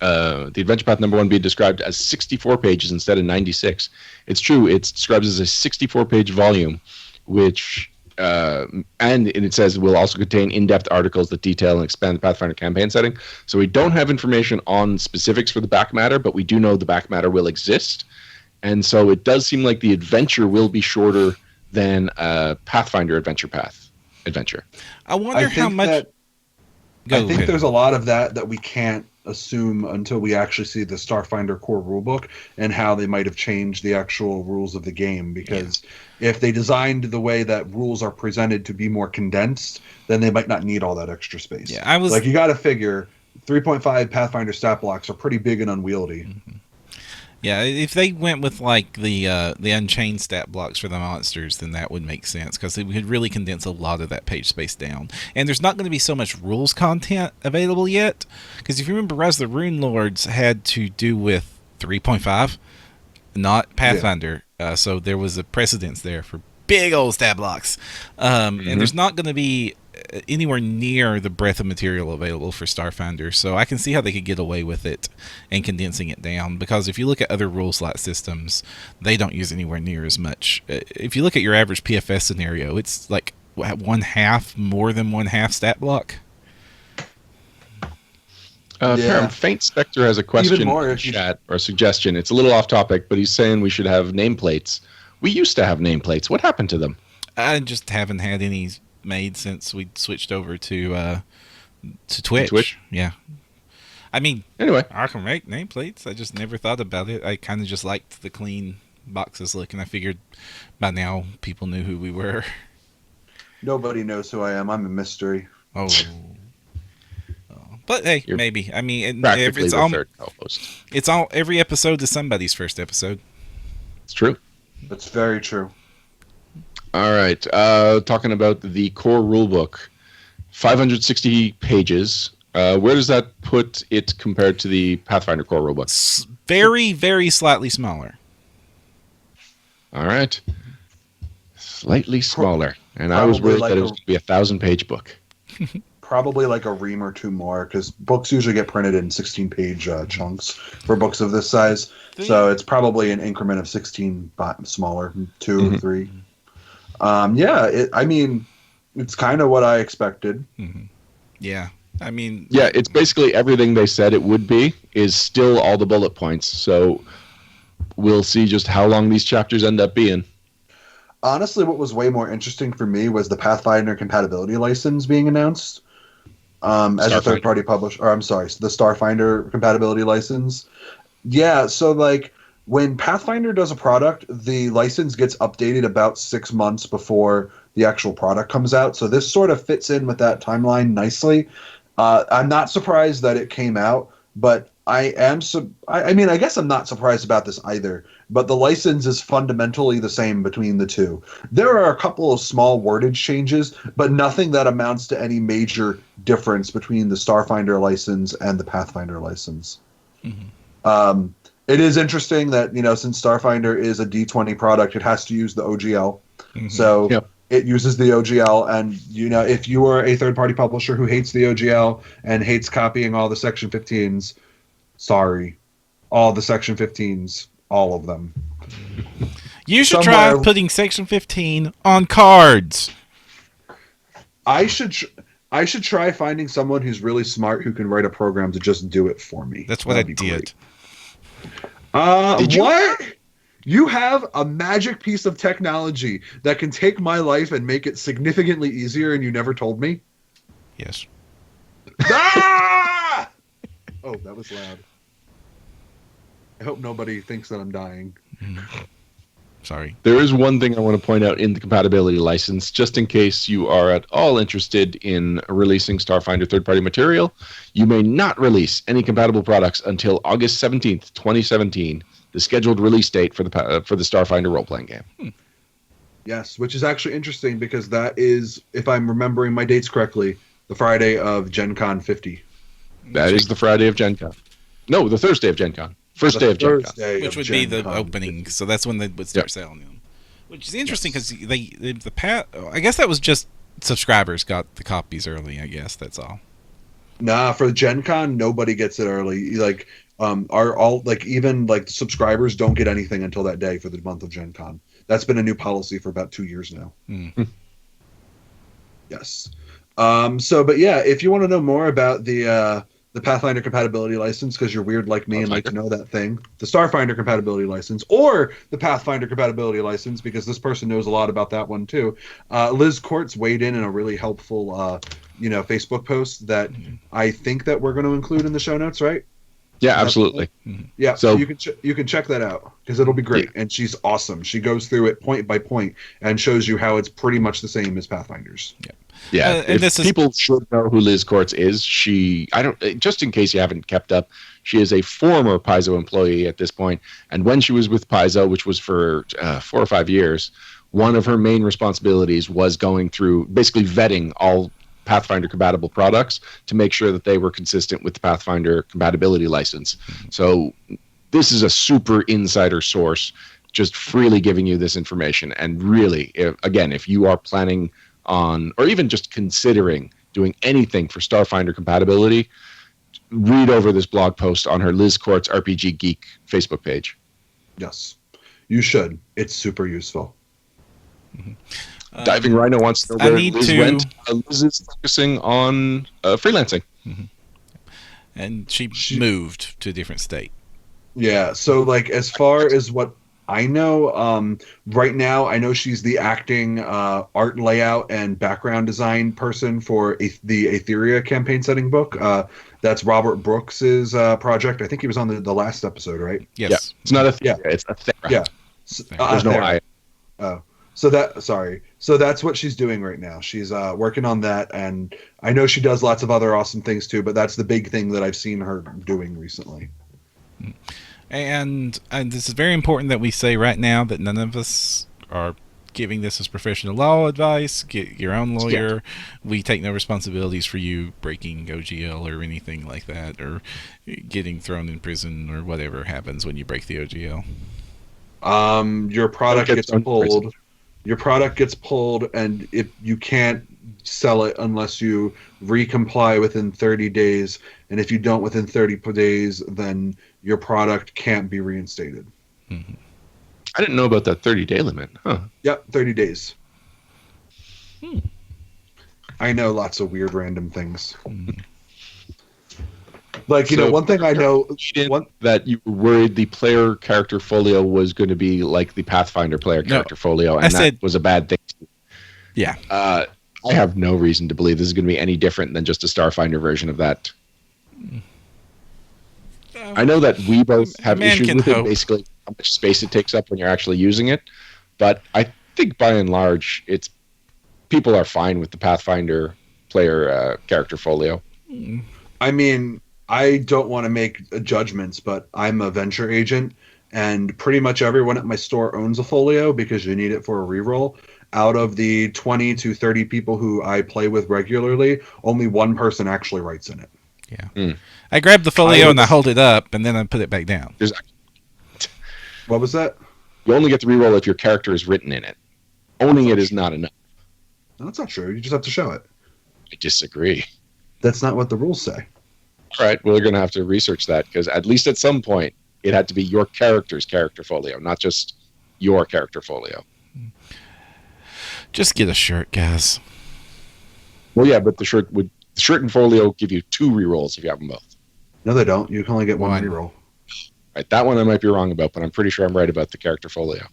[SPEAKER 2] the Adventure Path #1 being described as 64 pages instead of 96. It's true. It's described as a 64-page volume, which and it says will also contain in-depth articles that detail and expand the Pathfinder campaign setting. So we don't have information on specifics for the back matter, but we do know the back matter will exist. And so it does seem like the adventure will be shorter than a Pathfinder adventure.
[SPEAKER 1] I wonder how much...
[SPEAKER 3] I think there's a lot of that we can't assume until we actually see the Starfinder core rulebook and how they might have changed the actual rules of the game. Because if they designed the way that rules are presented to be more condensed, then they might not need all that extra space.
[SPEAKER 1] Yeah,
[SPEAKER 3] you got to figure 3.5 Pathfinder stat blocks are pretty big and unwieldy.
[SPEAKER 1] Mm-hmm. Yeah, if they went with like the Unchained stat blocks for the monsters, then that would make sense, because it would really condense a lot of that page space down. And there's not going to be so much rules content available yet, because if you remember, Rise of the Rune Lords had to do with 3.5, not Pathfinder. Yeah. So there was a precedence there for big old stat blocks. And there's not going to be anywhere near the breadth of material available for Starfinder, so I can see how they could get away with it and condensing it down, because if you look at other rule slot systems, they don't use anywhere near as much. If you look at your average PFS scenario, it's like more than one half stat block.
[SPEAKER 2] Faint Spectre has a question in chat, or a suggestion. It's a little off topic, but he's saying we should have nameplates. We used to have nameplates. What happened to them?
[SPEAKER 1] I just haven't had any made since we switched over to Twitch. Yeah. I mean,
[SPEAKER 2] anyway,
[SPEAKER 1] I can make nameplates. I just never thought about it. I kind of just liked the clean boxes look, and I figured by now people knew who we were.
[SPEAKER 3] Nobody knows who I am. I'm a mystery.
[SPEAKER 1] Oh. But hey,
[SPEAKER 2] You're
[SPEAKER 1] maybe. I mean,
[SPEAKER 2] practically
[SPEAKER 1] it's
[SPEAKER 2] the
[SPEAKER 1] all
[SPEAKER 2] third co-host.
[SPEAKER 1] it's all every episode is somebody's first episode.
[SPEAKER 2] It's true.
[SPEAKER 3] That's very true.
[SPEAKER 2] All right. Talking about the core rulebook, 560 pages. Where does that put it compared to the Pathfinder core rulebook?
[SPEAKER 1] Very, very slightly smaller.
[SPEAKER 2] All right. Slightly smaller. And I was
[SPEAKER 3] Probably
[SPEAKER 2] worried
[SPEAKER 3] like
[SPEAKER 2] that it was going to be a 1,000-page book.
[SPEAKER 3] Probably like a ream or two more, because books usually get printed in 16-page chunks for books of this size. So it's probably an increment of 16 smaller, 2 or 3. I mean, it's kind of what I expected.
[SPEAKER 1] Mm-hmm. Yeah. I mean...
[SPEAKER 2] Yeah, it's basically everything they said it would be is still all the bullet points. So we'll see just how long these chapters end up being.
[SPEAKER 3] Honestly, what was way more interesting for me was the Pathfinder compatibility license being announced as a third-party publisher. Or I'm sorry, the Starfinder compatibility license. Yeah, so like when Pathfinder does a product, the license gets updated about 6 months before the actual product comes out. So this sort of fits in with that timeline nicely. I'm not surprised that it came out, but I mean, I guess I'm not surprised about this either. But the license is fundamentally the same between the two. There are a couple of small wordage changes, but nothing that amounts to any major difference between the Starfinder license and the Pathfinder license. Mm-hmm. It is interesting that, since Starfinder is a D20 product, it has to use the OGL. Mm-hmm. So it uses the OGL, and if you are a third-party publisher who hates the OGL and hates copying all the Section 15s, sorry, all the Section 15s, all of them.
[SPEAKER 1] You should try putting Section 15 on cards.
[SPEAKER 3] I should try finding someone who's really smart who can write a program to just do it for me.
[SPEAKER 1] That's what I did.
[SPEAKER 3] What? You have a magic piece of technology that can take my life and make it significantly easier, and you never told me?
[SPEAKER 1] Yes.
[SPEAKER 3] Ah! Oh, that was loud. I hope nobody thinks that I'm dying.
[SPEAKER 1] Sorry.
[SPEAKER 2] There is one thing I want to point out in the compatibility license, just in case you are at all interested in releasing Starfinder third-party material. You may not release any compatible products until August 17th, 2017, the scheduled release date for the Starfinder role-playing game.
[SPEAKER 3] Yes, which is actually interesting because that is, if I'm remembering my dates correctly, the Friday of Gen Con 50.
[SPEAKER 2] That is the Friday of Gen Con. No, the Thursday of Gen Con. First day of Gen Con.
[SPEAKER 1] Which would be the opening, so that's when they would start selling them. Which is interesting because I guess that was just subscribers got the copies early. I guess that's all.
[SPEAKER 3] Nah, for Gen Con, nobody gets it early. Like, even the subscribers don't get anything until that day for the month of Gen Con. That's been a new policy for about 2 years now. Yes. But yeah, if you want to know more about the Pathfinder compatibility license, because you're weird like me and like to know that thing, the Starfinder compatibility license, or the Pathfinder compatibility license, because this person knows a lot about that one too. Liz Courts weighed in a really helpful, Facebook post that I think that we're going to include in the show notes, right?
[SPEAKER 2] Yeah, absolutely.
[SPEAKER 3] Yeah, so you can check that out because it'll be great, and she's awesome. She goes through it point by point and shows you how it's pretty much the same as Pathfinder's.
[SPEAKER 2] Yeah, and people should know who Liz Courts is. Just in case you haven't kept up, she is a former Paizo employee at this point, and when she was with Paizo, which was for 4 or 5 years, one of her main responsibilities was going through, basically vetting all Pathfinder compatible products to make sure that they were consistent with the Pathfinder compatibility license. So this is a super insider source, just freely giving you this information. And really, if you are planning on, or even just considering doing anything for Starfinder compatibility, read over this blog post on her Liz Courts RPG Geek Facebook page.
[SPEAKER 3] Yes, you should. It's super useful.
[SPEAKER 2] Diving Rhino wants to know where Liz went. Liz is focusing on freelancing.
[SPEAKER 1] And she moved to a different state.
[SPEAKER 3] Yeah, so as far as what I know, right now I know she's the acting art layout and background design person for the Aetheria campaign setting book. That's Robert Brooks's project. I think he was on the last episode, right?
[SPEAKER 1] Yes.
[SPEAKER 2] Yeah. It's not Aetheria, it's Aethera.
[SPEAKER 3] Yeah.
[SPEAKER 2] There's no I.
[SPEAKER 3] Oh. So that's what she's doing right now. She's working on that, and I know she does lots of other awesome things too. But that's the big thing that I've seen her doing recently.
[SPEAKER 1] And this is very important that we say right now that none of us are giving this as professional law advice. Get your own lawyer.
[SPEAKER 2] Yeah.
[SPEAKER 1] We take no responsibilities for you breaking OGL or anything like that, or getting thrown in prison or whatever happens when you break the OGL.
[SPEAKER 3] Your product
[SPEAKER 2] Don't get
[SPEAKER 3] gets
[SPEAKER 2] thrown in prison.
[SPEAKER 3] pulled. Your product gets pulled, and if you can't sell it unless you recomply within 30 days, and if you don't within 30 days, then your product can't be reinstated.
[SPEAKER 1] Mm-hmm.
[SPEAKER 2] I didn't know about that 30-day limit. Huh.
[SPEAKER 3] Yep, 30 days.
[SPEAKER 1] Hmm.
[SPEAKER 3] I know lots of weird random things.
[SPEAKER 1] Mm-hmm.
[SPEAKER 3] Like, one thing I know, one
[SPEAKER 2] that you were worried the player character folio was going to be like the Pathfinder player character folio, and that was a bad thing.
[SPEAKER 1] Yeah.
[SPEAKER 2] I have no reason to believe this is going to be any different than just a Starfinder version of that. I know that we both have issues with it, basically how much space it takes up when you're actually using it, but I think by and large, people are fine with the Pathfinder player character folio.
[SPEAKER 3] I mean, I don't want to make judgments, but I'm a venture agent, and pretty much everyone at my store owns a folio because you need it for a reroll. Out of the 20 to 30 people who I play with regularly, only one person actually writes in it.
[SPEAKER 1] Yeah. I grab the folio and I hold it up, and then I put it back down.
[SPEAKER 3] What was that?
[SPEAKER 2] You only get to reroll if your character is written in it. Owning it is not enough.
[SPEAKER 3] No, that's not true. You just have to show it.
[SPEAKER 2] I disagree.
[SPEAKER 3] That's not what the rules say.
[SPEAKER 2] All right, we're going to have to research that, because at least at some point, it had to be your character's character folio, not just your character folio.
[SPEAKER 1] Just get a shirt, guys.
[SPEAKER 2] Well, yeah, but the shirt and folio give you 2 rerolls if you have them both.
[SPEAKER 3] No, they don't. You can only get one reroll.
[SPEAKER 2] Right, that one I might be wrong about, but I'm pretty sure I'm right about the character folio.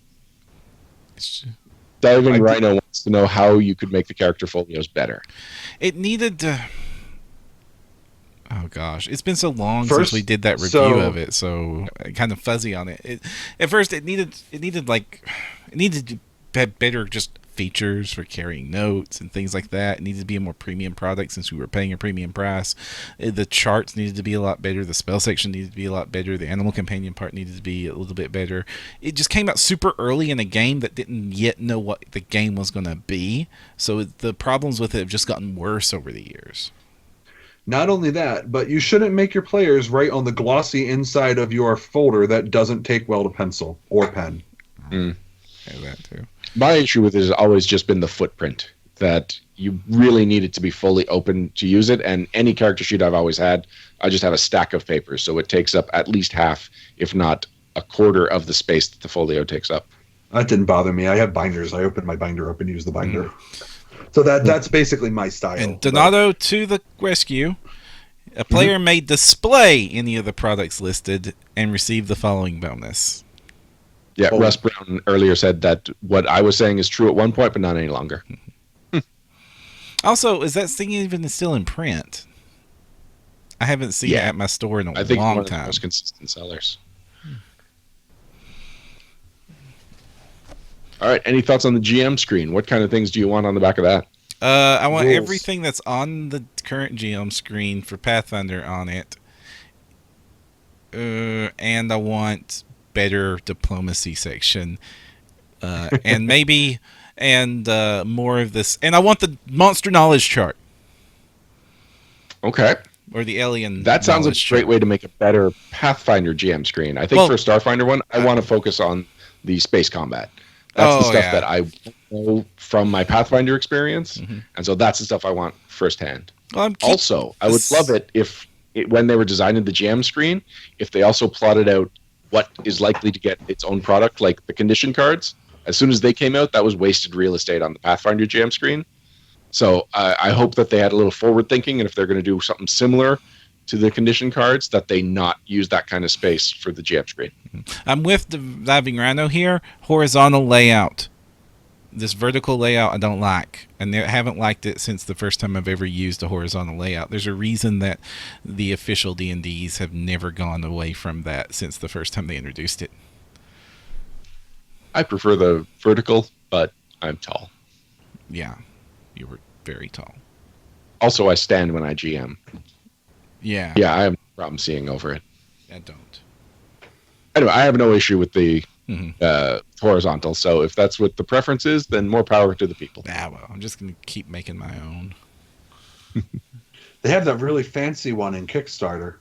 [SPEAKER 2] Diving Rhino wants to know how you could make the character folios better.
[SPEAKER 1] It needed to... Oh gosh, it's been so long since we did that review of it, so kind of fuzzy on it. At first, it needed to have better just features for carrying notes and things like that. It needed to be a more premium product since we were paying a premium price. The charts needed to be a lot better. The spell section needed to be a lot better. The animal companion part needed to be a little bit better. It just came out super early in a game that didn't yet know what the game was going to be. So the problems with it have just gotten worse over the years.
[SPEAKER 3] Not only that, but you shouldn't make your players write on the glossy inside of your folder that doesn't take well to pencil or pen.
[SPEAKER 2] Mm.
[SPEAKER 1] Yeah, that too.
[SPEAKER 2] My issue with it has always just been the footprint, that you really need it to be fully open to use it. And any character sheet I've always had, I just have a stack of papers, so it takes up at least half, if not a quarter, of the space that the folio takes up.
[SPEAKER 3] That didn't bother me. I have binders. I open my binder up and use the binder. Mm. So that's basically my style.
[SPEAKER 1] And Donato to the rescue. A player may display any of the products listed and receive the following bonus.
[SPEAKER 2] Yeah, Russ Brown earlier said that what I was saying is true at one point, but not any longer.
[SPEAKER 1] Also, is that thing even still in print? I haven't seen it at my store in a long time.
[SPEAKER 2] I think it's one of the most consistent sellers. All right, any thoughts on the GM screen? What kind of things do you want on the back of that?
[SPEAKER 1] I want everything that's on the current GM screen for Pathfinder on it. And I want better diplomacy section. And maybe more of this. And I want the monster knowledge chart.
[SPEAKER 2] Okay.
[SPEAKER 1] Or the alien.
[SPEAKER 2] That sounds like a great way to make a better Pathfinder GM screen. I think for a Starfinder one, I want to focus on the space combat. That's the stuff that I know from my Pathfinder experience, and so that's the stuff I want firsthand. Well, I would love it if, when they were designing the GM screen, if they also plotted out what is likely to get its own product, like the condition cards. As soon as they came out, that was wasted real estate on the Pathfinder GM screen. So I hope that they had a little forward thinking, and if they're going to do something similar to the condition cards, that they not use that kind of space for the GM screen.
[SPEAKER 1] I'm with the Diving Rhino here. Horizontal layout. This vertical layout I don't like, and I haven't liked it since the first time I've ever used a horizontal layout. There's a reason that the official D&Ds have never gone away from that since the first time they introduced it.
[SPEAKER 2] I prefer the vertical, but I'm tall.
[SPEAKER 1] Yeah, you were very tall.
[SPEAKER 2] Also, I stand when I GM.
[SPEAKER 1] Yeah,
[SPEAKER 2] Yeah, I have no problem seeing over it.
[SPEAKER 1] I don't.
[SPEAKER 2] Anyway, I have no issue with the
[SPEAKER 1] Mm-hmm.
[SPEAKER 2] horizontal. So if that's what the preference is, then more power to the people.
[SPEAKER 1] Ah, well, I'm just gonna keep making my own.
[SPEAKER 3] They have that really fancy one in Kickstarter.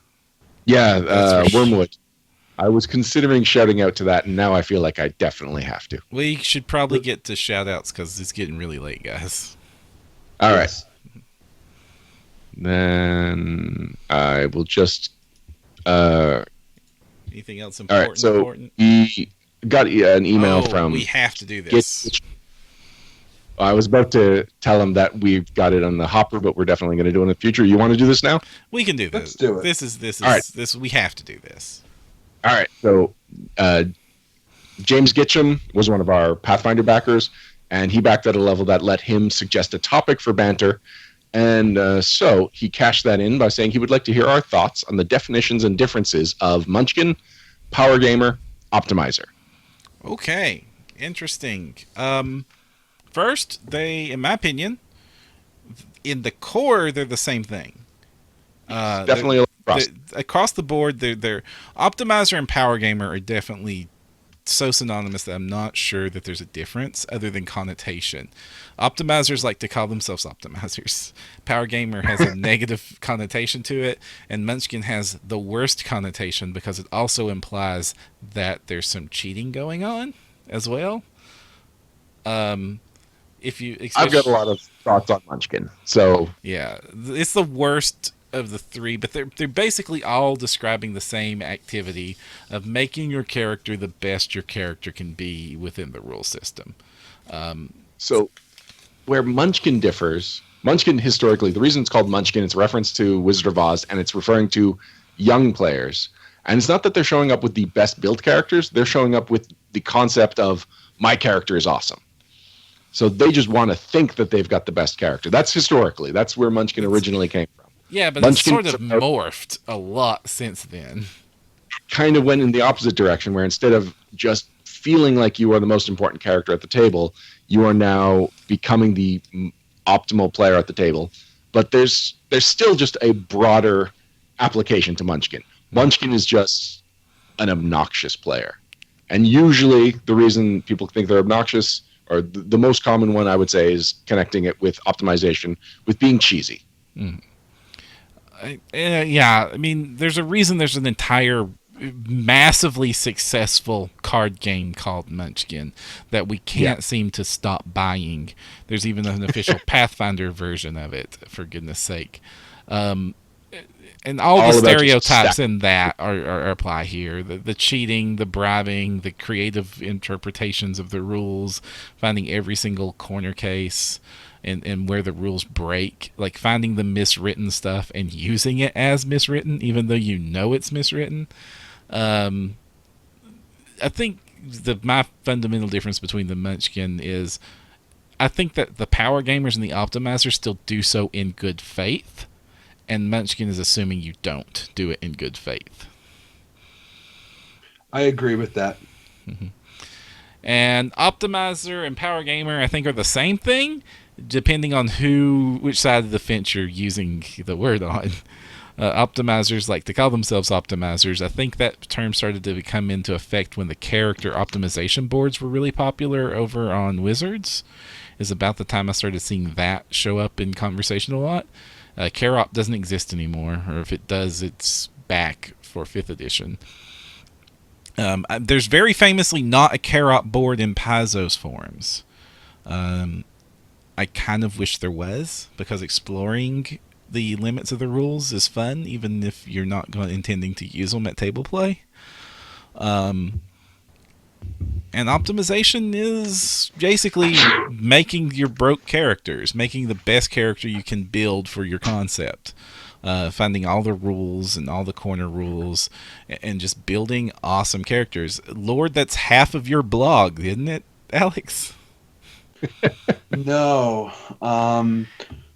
[SPEAKER 2] Yeah,
[SPEAKER 1] That's for
[SPEAKER 2] Wormwood. I was considering shouting out to that, and now I feel like I definitely have to.
[SPEAKER 1] We should probably get to shout outs because it's getting really late, guys.
[SPEAKER 2] All right.
[SPEAKER 3] Yes.
[SPEAKER 2] Then I will just. All
[SPEAKER 1] Anything else
[SPEAKER 2] right.
[SPEAKER 1] important?
[SPEAKER 2] So
[SPEAKER 1] Important?
[SPEAKER 2] we got an email
[SPEAKER 1] Oh,
[SPEAKER 2] from.
[SPEAKER 1] we have to do this.
[SPEAKER 2] I was about to tell him that we've got it on the hopper, but we're definitely going to do it in the future. You want to do this now?
[SPEAKER 1] We can do this.
[SPEAKER 3] Let's do it.
[SPEAKER 1] This is
[SPEAKER 2] All right.
[SPEAKER 1] this. We have to do this.
[SPEAKER 2] All right. So James Gitcham was one of our Pathfinder backers, and he backed at a level that let him suggest a topic for banter. And so he cashed that in by saying he would like to hear our thoughts on the definitions and differences of Munchkin, Power Gamer, Optimizer.
[SPEAKER 1] Okay, interesting. First, in my opinion, in the core, they're the same thing.
[SPEAKER 2] Definitely
[SPEAKER 1] across the board. They're Optimizer and Power Gamer are definitely so synonymous that I'm not sure that there's a difference other than connotation. Optimizers like to call themselves optimizers. Power Gamer has a negative connotation to it, and Munchkin has the worst connotation because it also implies that there's some cheating going on as well.
[SPEAKER 2] I've got a lot of thoughts on Munchkin. So
[SPEAKER 1] yeah, it's the worst of the three, but they're basically all describing the same activity of making your character the best your character can be within the rule system.
[SPEAKER 2] So where Munchkin differs, Munchkin historically, the reason it's called Munchkin, it's a reference to Wizard of Oz, and it's referring to young players. And it's not that they're showing up with the best built characters, they're showing up with the concept of my character is awesome. So they just want to think that they've got the best character. That's historically. That's where Munchkin originally came from.
[SPEAKER 1] Yeah, but
[SPEAKER 2] Munchkin
[SPEAKER 1] it's sort of morphed a lot since then.
[SPEAKER 2] Kind of went in the opposite direction, where instead of just feeling like you are the most important character at the table, you are now becoming the optimal player at the table. But there's still just a broader application to Munchkin. Munchkin is just an obnoxious player. And usually the reason people think they're obnoxious, or the most common one I would say, is connecting it with optimization, with being cheesy.
[SPEAKER 1] Mm. Yeah, I mean, there's a reason there's an entire massively successful card game called Munchkin that we can't seem to stop buying. There's even an official Pathfinder version of it, for goodness sake. And all the stereotypes in that are apply here. The cheating, the bribing, the creative interpretations of the rules, finding every single corner case, and where the rules break, like finding the miswritten stuff and using it as miswritten, even though you know it's miswritten. I think my fundamental difference between the Munchkin is I think that the Power Gamers and the Optimizers still do so in good faith, and Munchkin is assuming you don't do it in good faith.
[SPEAKER 3] I agree with that.
[SPEAKER 1] Mm-hmm. And Optimizer and Power Gamer, I think, are the same thing, depending on which side of the fence you're using the word on. Optimizers like to call themselves optimizers. I think that term started to come into effect when the character optimization boards were really popular over on Wizards. Is about the time I started seeing that show up in conversation a lot. Carop doesn't exist anymore, or if it does, it's back for 5th edition. There's very famously not a Carop board in Paizo's forums. I kind of wish there was, because exploring the limits of the rules is fun, even if you're not intending to use them at table play. And optimization is basically making your broke characters, making the best character you can build for your concept. Finding all the rules and all the corner rules, and just building awesome characters. Lord, that's half of your blog, isn't it, Alex?
[SPEAKER 3] No.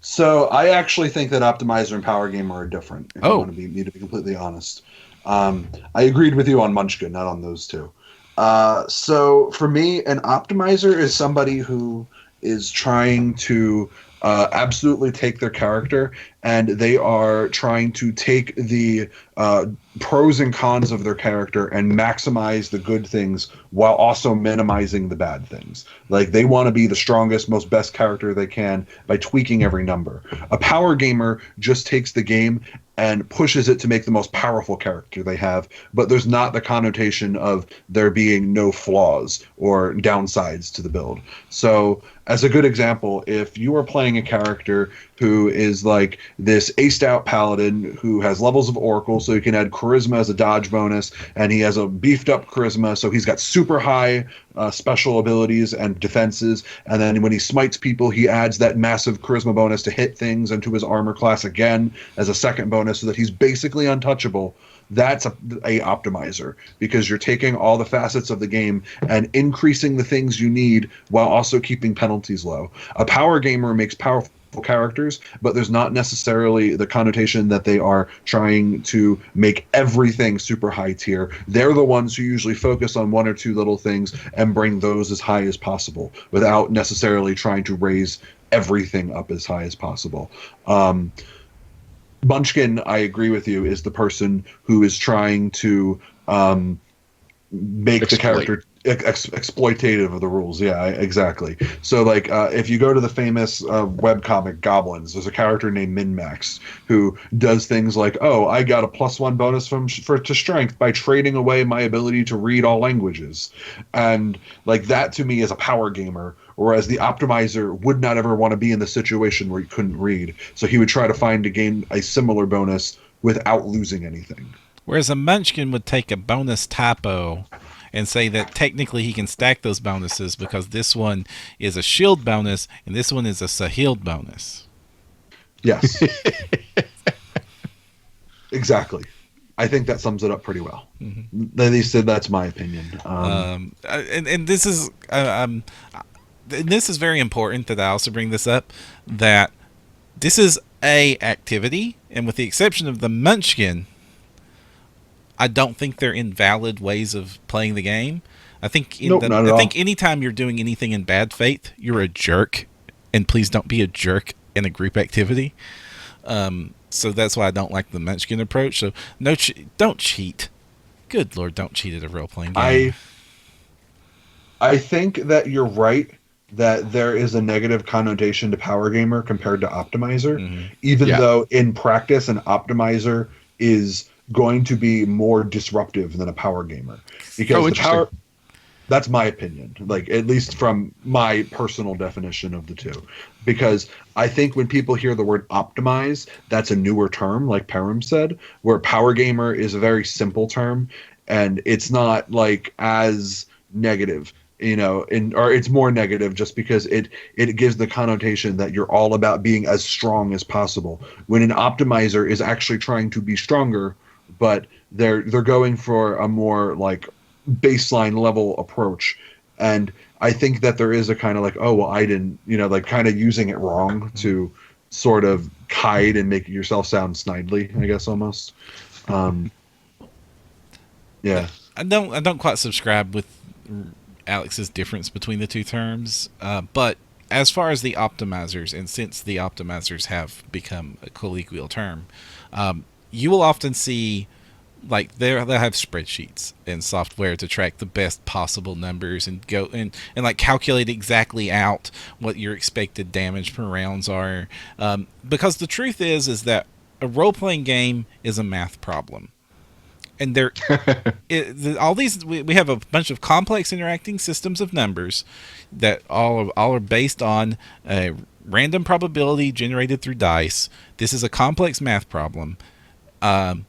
[SPEAKER 3] So I actually think that Optimizer and Power Gamer are different. If I want to be completely honest. I agreed with you on Munchkin, not on those two. So for me, an optimizer is somebody who is trying to absolutely take their character, and they are trying to take the uh, pros and cons of their character and maximize the good things while also minimizing the bad things. Like they want to be the strongest, most best character they can by tweaking every number. A power gamer just takes the game and pushes it to make the most powerful character they have, but there's not the connotation of there being no flaws or downsides to the build. So, as a good example, if you are playing a character who is like this aced out paladin who has levels of Oracle, so he can add charisma as a dodge bonus, and he has a beefed up charisma, so he's got super high special abilities and defenses, and then when he smites people, he adds that massive charisma bonus to hit things and to his armor class again as a second bonus, so that he's basically untouchable. That's a optimizer, because you're taking all the facets of the game and increasing the things you need while also keeping penalties low. A power gamer makes powerful characters, but there's not necessarily the connotation that they are trying to make everything super high tier. They're the ones who usually focus on one or two little things and bring those as high as possible without necessarily trying to raise everything up as high as possible. Munchkin, I agree with you, is the person who is trying to make the character exploitative of the rules. Yeah, exactly. So, like, if you go to the famous webcomic Goblins, there's a character named Minmax who does things like, "Oh, I got a +1 bonus to strength by trading away my ability to read all languages," and like that to me is a power gamer. Whereas the optimizer would not ever want to be in the situation where he couldn't read, so he would try to find to gain a similar bonus without losing anything.
[SPEAKER 1] Whereas a munchkin would take a bonus typo and say that technically he can stack those bonuses because this one is a shield bonus and this one is a Sahiled bonus.
[SPEAKER 3] Yes. Exactly. I think that sums it up pretty well. Mm-hmm. At least that's my opinion.
[SPEAKER 1] And this is this is very important that I also bring this up, that this is a activity, and with the exception of the munchkin, I don't think they're invalid ways of playing the game. I think I think anytime you're doing anything in bad faith, you're a jerk, and please don't be a jerk in a group activity. So that's why I don't like the munchkin approach. So don't cheat. Good Lord, don't cheat at a role playing game.
[SPEAKER 3] I think that you're right that there is a negative connotation to power gamer compared to optimizer, even though in practice an optimizer is going to be more disruptive than a power gamer, because the power, that's my opinion, like at least from my personal definition of the two, because I think when people hear the word optimize, that's a newer term, like Param said, where power gamer is a very simple term and it's not like as negative, or it's more negative just because it gives the connotation that you're all about being as strong as possible, when an optimizer is actually trying to be stronger, but they're going for a more like baseline level approach. And I think that there is a kind of like, oh well, I didn't, like kind of using it wrong to sort of hide and make yourself sound snidely, I guess, almost. Yeah,
[SPEAKER 1] I don't quite subscribe with Alex's difference between the two terms, but as far as the optimizers, and since the optimizers have become a colloquial term, you will often see, like, they'll have spreadsheets and software to track the best possible numbers and go and like calculate exactly out what your expected damage per rounds are, because the truth is that a role-playing game is a math problem. And all these, we have a bunch of complex interacting systems of numbers that all are based on a random probability generated through dice. This is a complex math problem, and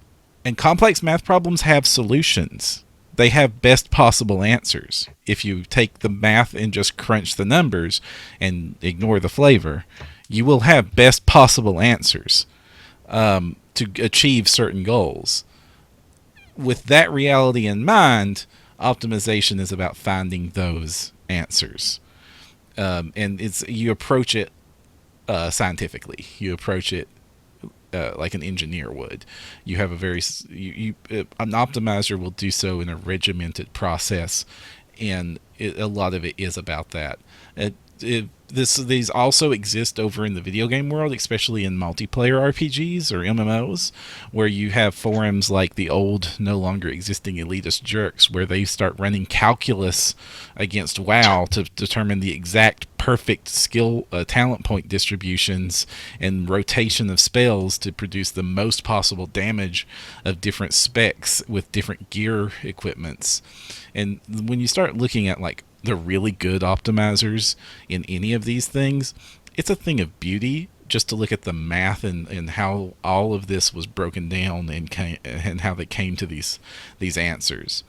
[SPEAKER 1] complex math problems have solutions. They have best possible answers. If you take the math and just crunch the numbers and ignore the flavor, you will have best possible answers to achieve certain goals. With that reality in mind, optimization is about finding those answers, and you approach it scientifically. You approach it like an engineer would. You have a very an optimizer will do so in a regimented process, and a lot of it is about that. These also exist over in the video game world, especially in multiplayer RPGs or MMOs, where you have forums like the old, no longer existing elitist jerks, where they start running calculus against WoW to determine the exact perfect skill talent point distributions and rotation of spells to produce the most possible damage of different specs with different gear equipments. And when you start looking at like the really good optimizers in any of these things, it's a thing of beauty just to look at the math and how all of this was broken down and how they came to these answers.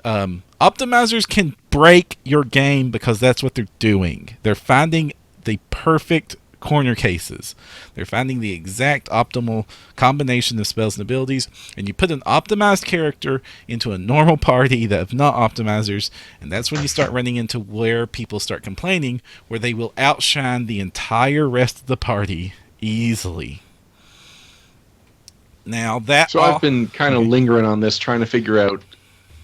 [SPEAKER 1] Optimizers can break your game because that's what they're doing. They're finding the perfect corner cases. They're finding the exact optimal combination of spells and abilities, and you put an optimized character into a normal party that have not optimizers, and that's when you start running into where people start complaining, where they will outshine the entire rest of the party easily. Now that
[SPEAKER 2] So I've been kind of lingering on this, trying to figure out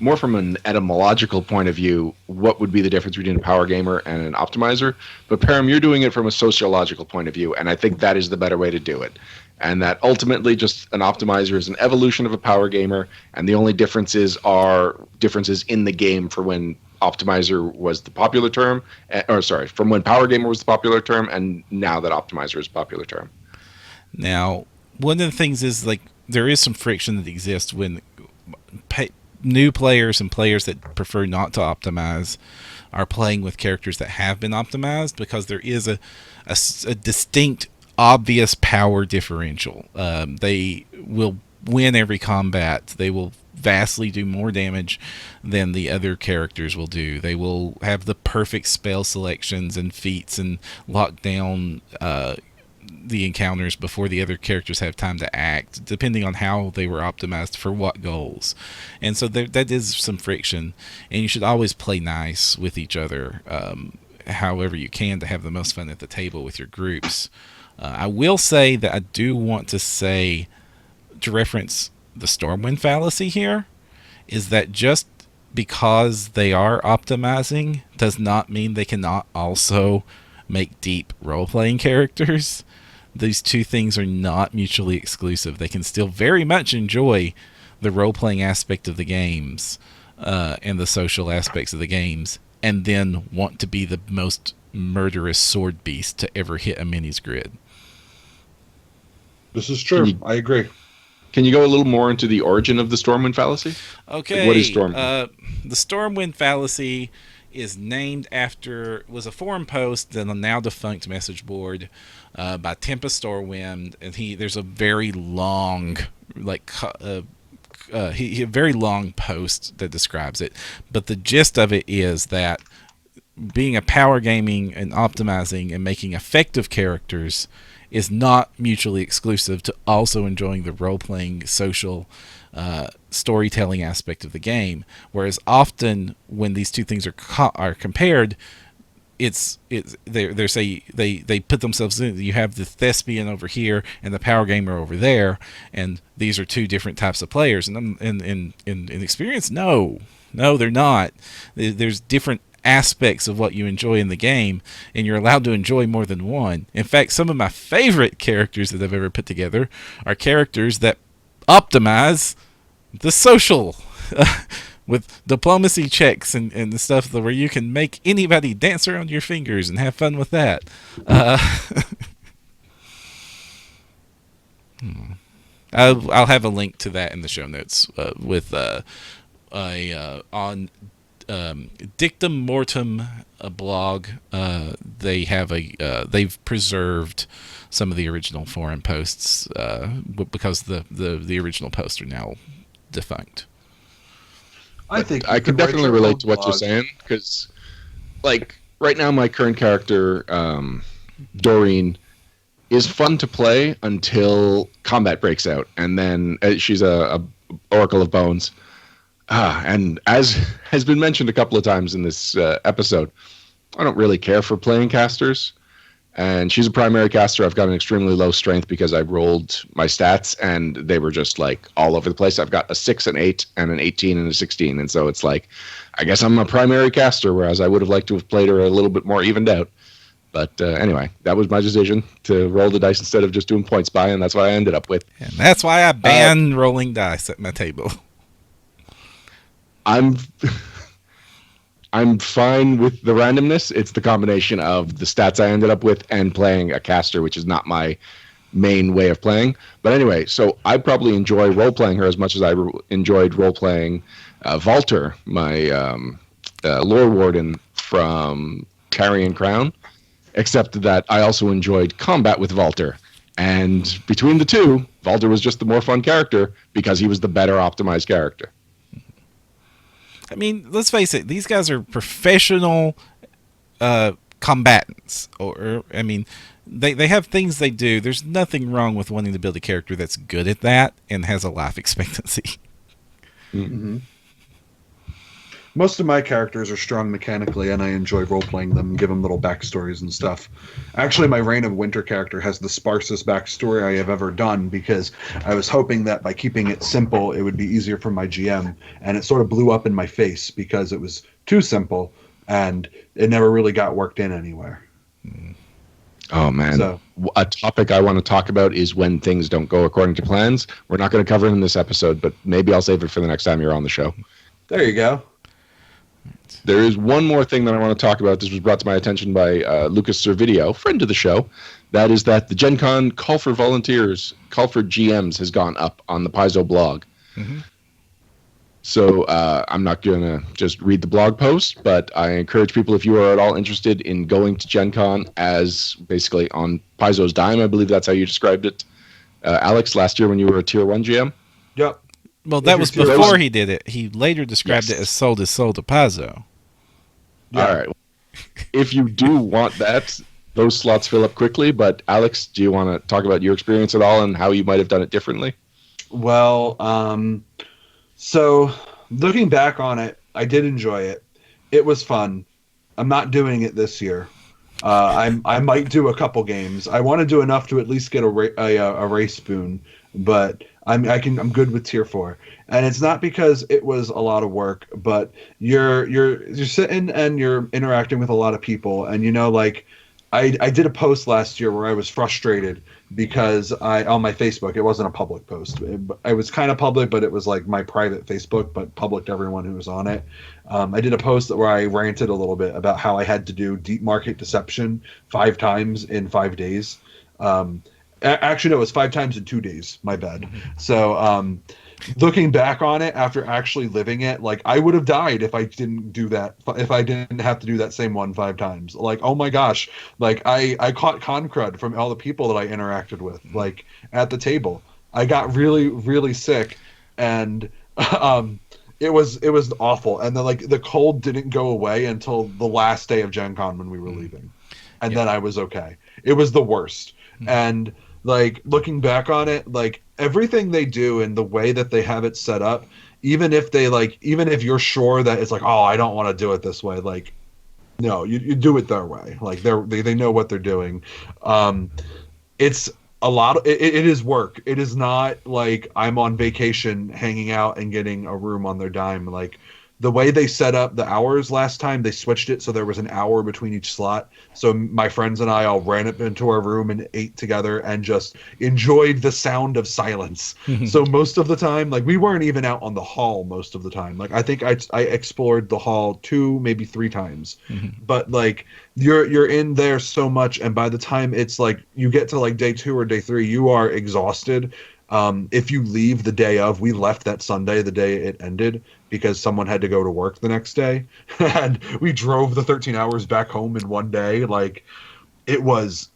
[SPEAKER 2] more from an etymological point of view, what would be the difference between a power gamer and an optimizer. But Param, you're doing it from a sociological point of view, and I think that is the better way to do it. And that ultimately just an optimizer is an evolution of a power gamer, and the only differences are differences in the game for when optimizer was the popular term, from when power gamer was the popular term, and now that optimizer is a popular term.
[SPEAKER 1] Now, one of the things is like there is some friction that exists when new players and players that prefer not to optimize are playing with characters that have been optimized, because there is a distinct, obvious power differential. They will win every combat. They will vastly do more damage than the other characters will do. They will have the perfect spell selections and feats and lock down the encounters before the other characters have time to act, depending on how they were optimized for what goals. And so that is some friction, and you should always play nice with each other, however you can, to have the most fun at the table with your groups. I will say that I do want to reference the Stormwind fallacy here, is that just because they are optimizing does not mean they cannot also make deep role-playing characters. These two things are not mutually exclusive. They can still very much enjoy the role-playing aspect of the games and the social aspects of the games, and then want to be the most murderous sword beast to ever hit a minis grid.
[SPEAKER 3] This is true. I agree.
[SPEAKER 2] Can you go a little more into the origin of the Stormwind fallacy?
[SPEAKER 1] Okay.
[SPEAKER 2] Like, what is Stormwind?
[SPEAKER 1] The Stormwind fallacy is named after, was a forum post on a now defunct message board by Tempest Stormwind, and there's a very long a very long post that describes it, but the gist of it is that being a power gaming and optimizing and making effective characters is not mutually exclusive to also enjoying the role-playing social storytelling aspect of the game. Whereas often when these two things are compared, they put themselves in. You have the thespian over here and the power gamer over there, and these are two different types of players. And in experience, no, they're not. There's different aspects of what you enjoy in the game, and you're allowed to enjoy more than one. In fact, some of my favorite characters that I've ever put together are characters that optimize the social with diplomacy checks and the stuff where you can make anybody dance around your fingers and have fun with that. I'll have a link to that in the show notes with on Dictum Mortem, a blog. They have they've preserved some of the original forum posts because the original posts are now defunct.
[SPEAKER 3] I think
[SPEAKER 2] I can definitely relate to what you're saying, because like right now my current character Doreen is fun to play until combat breaks out, and then she's a Oracle of Bones. And as has been mentioned a couple of times in this episode, I don't really care for playing casters. And she's a primary caster. I've got an extremely low strength because I rolled my stats and they were just like all over the place. I've got a 6, an 8, and an 18 and a 16. And so it's like, I guess I'm a primary caster, whereas I would have liked to have played her a little bit more evened out. But anyway, that was my decision to roll the dice instead of just doing points by, and that's what I ended up with.
[SPEAKER 1] And that's why I banned rolling dice at my table.
[SPEAKER 2] I'm fine with the randomness. It's the combination of the stats I ended up with and playing a caster, which is not my main way of playing. But anyway, so I probably enjoy role-playing her as much as I enjoyed role-playing Valter, my lore warden from Carrion Crown, except that I also enjoyed combat with Valter. And between the two, Valter was just the more fun character because he was the better optimized character.
[SPEAKER 1] I mean, let's face it; these guys are professional combatants. I mean, they have things they do. There's nothing wrong with wanting to build a character that's good at that and has a life expectancy.
[SPEAKER 3] Mm-hmm. Most of my characters are strong mechanically, and I enjoy role-playing them, give them little backstories and stuff. Actually, my Reign of Winter character has the sparsest backstory I have ever done, because I was hoping that by keeping it simple, it would be easier for my GM, and it sort of blew up in my face because it was too simple, and it never really got worked in anywhere.
[SPEAKER 2] Oh, man.
[SPEAKER 3] So,
[SPEAKER 2] a topic I want to talk about is when things don't go according to plans. We're not going to cover it in this episode, but maybe I'll save it for the next time you're on the show.
[SPEAKER 3] there you go.
[SPEAKER 2] There is one more thing that I want to talk about. This was brought to my attention by Lucas Servideo, friend of the show. That is that the Gen Con call for volunteers, call for GMs has gone up on the Paizo blog. Mm-hmm. So I'm not going to just read the blog post, but I encourage people, if you are at all interested in going to Gen Con as basically on Paizo's dime, I believe that's how you described it, Alex, last year when you were a Tier 1 GM.
[SPEAKER 3] Yep.
[SPEAKER 1] Well, that was before he did it. He later described it as sold his soul to Paizo.
[SPEAKER 2] Yeah. All right. If you do want that, those slots fill up quickly. But Alex, do you want to talk about your experience at all and how you might have done it differently?
[SPEAKER 3] Well, so looking back on it, I did enjoy it. It was fun. I'm not doing it this year. I might do a couple games. I want to do enough to at least get a race spoon, but I'm good with Tier 4. And it's not because it was a lot of work, but you're sitting and you're interacting with a lot of people, and like I did a post last year where I was frustrated because on my Facebook, it wasn't a public post. It was kind of public, but it was like my private Facebook, but public to everyone who was on it. I did a post where I ranted a little bit about how I had to do deep market deception 5 times in 5 days. Actually, no, it was 5 times in 2 days. My bad. So, looking back on it after actually living it, like I would have died if I didn't do that. If I didn't have to do that same one 5 times. Like, oh my gosh, like I caught con crud from all the people that I interacted with, like at the table. I got really, really sick, and it was awful. And then the cold didn't go away until the last day of Gen Con when we were leaving, and then I was okay. It was the worst. And like looking back on it, like everything they do and the way that they have it set up, even if you're sure that it's like, oh, I don't want to do it this way, like no, you do it their way. Like they know what they're doing. It's a lot. It is work. It is not like I'm on vacation hanging out and getting a room on their dime. Like the way they set up the hours last time, they switched it so there was an hour between each slot. So my friends and I all ran up into our room and ate together and just enjoyed the sound of silence. So most of the time, like we weren't even out on the hall most of the time. Like I think I explored the hall 2, maybe 3 times. But like you're in there so much, and by the time it's like you get to like day 2 or day 3, you are exhausted. If you leave the day of, we left that Sunday, the day it ended, because someone had to go to work the next day, and we drove the 13 hours back home in one day. Like it was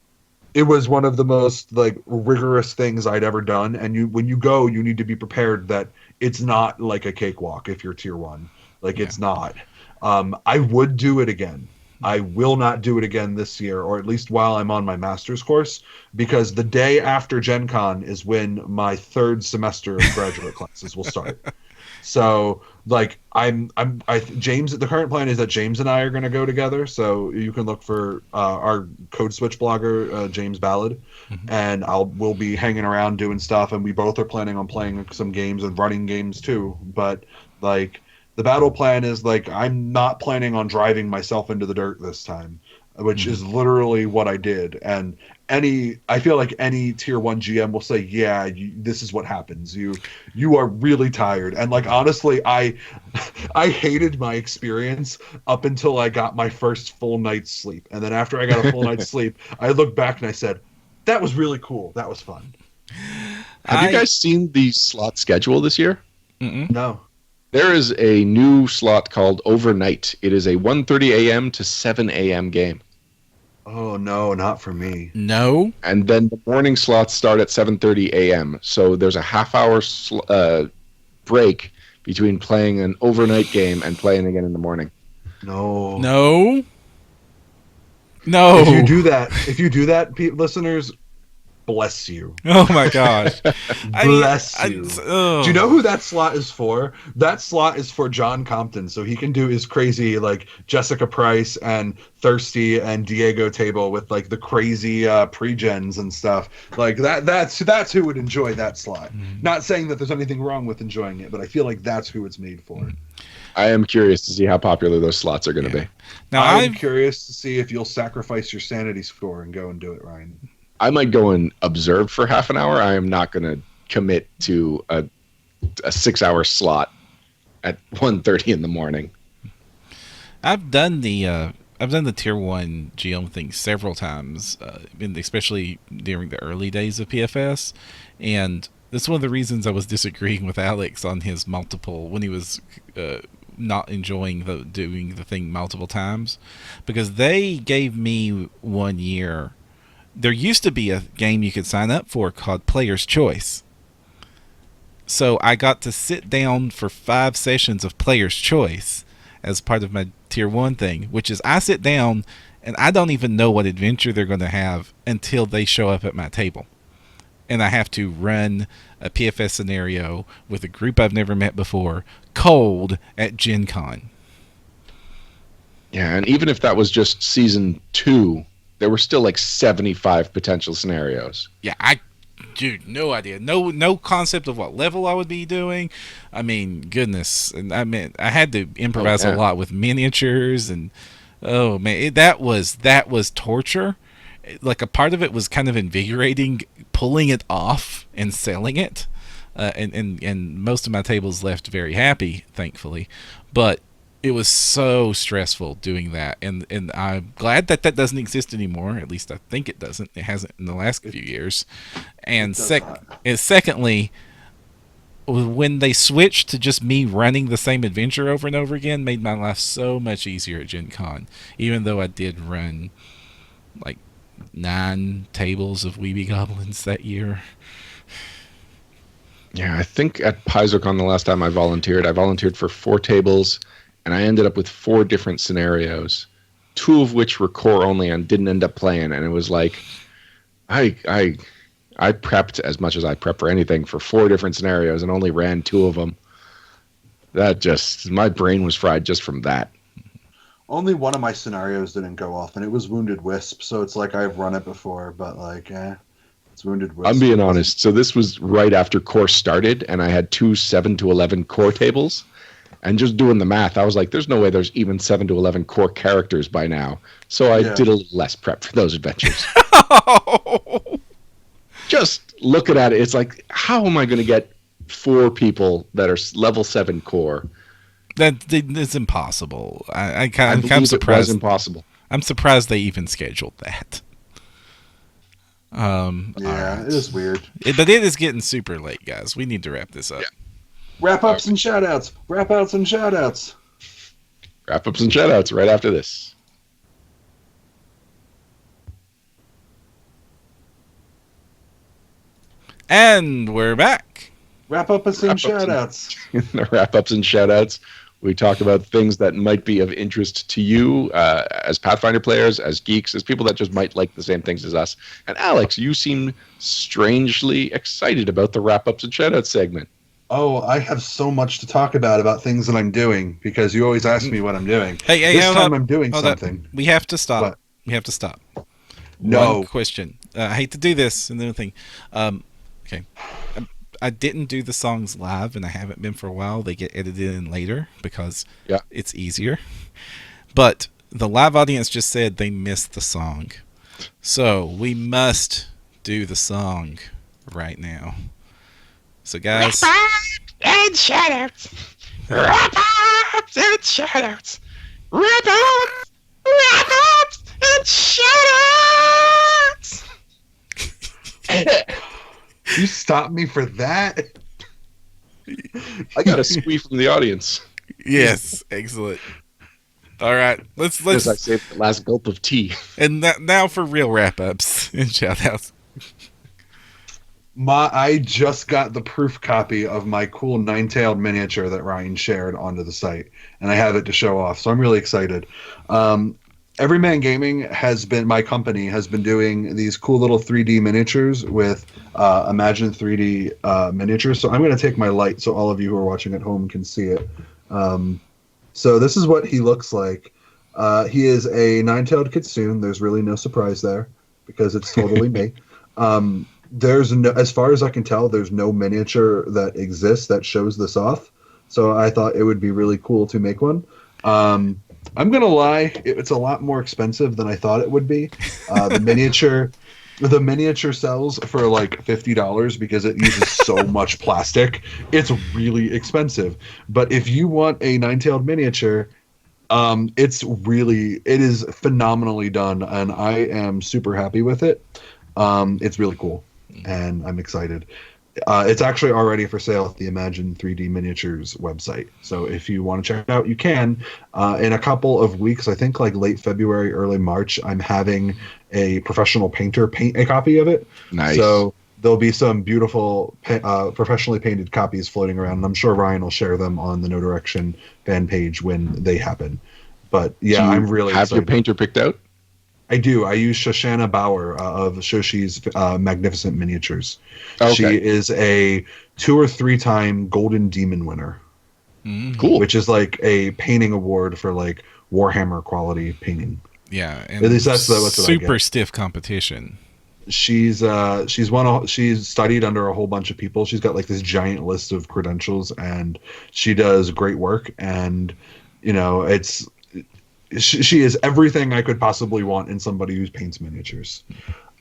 [SPEAKER 3] one of the most like rigorous things I'd ever done. And when you go, you need to be prepared that it's not like a cakewalk if you're Tier 1. Like it's not. I would do it again. I will not do it again this year, or at least while I'm on my master's course, because the day after Gen Con is when my 3rd semester of graduate classes will start. So like James. The current plan is that James and I are going to go together. So you can look for our Code Switch blogger, James Ballard, and we'll be hanging around doing stuff. And we both are planning on playing some games and running games too. But like the battle plan is like I'm not planning on driving myself into the dirt this time, which is literally what I did. And I feel like any tier 1 GM will say, yeah, this is what happens. You are really tired. And like honestly, I hated my experience up until I got my first full night's sleep. And then after I got a full night's sleep, I looked back and I said, that was really cool. That was fun.
[SPEAKER 2] Have you guys seen the slot schedule this year?
[SPEAKER 3] No.
[SPEAKER 2] There is a new slot called Overnight. It is a 1:30 a.m. to 7 a.m. game.
[SPEAKER 3] Oh no, not for me.
[SPEAKER 1] No.
[SPEAKER 2] And then the morning slots start at 7:30 a.m. So there's a half-hour break between playing an overnight game and playing again in the morning.
[SPEAKER 3] No.
[SPEAKER 1] No. No.
[SPEAKER 3] If you do that, listeners, bless you.
[SPEAKER 1] Oh my gosh.
[SPEAKER 3] Bless you. Do you know who that slot is for? That slot is for John Compton, so he can do his crazy like Jessica Price and Thirsty and Diego table with like the crazy pre-gens and stuff. Like that's who would enjoy that slot. Not saying that there's anything wrong with enjoying it, but I feel like that's who it's made for.
[SPEAKER 2] I am curious to see how popular those slots are going to be.
[SPEAKER 1] Now
[SPEAKER 3] I'm curious to see if you'll sacrifice your sanity score and go and do it, Ryan.
[SPEAKER 2] I might go and observe for half an hour. I am not going to commit to a 6-hour slot at 1:30 in the morning.
[SPEAKER 1] I've done the tier 1 GM thing several times, especially during the early days of PFS, and that's one of the reasons I was disagreeing with Alex on his multiple when he was not enjoying doing the thing multiple times, because they gave me 1 year. There used to be a game you could sign up for called Player's Choice. So I got to sit down for 5 sessions of Player's Choice as part of my tier 1 thing, which is I sit down and I don't even know what adventure they're going to have until they show up at my table. And I have to run a PFS scenario with a group I've never met before, cold, at Gen Con.
[SPEAKER 2] Yeah, and even if that was just season 2, there were still like 75 potential scenarios.
[SPEAKER 1] Yeah, dude, no idea. No concept of what level I would be doing. I mean, goodness. And I mean, I had to improvise a lot with miniatures and oh man, that was torture. Like a part of it was kind of invigorating, pulling it off and selling it. And most of my tables left very happy, thankfully. But it was so stressful doing that, and I'm glad that doesn't exist anymore. At least I think it doesn't. It hasn't in the last few years. And secondly, when they switched to just me running the same adventure over and over again, made my life so much easier at Gen Con. Even though I did run like 9 tables of Weeby Goblins that year.
[SPEAKER 2] Yeah, I think at PaizoCon the last time I volunteered for 4 tables. And I ended up with 4 different scenarios, 2 of which were core only and didn't end up playing. And it was like, I prepped as much as I prep for anything for 4 different scenarios and only ran 2 of them. My brain was fried just from that.
[SPEAKER 3] Only one of my scenarios didn't go off, and it was Wounded Wisp. So it's like I've run it before, but like, it's Wounded Wisp.
[SPEAKER 2] I'm being honest. So this was right after core started, and I had 2 7 to 11 core tables. And just doing the math, I was like, there's no way there's even 7 to 11 core characters by now. So I did a little less prep for those adventures. Just looking at it, it's like, how am I going to get 4 people that are level 7 core?
[SPEAKER 1] It's impossible. I'm surprised.
[SPEAKER 2] It was impossible.
[SPEAKER 1] I'm surprised they even scheduled that.
[SPEAKER 3] It is weird.
[SPEAKER 1] But it is getting super late, guys. We need to wrap this up. Yeah.
[SPEAKER 3] Wrap-ups and shout-outs. Wrap-outs and shout-outs.
[SPEAKER 2] Wrap-ups and shout-outs right after this.
[SPEAKER 1] And we're back.
[SPEAKER 3] Wrap-ups and shout-outs.
[SPEAKER 2] In the wrap-ups and shout-outs, we talk about things that might be of interest to you as Pathfinder players, as geeks, as people that just might like the same things as us. And Alex, you seem strangely excited about the wrap-ups and shout-outs segment.
[SPEAKER 3] Oh, I have so much to talk about things that I'm doing because you always ask me what I'm doing.
[SPEAKER 1] Hey,
[SPEAKER 3] This
[SPEAKER 1] hold
[SPEAKER 3] time
[SPEAKER 1] up.
[SPEAKER 3] I'm doing
[SPEAKER 1] Hold up.
[SPEAKER 3] something.
[SPEAKER 1] We have to stop.
[SPEAKER 3] What?
[SPEAKER 1] We have to stop. One
[SPEAKER 3] No.
[SPEAKER 1] question. I hate to do this and then thing. Okay. I didn't do the songs live, and I haven't been for a while. They get edited in later because
[SPEAKER 2] Yeah.
[SPEAKER 1] it's easier. But the live audience just said they missed the song. So we must do the song right now. So, guys.
[SPEAKER 2] And shoutouts. Wrap-ups and shoutouts. Wrap-ups. Wrap-ups and shoutouts.
[SPEAKER 3] You stopped me for that?
[SPEAKER 2] I got a squee from the audience
[SPEAKER 1] Yes, excellent. All right,
[SPEAKER 2] as I
[SPEAKER 1] let's
[SPEAKER 2] saved the last gulp of tea.
[SPEAKER 1] and now for real wrap ups and shout outs.
[SPEAKER 3] I just got the proof copy of my cool nine-tailed miniature that Ryan shared onto the site, and I have it to show off. So I'm really excited. Everyman Gaming my company has been doing these cool little 3D miniatures with Imagine 3D miniatures. So I'm going to take my light so all of you who are watching at home can see it. So this is what he looks like. He is a nine-tailed kitsune. There's really no surprise there because it's totally me. There's no, as far as I can tell, there's no miniature that exists that shows this off. So I thought it would be really cool to make one. I'm gonna lie, it's a lot more expensive than I thought it would be. The miniature sells for like $50 because it uses so much plastic. It's really expensive. But if you want a nine-tailed miniature, it is phenomenally done, and I am super happy with it. It's really cool, and I'm excited. It's actually already for sale at the Imagine 3D Miniatures website. So if you want to check it out, you can. In a couple of weeks, I think like late February, early March, I'm having a professional painter paint a copy of it.
[SPEAKER 2] Nice.
[SPEAKER 3] So there'll be some beautiful professionally painted copies floating around, and I'm sure Ryan will share them on the No Direction fan page when they happen. But yeah, I'm really
[SPEAKER 2] have
[SPEAKER 3] excited.
[SPEAKER 2] your painter picked out?
[SPEAKER 3] I do. I use Shoshana Bauer of Shoshi's Magnificent Miniatures.
[SPEAKER 2] Okay.
[SPEAKER 3] She is a 2 or 3 time Golden Demon winner.
[SPEAKER 2] Cool.
[SPEAKER 3] Which is like a painting award for like Warhammer quality painting.
[SPEAKER 1] Yeah, and
[SPEAKER 3] At least that's what I
[SPEAKER 1] super
[SPEAKER 3] get.
[SPEAKER 1] stiff competition.
[SPEAKER 3] She's studied under a whole bunch of people. She's got like this giant list of credentials, and she does great work. And you know, she is everything I could possibly want in somebody who paints miniatures.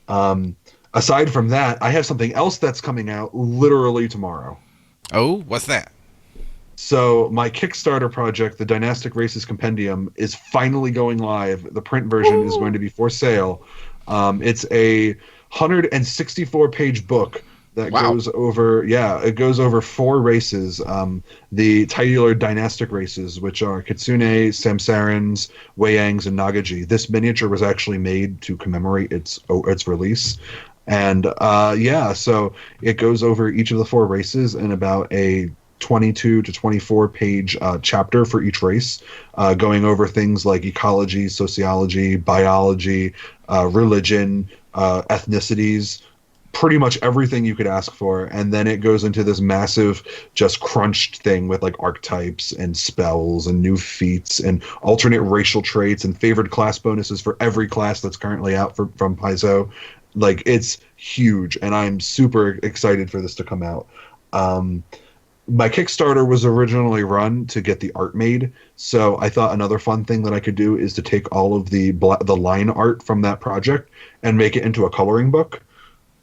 [SPEAKER 3] Aside from that, I have something else that's coming out literally tomorrow.
[SPEAKER 1] Oh, what's that?
[SPEAKER 3] So my Kickstarter project, the Dynastic Races Compendium, is finally going live. The print version is going to be for sale. It's a 164-page book that goes over 4 races. The titular dynastic races, which are Kitsune, Samsarans, Weiyangs, and Nagaji. This miniature was actually made to commemorate its release. And so it goes over each of the 4 races in about a 22 to 24 page chapter for each race, going over things like ecology, sociology, biology, religion, ethnicities, pretty much everything you could ask for. And then it goes into this massive just crunched thing with like archetypes and spells and new feats and alternate racial traits and favored class bonuses for every class that's currently out from Paizo. Like, it's huge, and I'm super excited for this to come out. My Kickstarter was originally run to get the art made, so I thought another fun thing that I could do is to take all of the line art from that project and make it into a coloring book.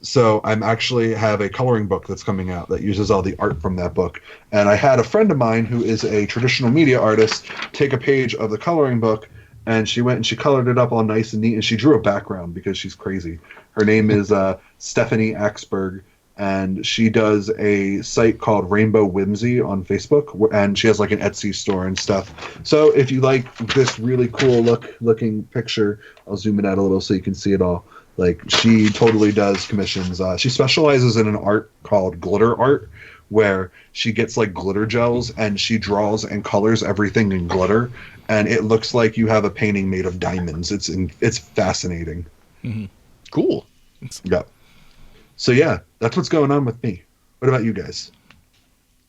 [SPEAKER 3] So I'm actually have a coloring book that's coming out that uses all the art from that book. And I had a friend of mine who is a traditional media artist take a page of the coloring book, and she went and she colored it up all nice and neat, and she drew a background because she's crazy. Her name is Stephanie Axberg, and she does a site called Rainbow Whimsy on Facebook, and she has like an Etsy store and stuff. So if you like this really cool looking picture, I'll zoom it out a little so you can see it all. Like, she totally does commissions. She specializes in an art called glitter art, where she gets like glitter gels and she draws and colors everything in glitter, and it looks like you have a painting made of diamonds. It's fascinating.
[SPEAKER 1] Mm-hmm.
[SPEAKER 2] Cool.
[SPEAKER 3] Yeah. So yeah, that's what's going on with me. What about you guys?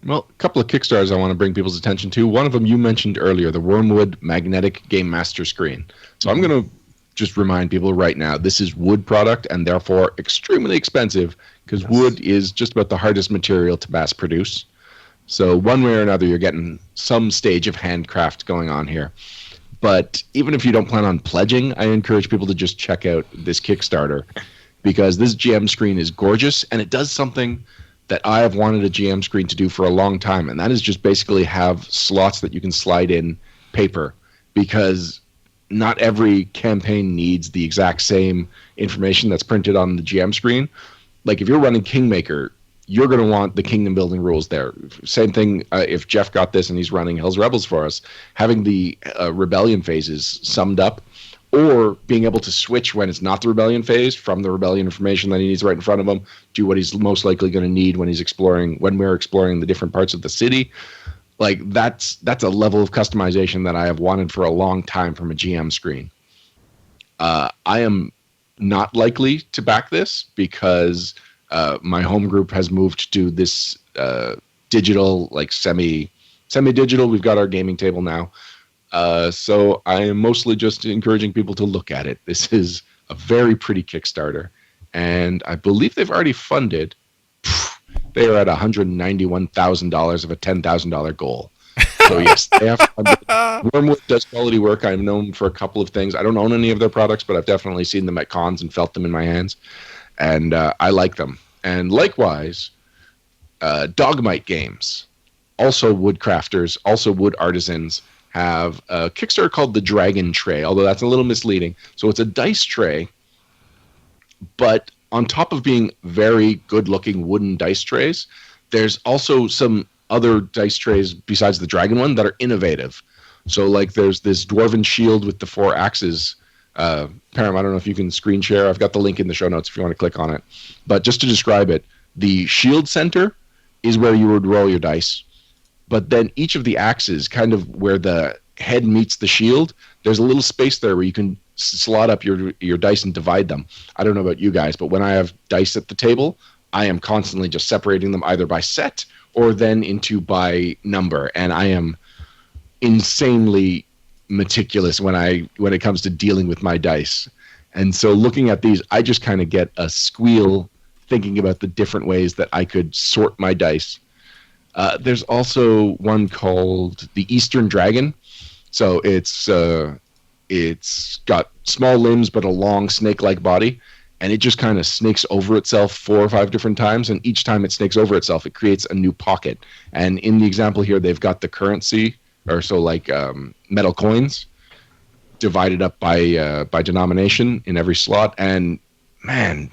[SPEAKER 2] Well, a couple of Kickstarters I want to bring people's attention to. One of them you mentioned earlier, the Wormwood Magnetic Game Master Screen. So I'm going to just remind people right now, this is wood product and therefore extremely expensive because wood is just about the hardest material to mass produce. So one way or another, you're getting some stage of handcraft going on here. But even if you don't plan on pledging, I encourage people to just check out this Kickstarter because this GM screen is gorgeous and it does something that I have wanted a GM screen to do for a long time, and that is just basically have slots that you can slide in paper because not every campaign needs the exact same information that's printed on the GM screen. Like if you're running Kingmaker, you're going to want the kingdom building rules there. Same thing if Jeff got this and he's running Hell's Rebels for us, having the rebellion phases summed up or being able to switch when it's not the rebellion phase from the rebellion information that he needs right in front of him to what he's most likely going to need when we're exploring the different parts of the city. Like that's a level of customization that I have wanted for a long time from a GM screen. I am not likely to back this because my home group has moved to this digital, like semi-digital. We've got our gaming table now. So I am mostly just encouraging people to look at it. This is a very pretty Kickstarter, and I believe they've already funded. They are at $191,000 of a $10,000 goal. So yes, they have funded. Wormwood does quality work. I've known them for a couple of things. I don't own any of their products, but I've definitely seen them at cons and felt them in my hands, and I like them. And likewise, Dogmite Games, also wood crafters, also wood artisans, have a Kickstarter called the Dragon Tray, although that's a little misleading. So it's a dice tray, but on top of being very good-looking wooden dice trays, there's also some other dice trays besides the dragon one that are innovative. So like there's this dwarven shield with the 4 axes. Param, I don't know if you can screen share. I've got the link in the show notes if you want to click on it. But just to describe it, the shield center is where you would roll your dice. But then each of the axes, kind of where the head meets the shield, there's a little space there where you can slot up your dice and divide them. I don't know about you guys, but when I have dice at the table, I am constantly just separating them either by set or then into by number. And I am insanely meticulous when it comes to dealing with my dice. And so looking at these, I just kind of get a squeal thinking about the different ways that I could sort my dice. There's also one called the Eastern Dragon. So it's got small limbs but a long snake-like body, and it just kind of snakes over itself 4 or 5 different times, and each time it snakes over itself, it creates a new pocket. And in the example here, they've got the currency, or so like metal coins, divided up by denomination in every slot, and man,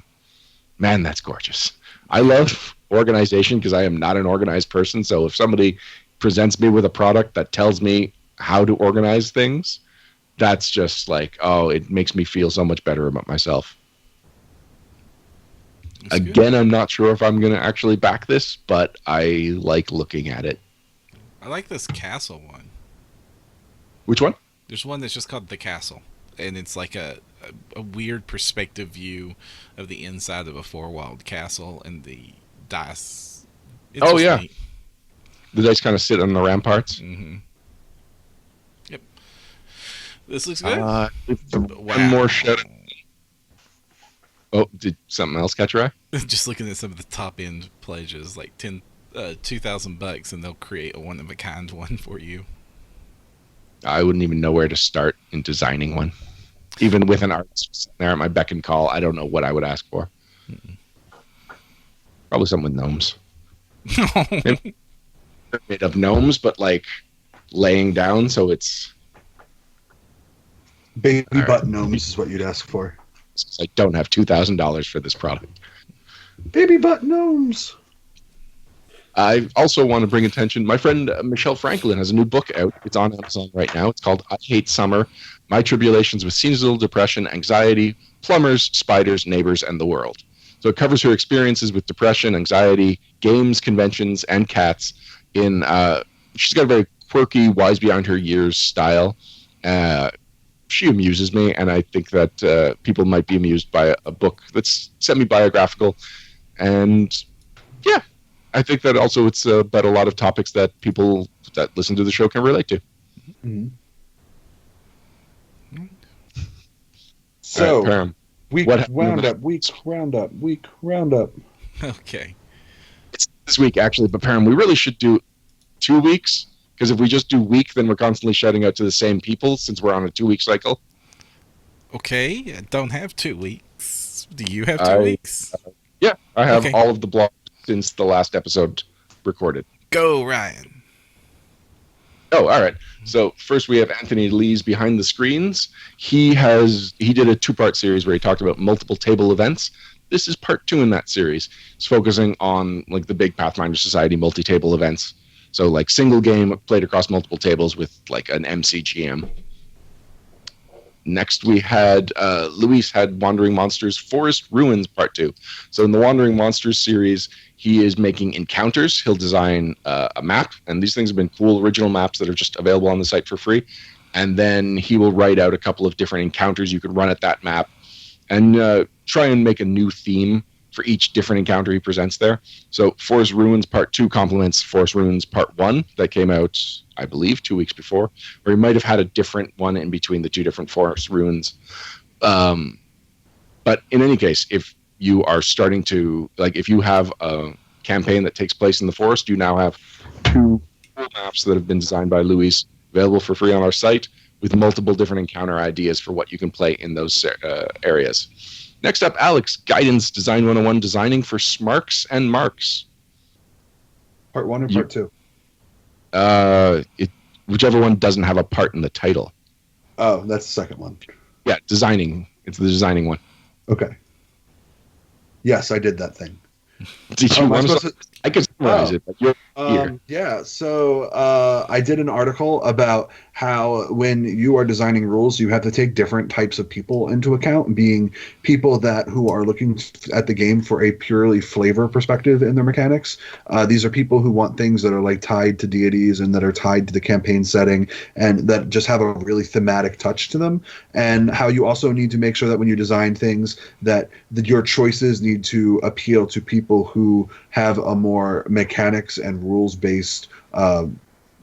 [SPEAKER 2] that's gorgeous. I love organization because I am not an organized person. So if somebody presents me with a product that tells me how to organize things, that's just like, oh, it makes me feel so much better about myself. That's again good. I'm not sure if I'm going to actually back this, but I like looking at it.
[SPEAKER 1] I like this castle one.
[SPEAKER 2] Which one?
[SPEAKER 1] There's one that's just called the castle, and it's like a weird perspective view of the inside of a 4-walled castle, and the dice.
[SPEAKER 2] Oh yeah, neat. The dice kind of sit on the ramparts.
[SPEAKER 1] Mm-hmm. Yep. This looks good.
[SPEAKER 2] Wow. One more shout. Oh, did something else catch your eye?
[SPEAKER 1] Just looking at some of the top end pledges, like $2,000, and they'll create a one of a kind one for you.
[SPEAKER 2] I wouldn't even know where to start in designing one. Even with an artist there at my beck and call, I don't know what I would ask for. Mm-mm. Probably something with gnomes. Made of gnomes, but like laying down, so it's
[SPEAKER 3] baby butt gnomes is what you'd ask for.
[SPEAKER 2] I don't have $2,000 for this product.
[SPEAKER 3] Baby butt gnomes.
[SPEAKER 2] I also want to bring attention. My friend Michelle Franklin has a new book out. It's on Amazon right now. It's called I Hate Summer: My Tribulations with Seasonal Depression, Anxiety, Plumbers, Spiders, Neighbors, and the World. So it covers her experiences with depression, anxiety, games, conventions, and cats. She's got a very quirky, wise beyond her years style. She amuses me, and I think that people might be amused by a book that's semi-biographical. And yeah, I think that also it's about a lot of topics that people that listen to the show can relate to.
[SPEAKER 3] Mhm.
[SPEAKER 2] All right,
[SPEAKER 3] So,
[SPEAKER 2] Param,
[SPEAKER 3] week
[SPEAKER 2] what happened in the
[SPEAKER 3] roundup, week roundup, week roundup.
[SPEAKER 1] Okay.
[SPEAKER 2] it's this week actually? But Param, we really should do 2 weeks because if we just do week, then we're constantly shouting out to the same people since we're on a 2 week cycle.
[SPEAKER 1] Okay. I don't have 2 weeks. Do you have two
[SPEAKER 2] I
[SPEAKER 1] weeks?
[SPEAKER 2] Yeah, I have
[SPEAKER 1] Okay.
[SPEAKER 2] all of the blogs since the last episode recorded.
[SPEAKER 1] Go, Ryan.
[SPEAKER 2] Oh, all right. So first we have Anthony Lee's Behind the Screens. He did a 2-part series where he talked about multiple table events. This is part 2 in that series. It's focusing on like the big Pathfinder Society multi-table events. So like single game played across multiple tables with like an MCGM. Next, we had Luis had Wandering Monsters Forest Ruins Part 2. So in the Wandering Monsters series, he is making encounters. He'll design a map, and these things have been cool original maps that are just available on the site for free. And then he will write out a couple of different encounters you could run at that map and try and make a new theme for each different encounter he presents there. So Forest Ruins Part 2 complements Forest Ruins Part 1 that came out, I believe, 2 weeks before, or he might have had a different one in between the two different Forest Ruins. But in any case, if you are starting to, like, if you have a campaign that takes place in the forest, you now have 2 cool maps that have been designed by Luis available for free on our site with multiple different encounter ideas for what you can play in those areas. Next up, Alex, Guidance Design 101, Designing for Smarks and Marks.
[SPEAKER 3] Part 1 and part 2.
[SPEAKER 2] Whichever one doesn't have a part in the title.
[SPEAKER 3] Oh, that's the second one.
[SPEAKER 2] Yeah, designing. It's the designing one.
[SPEAKER 3] Okay. Yes, I did that thing.
[SPEAKER 2] Did you
[SPEAKER 3] Am I
[SPEAKER 2] want
[SPEAKER 3] supposed
[SPEAKER 2] to?
[SPEAKER 3] to?
[SPEAKER 2] I can summarize it, but you're here.
[SPEAKER 3] Yeah, so I did an article about how when you are designing rules, you have to take different types of people into account, being people who are looking at the game for a purely flavor perspective in their mechanics. These are people who want things that are like tied to deities and that are tied to the campaign setting and that just have a really thematic touch to them. And how you also need to make sure that when you design things that your choices need to appeal to people who have a more mechanics and rules based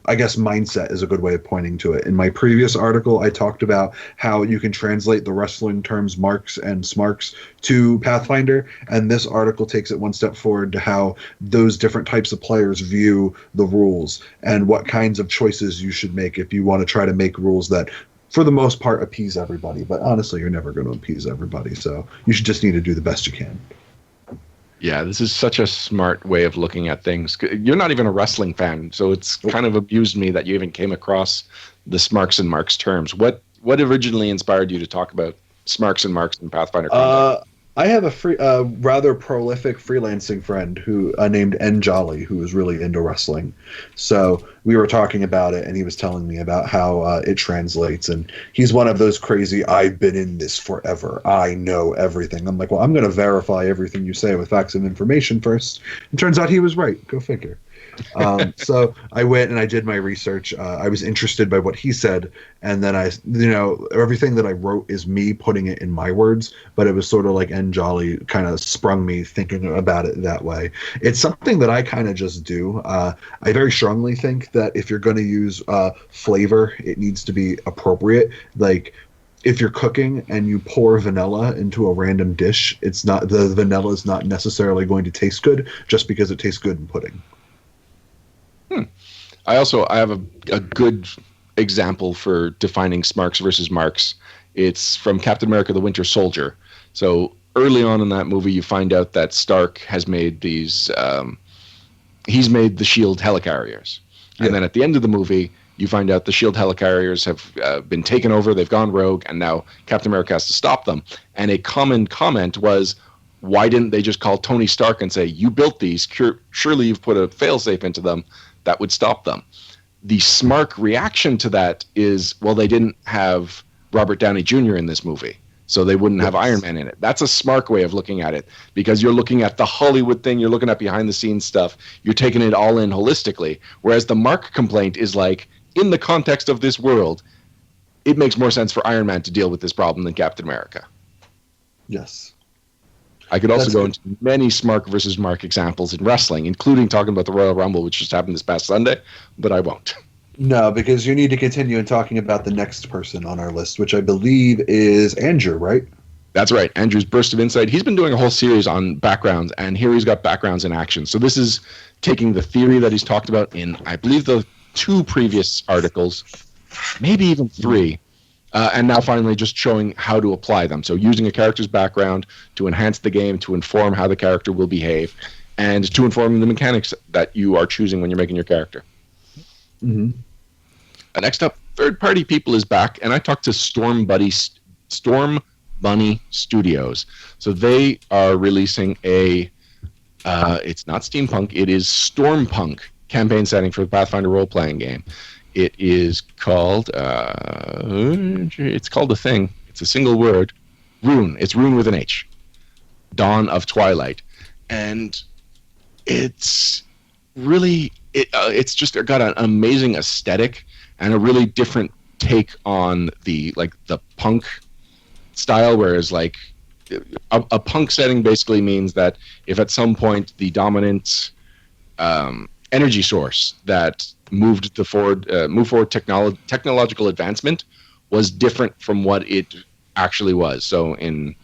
[SPEAKER 3] I guess mindset is a good way of pointing to it. In my previous article, I talked about how you can translate the wrestling terms marks and smarks to Pathfinder, and this article takes it one step forward to how those different types of players view the rules and what kinds of choices you should make if you want to try to make rules that for the most part appease everybody. But honestly, you're never going to appease everybody, so you should just need to do the best you can.
[SPEAKER 2] Yeah, this is such a smart way of looking at things. You're not even a wrestling fan, so it's kind of amused me that you even came across the Smarks and Marks terms. What originally inspired you to talk about Smarks and Marks in Pathfinder content?
[SPEAKER 3] I have a rather prolific freelancing friend who named N Jolly, who is really into wrestling. So we were talking about it, and he was telling me about how it translates. And he's one of those crazy, I've been in this forever, I know everything. I'm like, well, I'm going to verify everything you say with facts and information first. And turns out he was right. Go figure. So I went and I did my research. I was interested by what he said, and then everything that I wrote is me putting it in my words, but it was sort of like N Jolly kind of sprung me thinking about it that way. It's something that I kind of just do. I very strongly think that if you're going to use flavor, it needs to be appropriate. Like, if you're cooking and you pour vanilla into a random dish, the vanilla is not necessarily going to taste good just because it tastes good in pudding.
[SPEAKER 2] I have a good example for defining Smarks versus Marks. It's from Captain America: The Winter Soldier. So early on in that movie, you find out that Stark has made these. He's made the Shield helicarriers, and then at the end of the movie, you find out the Shield helicarriers have been taken over. They've gone rogue, and now Captain America has to stop them. And a common comment was, why didn't they just call Tony Stark and say, you built these, surely you've put a failsafe into them that would stop them. The Smark reaction to that is, well, they didn't have Robert Downey Jr. in this movie, so they wouldn't have Iron Man in it. That's a smart way of looking at it, because you're looking at the Hollywood thing, you're looking at behind the scenes stuff, you're taking it all in holistically, whereas the Mark complaint is like, in the context of this world, it makes more sense for Iron Man to deal with this problem than Captain America.
[SPEAKER 3] Yes.
[SPEAKER 2] I could also
[SPEAKER 3] That's
[SPEAKER 2] go
[SPEAKER 3] good.
[SPEAKER 2] into many Smark versus Mark examples in wrestling, including talking about the Royal Rumble, which just happened this past Sunday, but I won't.
[SPEAKER 3] No, because you need to continue in talking about the next person on our list, which I believe is Andrew, right?
[SPEAKER 2] That's right. Andrew's Burst of Insight. He's been doing a whole series on backgrounds, and here he's got backgrounds in action. So this is taking the theory that he's talked about in, I believe, the 2 previous articles, maybe even 3, and now finally just showing how to apply them. So using a character's background to enhance the game, to inform how the character will behave, and to inform the mechanics that you are choosing when you're making your character.
[SPEAKER 3] Mm-hmm.
[SPEAKER 2] Next up, Third Party People is back, and I talked to Storm Bunny Studios. So they are releasing a, it's not steampunk, it is stormpunk campaign setting for the Pathfinder role-playing game. It is called, it's called a thing. It's a single word. Rune. It's Rune with an H. Dawn of Twilight. And it's really, it's just got an amazing aesthetic and a really different take on the punk style, whereas like a punk setting basically means that if at some point the dominant energy source that moved forward technological advancement was different from what it actually was. So in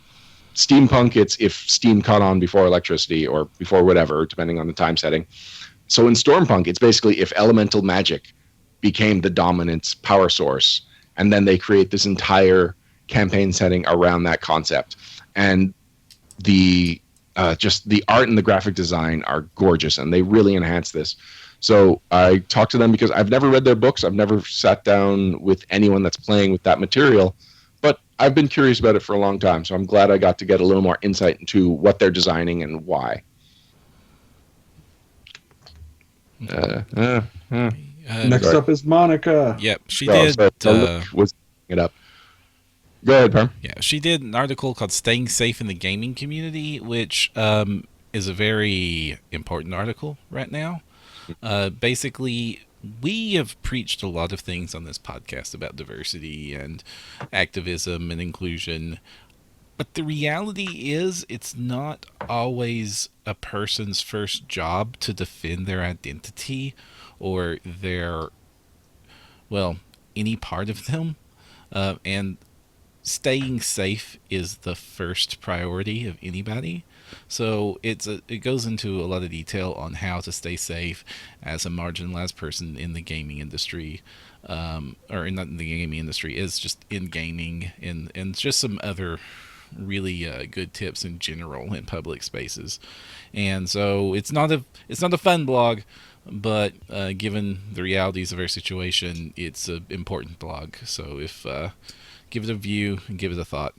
[SPEAKER 2] steampunk, it's if steam caught on before electricity or before whatever, depending on the time setting. So in stormpunk, it's basically if elemental magic became the dominant power source, and then they create this entire campaign setting around that concept. And the just the art and the graphic design are gorgeous, and they really enhance this. So I talked to them because I've never read their books. I've never sat down with anyone that's playing with that material, but I've been curious about it for a long time. So I'm glad I got to get a little more insight into what they're designing and why.
[SPEAKER 3] Next
[SPEAKER 2] Sorry.
[SPEAKER 3] up is Monica.
[SPEAKER 1] Yep, she
[SPEAKER 2] Oh,
[SPEAKER 1] did.
[SPEAKER 2] sorry, the link was it up. Go ahead, Perm.
[SPEAKER 1] Yeah, she did an article called "Staying Safe in the Gaming Community," which is a very important article right now. Basically, we have preached a lot of things on this podcast about diversity and activism and inclusion. But the reality is, it's not always a person's first job to defend their identity or their, well, any part of them. And staying safe is the first priority of anybody. So it goes into a lot of detail on how to stay safe as a marginalized person in the gaming industry, or not in the gaming industry, is just in gaming, and just some other really good tips in general in public spaces. And so it's not a fun blog, but given the realities of our situation, it's an important blog. So if give it a view and give it a thought.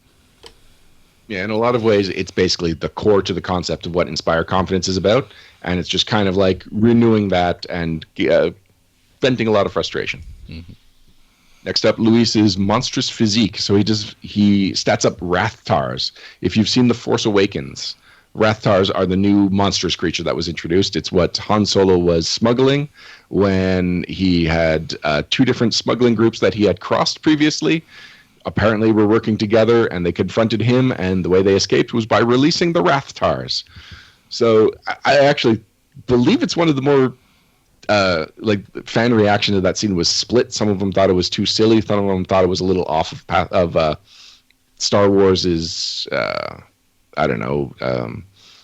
[SPEAKER 2] Yeah, in a lot of ways, it's basically the core to the concept of what Inspire Confidence is about, and it's just kind of like renewing that and venting a lot of frustration.
[SPEAKER 1] Mm-hmm.
[SPEAKER 2] Next up, Luis's Monstrous Physique. So he stats up Rathtars. If you've seen The Force Awakens, Rathtars are the new monstrous creature that was introduced. It's what Han Solo was smuggling when he had 2 different smuggling groups that he had crossed previously. Apparently were working together, and they confronted him, and the way they escaped was by releasing the Rathtars. So I actually believe it's one of the more fan reaction to that scene was split. Some of them thought it was too silly. Some of them thought it was a little off of Star Wars's, I don't know,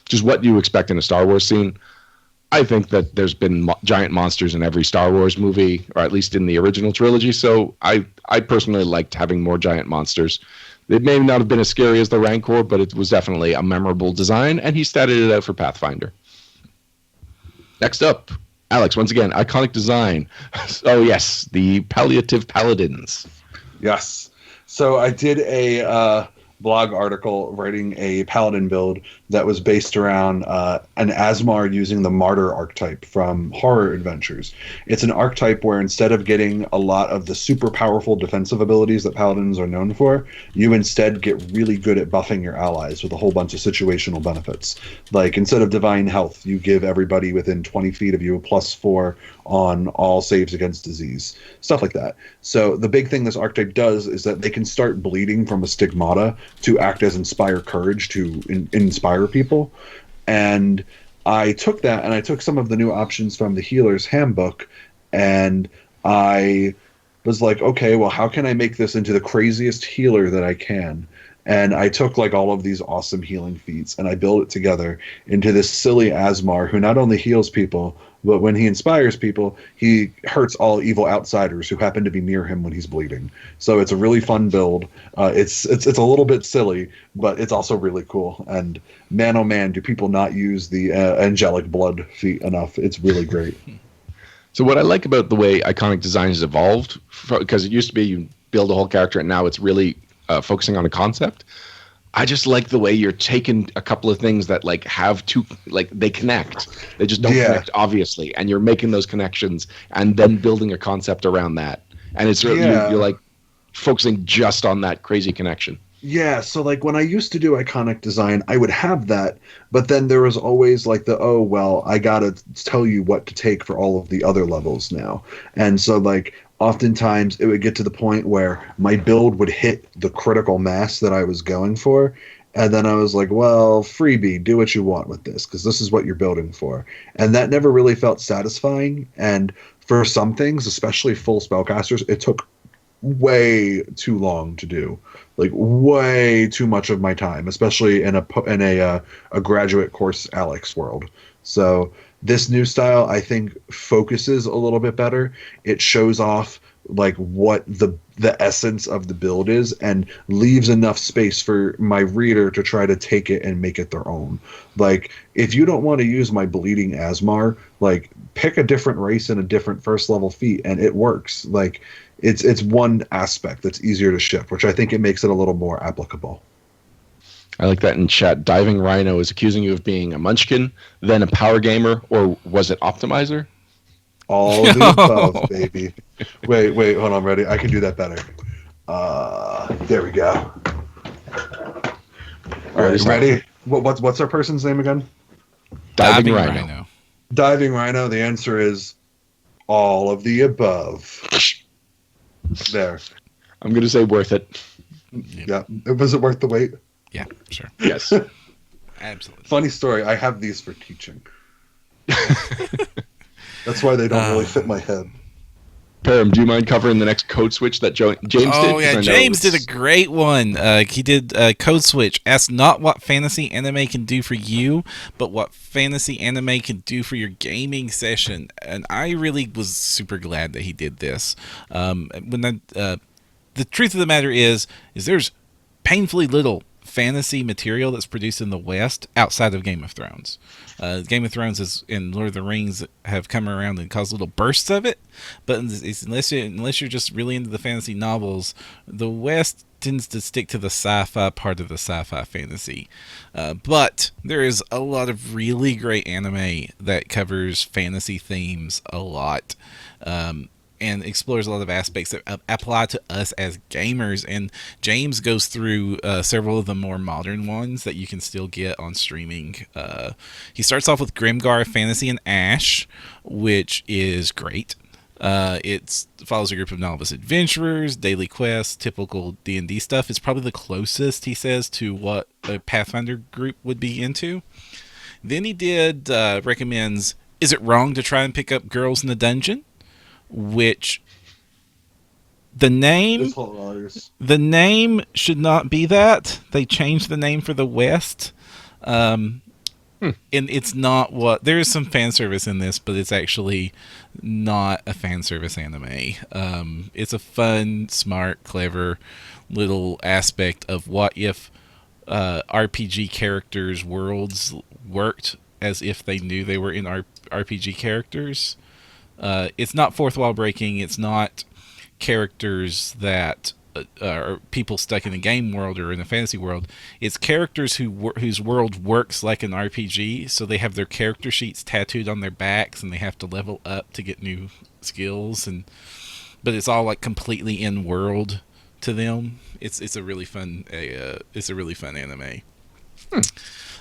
[SPEAKER 2] just what you expect in a Star Wars scene. I think that there's been giant monsters in every Star Wars movie, or at least in the original trilogy. So I personally liked having more giant monsters. It may not have been as scary as the Rancor, but it was definitely a memorable design, and he statted it out for Pathfinder. Next up, Alex, once again, iconic design. Oh, yes, the Palliative Paladins.
[SPEAKER 3] Yes. So I did a blog article writing a paladin build that was based around an Asmar using the martyr archetype from Horror Adventures. It's an archetype where instead of getting a lot of the super powerful defensive abilities that paladins are known for, you instead get really good at buffing your allies with a whole bunch of situational benefits. Like instead of divine health, you give everybody within 20 feet of you a +4 on all saves against disease, stuff like that. So the big thing this archetype does is that they can start bleeding from a stigmata to act as inspire courage to inspire people. And I took that and I took some of the new options from the healer's handbook, and I was like, okay, well, how can I make this into the craziest healer that I can? And I took like all of these awesome healing feats and I built it together into this silly Asmar who not only heals people, but when he inspires people, he hurts all evil outsiders who happen to be near him when he's bleeding. So it's a really fun build. It's a little bit silly, but it's also really cool. And man, oh man, do people not use the angelic blood feat enough? It's really great.
[SPEAKER 2] So what I like about the way iconic design has evolved, because it used to be you build a whole character and now it's really focusing on a concept. I just like the way you're taking a couple of things that like have two, like they connect. They just don't connect obviously, and you're making those connections and then building a concept around that. And it's really you're like focusing just on that crazy connection.
[SPEAKER 3] Yeah, so like when I used to do iconic design, I would have that, but then there was always like the, oh, well, I gotta tell you what to take for all of the other levels now. And so like oftentimes it would get to the point where my build would hit the critical mass that I was going for. And then I was like, well, freebie, do what you want with this, because this is what you're building for. And that never really felt satisfying. And for some things, especially full spellcasters, it took way too long to do, like way too much of my time, especially in a graduate course Alex world. So this new style, I think, focuses a little bit better. It shows off like what the essence of the build is and leaves enough space for my reader to try to take it and make it their own. Like, if you don't want to use my bleeding Asmar, like pick a different race and a different first level feat and it works. Like, it's one aspect that's easier to ship, which I think it makes it a little more applicable.
[SPEAKER 2] I like that in chat. Diving Rhino is accusing you of being a munchkin, then a power gamer, or was it optimizer?
[SPEAKER 3] All of the above, baby. Wait, hold on, ready? I can do that better. There we go. All right, ready? What's our person's name again?
[SPEAKER 2] Diving Rhino.
[SPEAKER 3] Diving Rhino, the answer is all of the above. There.
[SPEAKER 2] I'm going to say worth it.
[SPEAKER 3] Yeah. Was it worth the wait?
[SPEAKER 1] Yeah, sure.
[SPEAKER 2] Yes.
[SPEAKER 1] Absolutely.
[SPEAKER 3] Funny story. I have these for teaching. That's why they don't really fit my head.
[SPEAKER 2] Param, do you mind covering the next code switch that James did?
[SPEAKER 1] Oh, yeah, James did a great one. He did code switch. Ask not what fantasy anime can do for you, but what fantasy anime can do for your gaming session. And I really was super glad that he did this. The truth of the matter is there's painfully little fantasy material that's produced in the West outside of Game of Thrones. Game of Thrones and Lord of the Rings have come around and caused little bursts of it, but unless you're just really into the fantasy novels, the West tends to stick to the sci-fi part of the sci-fi fantasy. But there is a lot of really great anime that covers fantasy themes a lot. And explores a lot of aspects that apply to us as gamers. And James goes through several of the more modern ones that you can still get on streaming. He starts off with Grimgar Fantasy and Ash, which is great. It follows a group of novice adventurers, daily quests, typical D&D stuff. It's probably the closest, he says, to what a Pathfinder group would be into. Then he recommends Is It Wrong to Try and Pick Up Girls in the Dungeon? Which the name should not be that. They changed the name for the West. And it's not what there is some fan service in this, but it's actually not a fan service anime. It's a fun, smart, clever little aspect of what if RPG characters' worlds worked as if they knew they were in RPG characters. It's not fourth wall breaking. It's not characters that are people stuck in a game world or in a fantasy world. It's characters whose world works like an RPG, so they have their character sheets tattooed on their backs and they have to level up to get new skills. But it's all like completely in world to them. It's a really fun anime.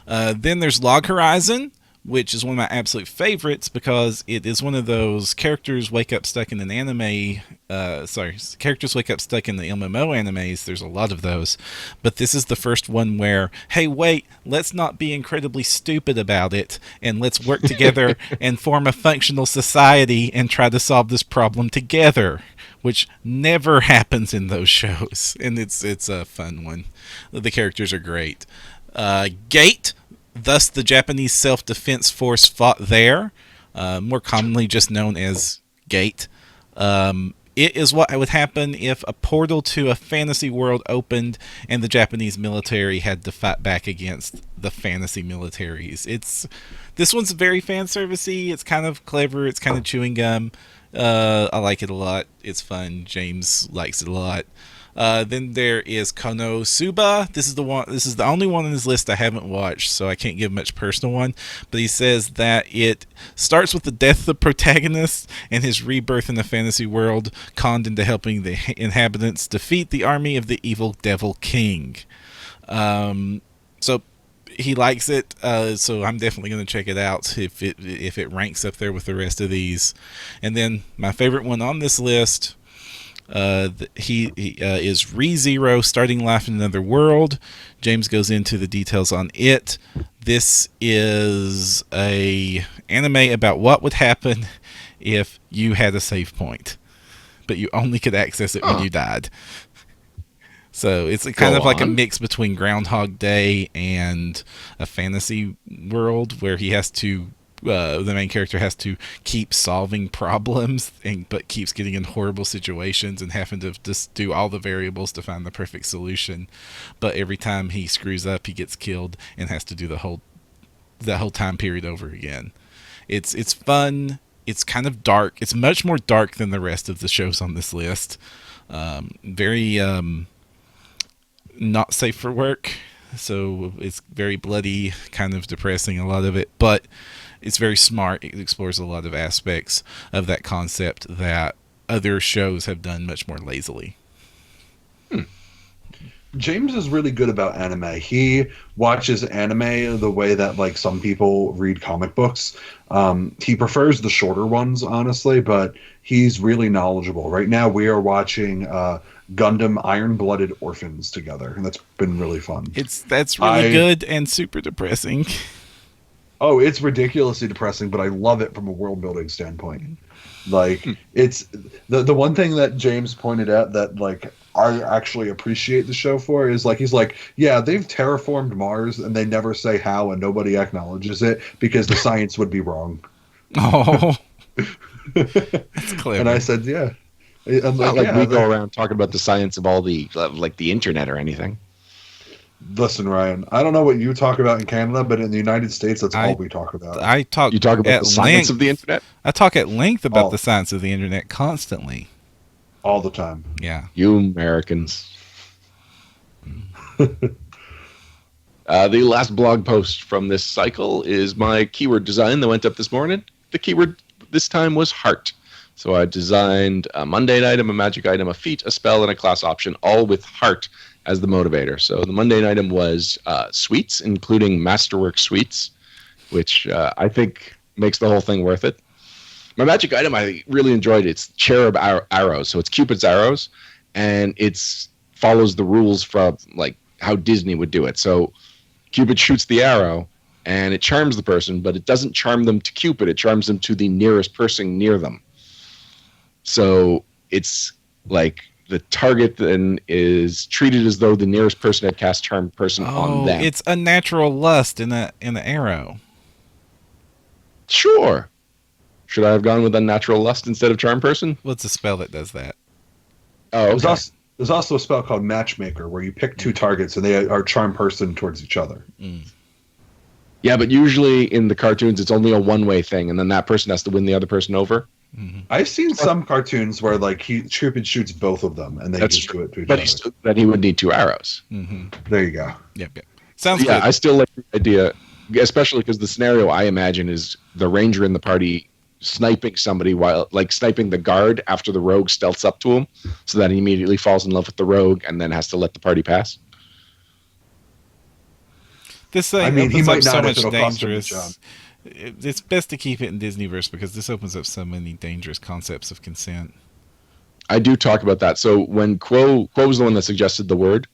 [SPEAKER 1] Then there's Log Horizon, which is one of my absolute favorites because it is one of those characters wake up stuck in an anime. Characters wake up stuck in the MMO animes. There's a lot of those, but this is the first one where, hey, wait, let's not be incredibly stupid about it, and let's work together and form a functional society and try to solve this problem together, which never happens in those shows, and it's a fun one. The characters are great. Gate, thus the Japanese self-defense force fought there, more commonly just known as Gate. It is what would happen if a portal to a fantasy world opened and the Japanese military had to fight back against the fantasy militaries. This one's very fan servicey. It's kind of clever. It's kind of chewing gum. I like it a lot. It's fun. James likes it a lot. Then there is Konosuba. This is the only one on his list I haven't watched, so I can't give much personal one. But he says that it starts with the death of the protagonist and his rebirth in the fantasy world, conned into helping the inhabitants defeat the army of the evil Devil King. So he likes it. So I'm definitely going to check it out if it ranks up there with the rest of these. And then my favorite one on this list. He is ReZero, starting life in another world. James goes into the details on it. This is a anime about what would happen if you had a save point, but you only could access it when you died. So it's kind of like a mix between Groundhog Day and a fantasy world where he has to the main character has to keep solving problems, but keeps getting in horrible situations and having to just do all the variables to find the perfect solution. But every time he screws up, he gets killed and has to do the whole time period over again. It's fun. It's kind of dark. It's much more dark than the rest of the shows on this list. Very not safe for work. So it's very bloody, kind of depressing, a lot of it. But it's very smart. It explores a lot of aspects of that concept that other shows have done much more lazily.
[SPEAKER 3] James is really good about anime. He watches anime the way that like some people read comic books. He prefers the shorter ones, honestly, but he's really knowledgeable. Right now we are watching Gundam Iron-Blooded Orphans together, and that's been really fun.
[SPEAKER 1] That's really good and super depressing.
[SPEAKER 3] Oh, it's ridiculously depressing, but I love it from a world building standpoint. Like it's the one thing that James pointed out that like I actually appreciate the show for is like he's like, yeah, they've terraformed Mars and they never say how and nobody acknowledges it because the science would be wrong.
[SPEAKER 1] Oh, that's clever.
[SPEAKER 3] And I said, yeah.
[SPEAKER 2] It's not like we go around talking about the science of all the like the internet or anything.
[SPEAKER 3] Listen, Ryan, I don't know what you talk about in Canada, but in the United States, that's all we talk about.
[SPEAKER 2] You talk about the science of the internet?
[SPEAKER 1] I talk at length about the science of the internet constantly.
[SPEAKER 3] All the time.
[SPEAKER 1] Yeah.
[SPEAKER 2] You Americans. The last blog post from this cycle is my keyword design that went up this morning. The keyword this time was heart. So I designed a mundane item, a magic item, a feat, a spell, and a class option, all with heart as the motivator. So the mundane item was sweets, including Masterwork sweets, which I think makes the whole thing worth it. My magic item, I really enjoyed. It's cherub arrows. So it's Cupid's arrows, and it follows the rules from like how Disney would do it. So Cupid shoots the arrow, and it charms the person, but it doesn't charm them to Cupid. It charms them to the nearest person near them. So it's like the target then is treated as though the nearest person had cast charm person on them.
[SPEAKER 1] It's a natural lust in the arrow.
[SPEAKER 2] Sure. Should I have gone with unnatural lust instead of charm person?
[SPEAKER 1] What's a spell that does that?
[SPEAKER 2] Oh, okay.
[SPEAKER 3] There's also a spell called Matchmaker where you pick two targets and they are charm person towards each other.
[SPEAKER 2] Yeah, but usually in the cartoons it's only a one-way thing, and then that person has to win the other person over.
[SPEAKER 3] I've seen some cartoons where like Cupid shoots both of them and they just do it to each other.
[SPEAKER 2] But he would need two arrows.
[SPEAKER 3] There you go.
[SPEAKER 1] Yep. Sounds good.
[SPEAKER 2] I still like the idea, especially because the scenario I imagine is the ranger in the party sniping somebody while like sniping the guard after the rogue stealths up to him, so that he immediately falls in love with the rogue and then has to let the party pass.
[SPEAKER 1] This thing
[SPEAKER 3] he might
[SPEAKER 1] so
[SPEAKER 3] not
[SPEAKER 1] much
[SPEAKER 3] if it'll cost him the
[SPEAKER 1] dangerous.
[SPEAKER 3] job.
[SPEAKER 1] It's best to keep it in Disneyverse because this opens up so many dangerous concepts of consent.
[SPEAKER 2] I do talk about that. So when Quo was the one that suggested the word,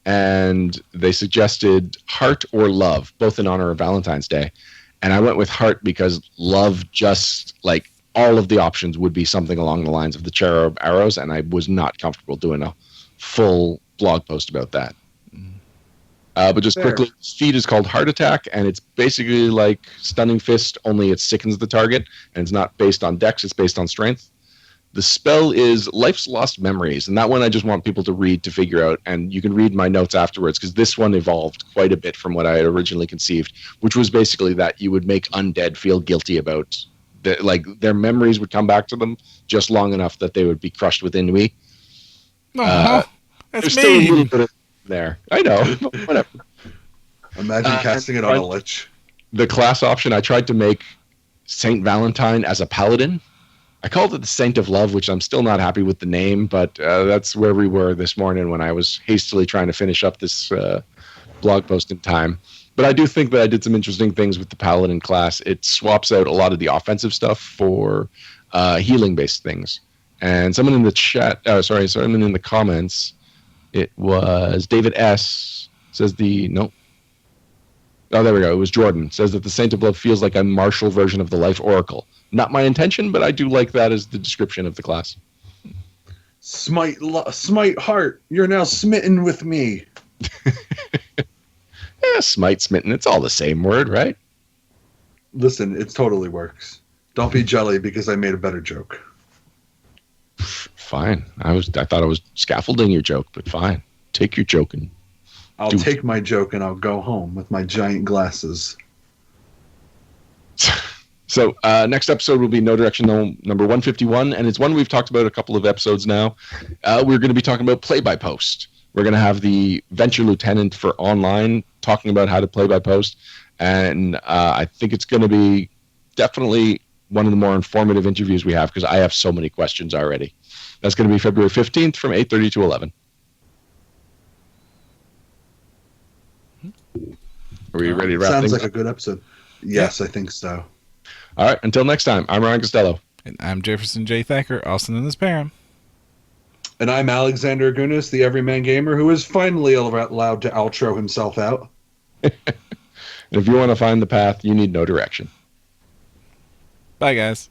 [SPEAKER 2] and they suggested heart or love, both in honor of Valentine's Day. And I went with heart because love, just like all of the options would be something along the lines of the cherub arrows, and I was not comfortable doing a full blog post about that. But just
[SPEAKER 3] Fair.
[SPEAKER 2] quickly, this feat is called Heart Attack, and it's basically like Stunning Fist, only it sickens the target, and it's not based on dex, it's based on strength. The spell is Life's Lost Memories, and that one I just want people to read to figure out, and you can read my notes afterwards, because this one evolved quite a bit from what I had originally conceived, which was basically that you would make undead feel guilty about, like, their memories would come back to them just long enough that they would be crushed with ennui.
[SPEAKER 1] Oh,
[SPEAKER 2] There's
[SPEAKER 1] that's
[SPEAKER 2] still a little
[SPEAKER 1] mean.
[SPEAKER 2] bit of there. I know, whatever.
[SPEAKER 3] Imagine casting it on a lich.
[SPEAKER 2] The class option, I tried to make Saint Valentine as a paladin. I called it the Saint of Love, which I'm still not happy with the name, but that's where we were this morning when I was hastily trying to finish up this blog post in time. But I do think that I did some interesting things with the Paladin class. It swaps out a lot of the offensive stuff for healing-based things. And someone in the chat, someone in the comments, it was David S. says Oh, there we go. It was Jordan. Says that the Saint of Love feels like a martial version of the Life Oracle. Not my intention, but I do like that as the description of the class.
[SPEAKER 3] Smite heart, you're now smitten with me.
[SPEAKER 2] Yeah, smite, smitten. It's all the same word, right?
[SPEAKER 3] Listen, it totally works. Don't be jelly because I made a better joke.
[SPEAKER 2] Fine. I thought I was scaffolding your joke, but fine. Take your joke and
[SPEAKER 3] I'll take my joke and I'll go home with my giant glasses.
[SPEAKER 2] So next episode will be No Direction number 151, and it's one we've talked about a couple of episodes now. We're going to be talking about play-by-post. We're going to have the Venture Lieutenant for online talking about how to play-by-post, and I think it's going to be definitely one of the more informative interviews we have because I have so many questions already. That's going to be February 15th from 8:30 to 11. Are we ready to wrap
[SPEAKER 3] Sounds
[SPEAKER 2] things
[SPEAKER 3] like
[SPEAKER 2] up?
[SPEAKER 3] a good episode. Yes, I think so.
[SPEAKER 2] All right, until next time, I'm Ryan Costello.
[SPEAKER 1] And I'm Jefferson J. Thacker, also known as Param.
[SPEAKER 3] And I'm Alexander Agunas, the Everyman Gamer, who is finally allowed to outro himself out.
[SPEAKER 2] And if you want to find the path, you need no direction.
[SPEAKER 1] Bye, guys.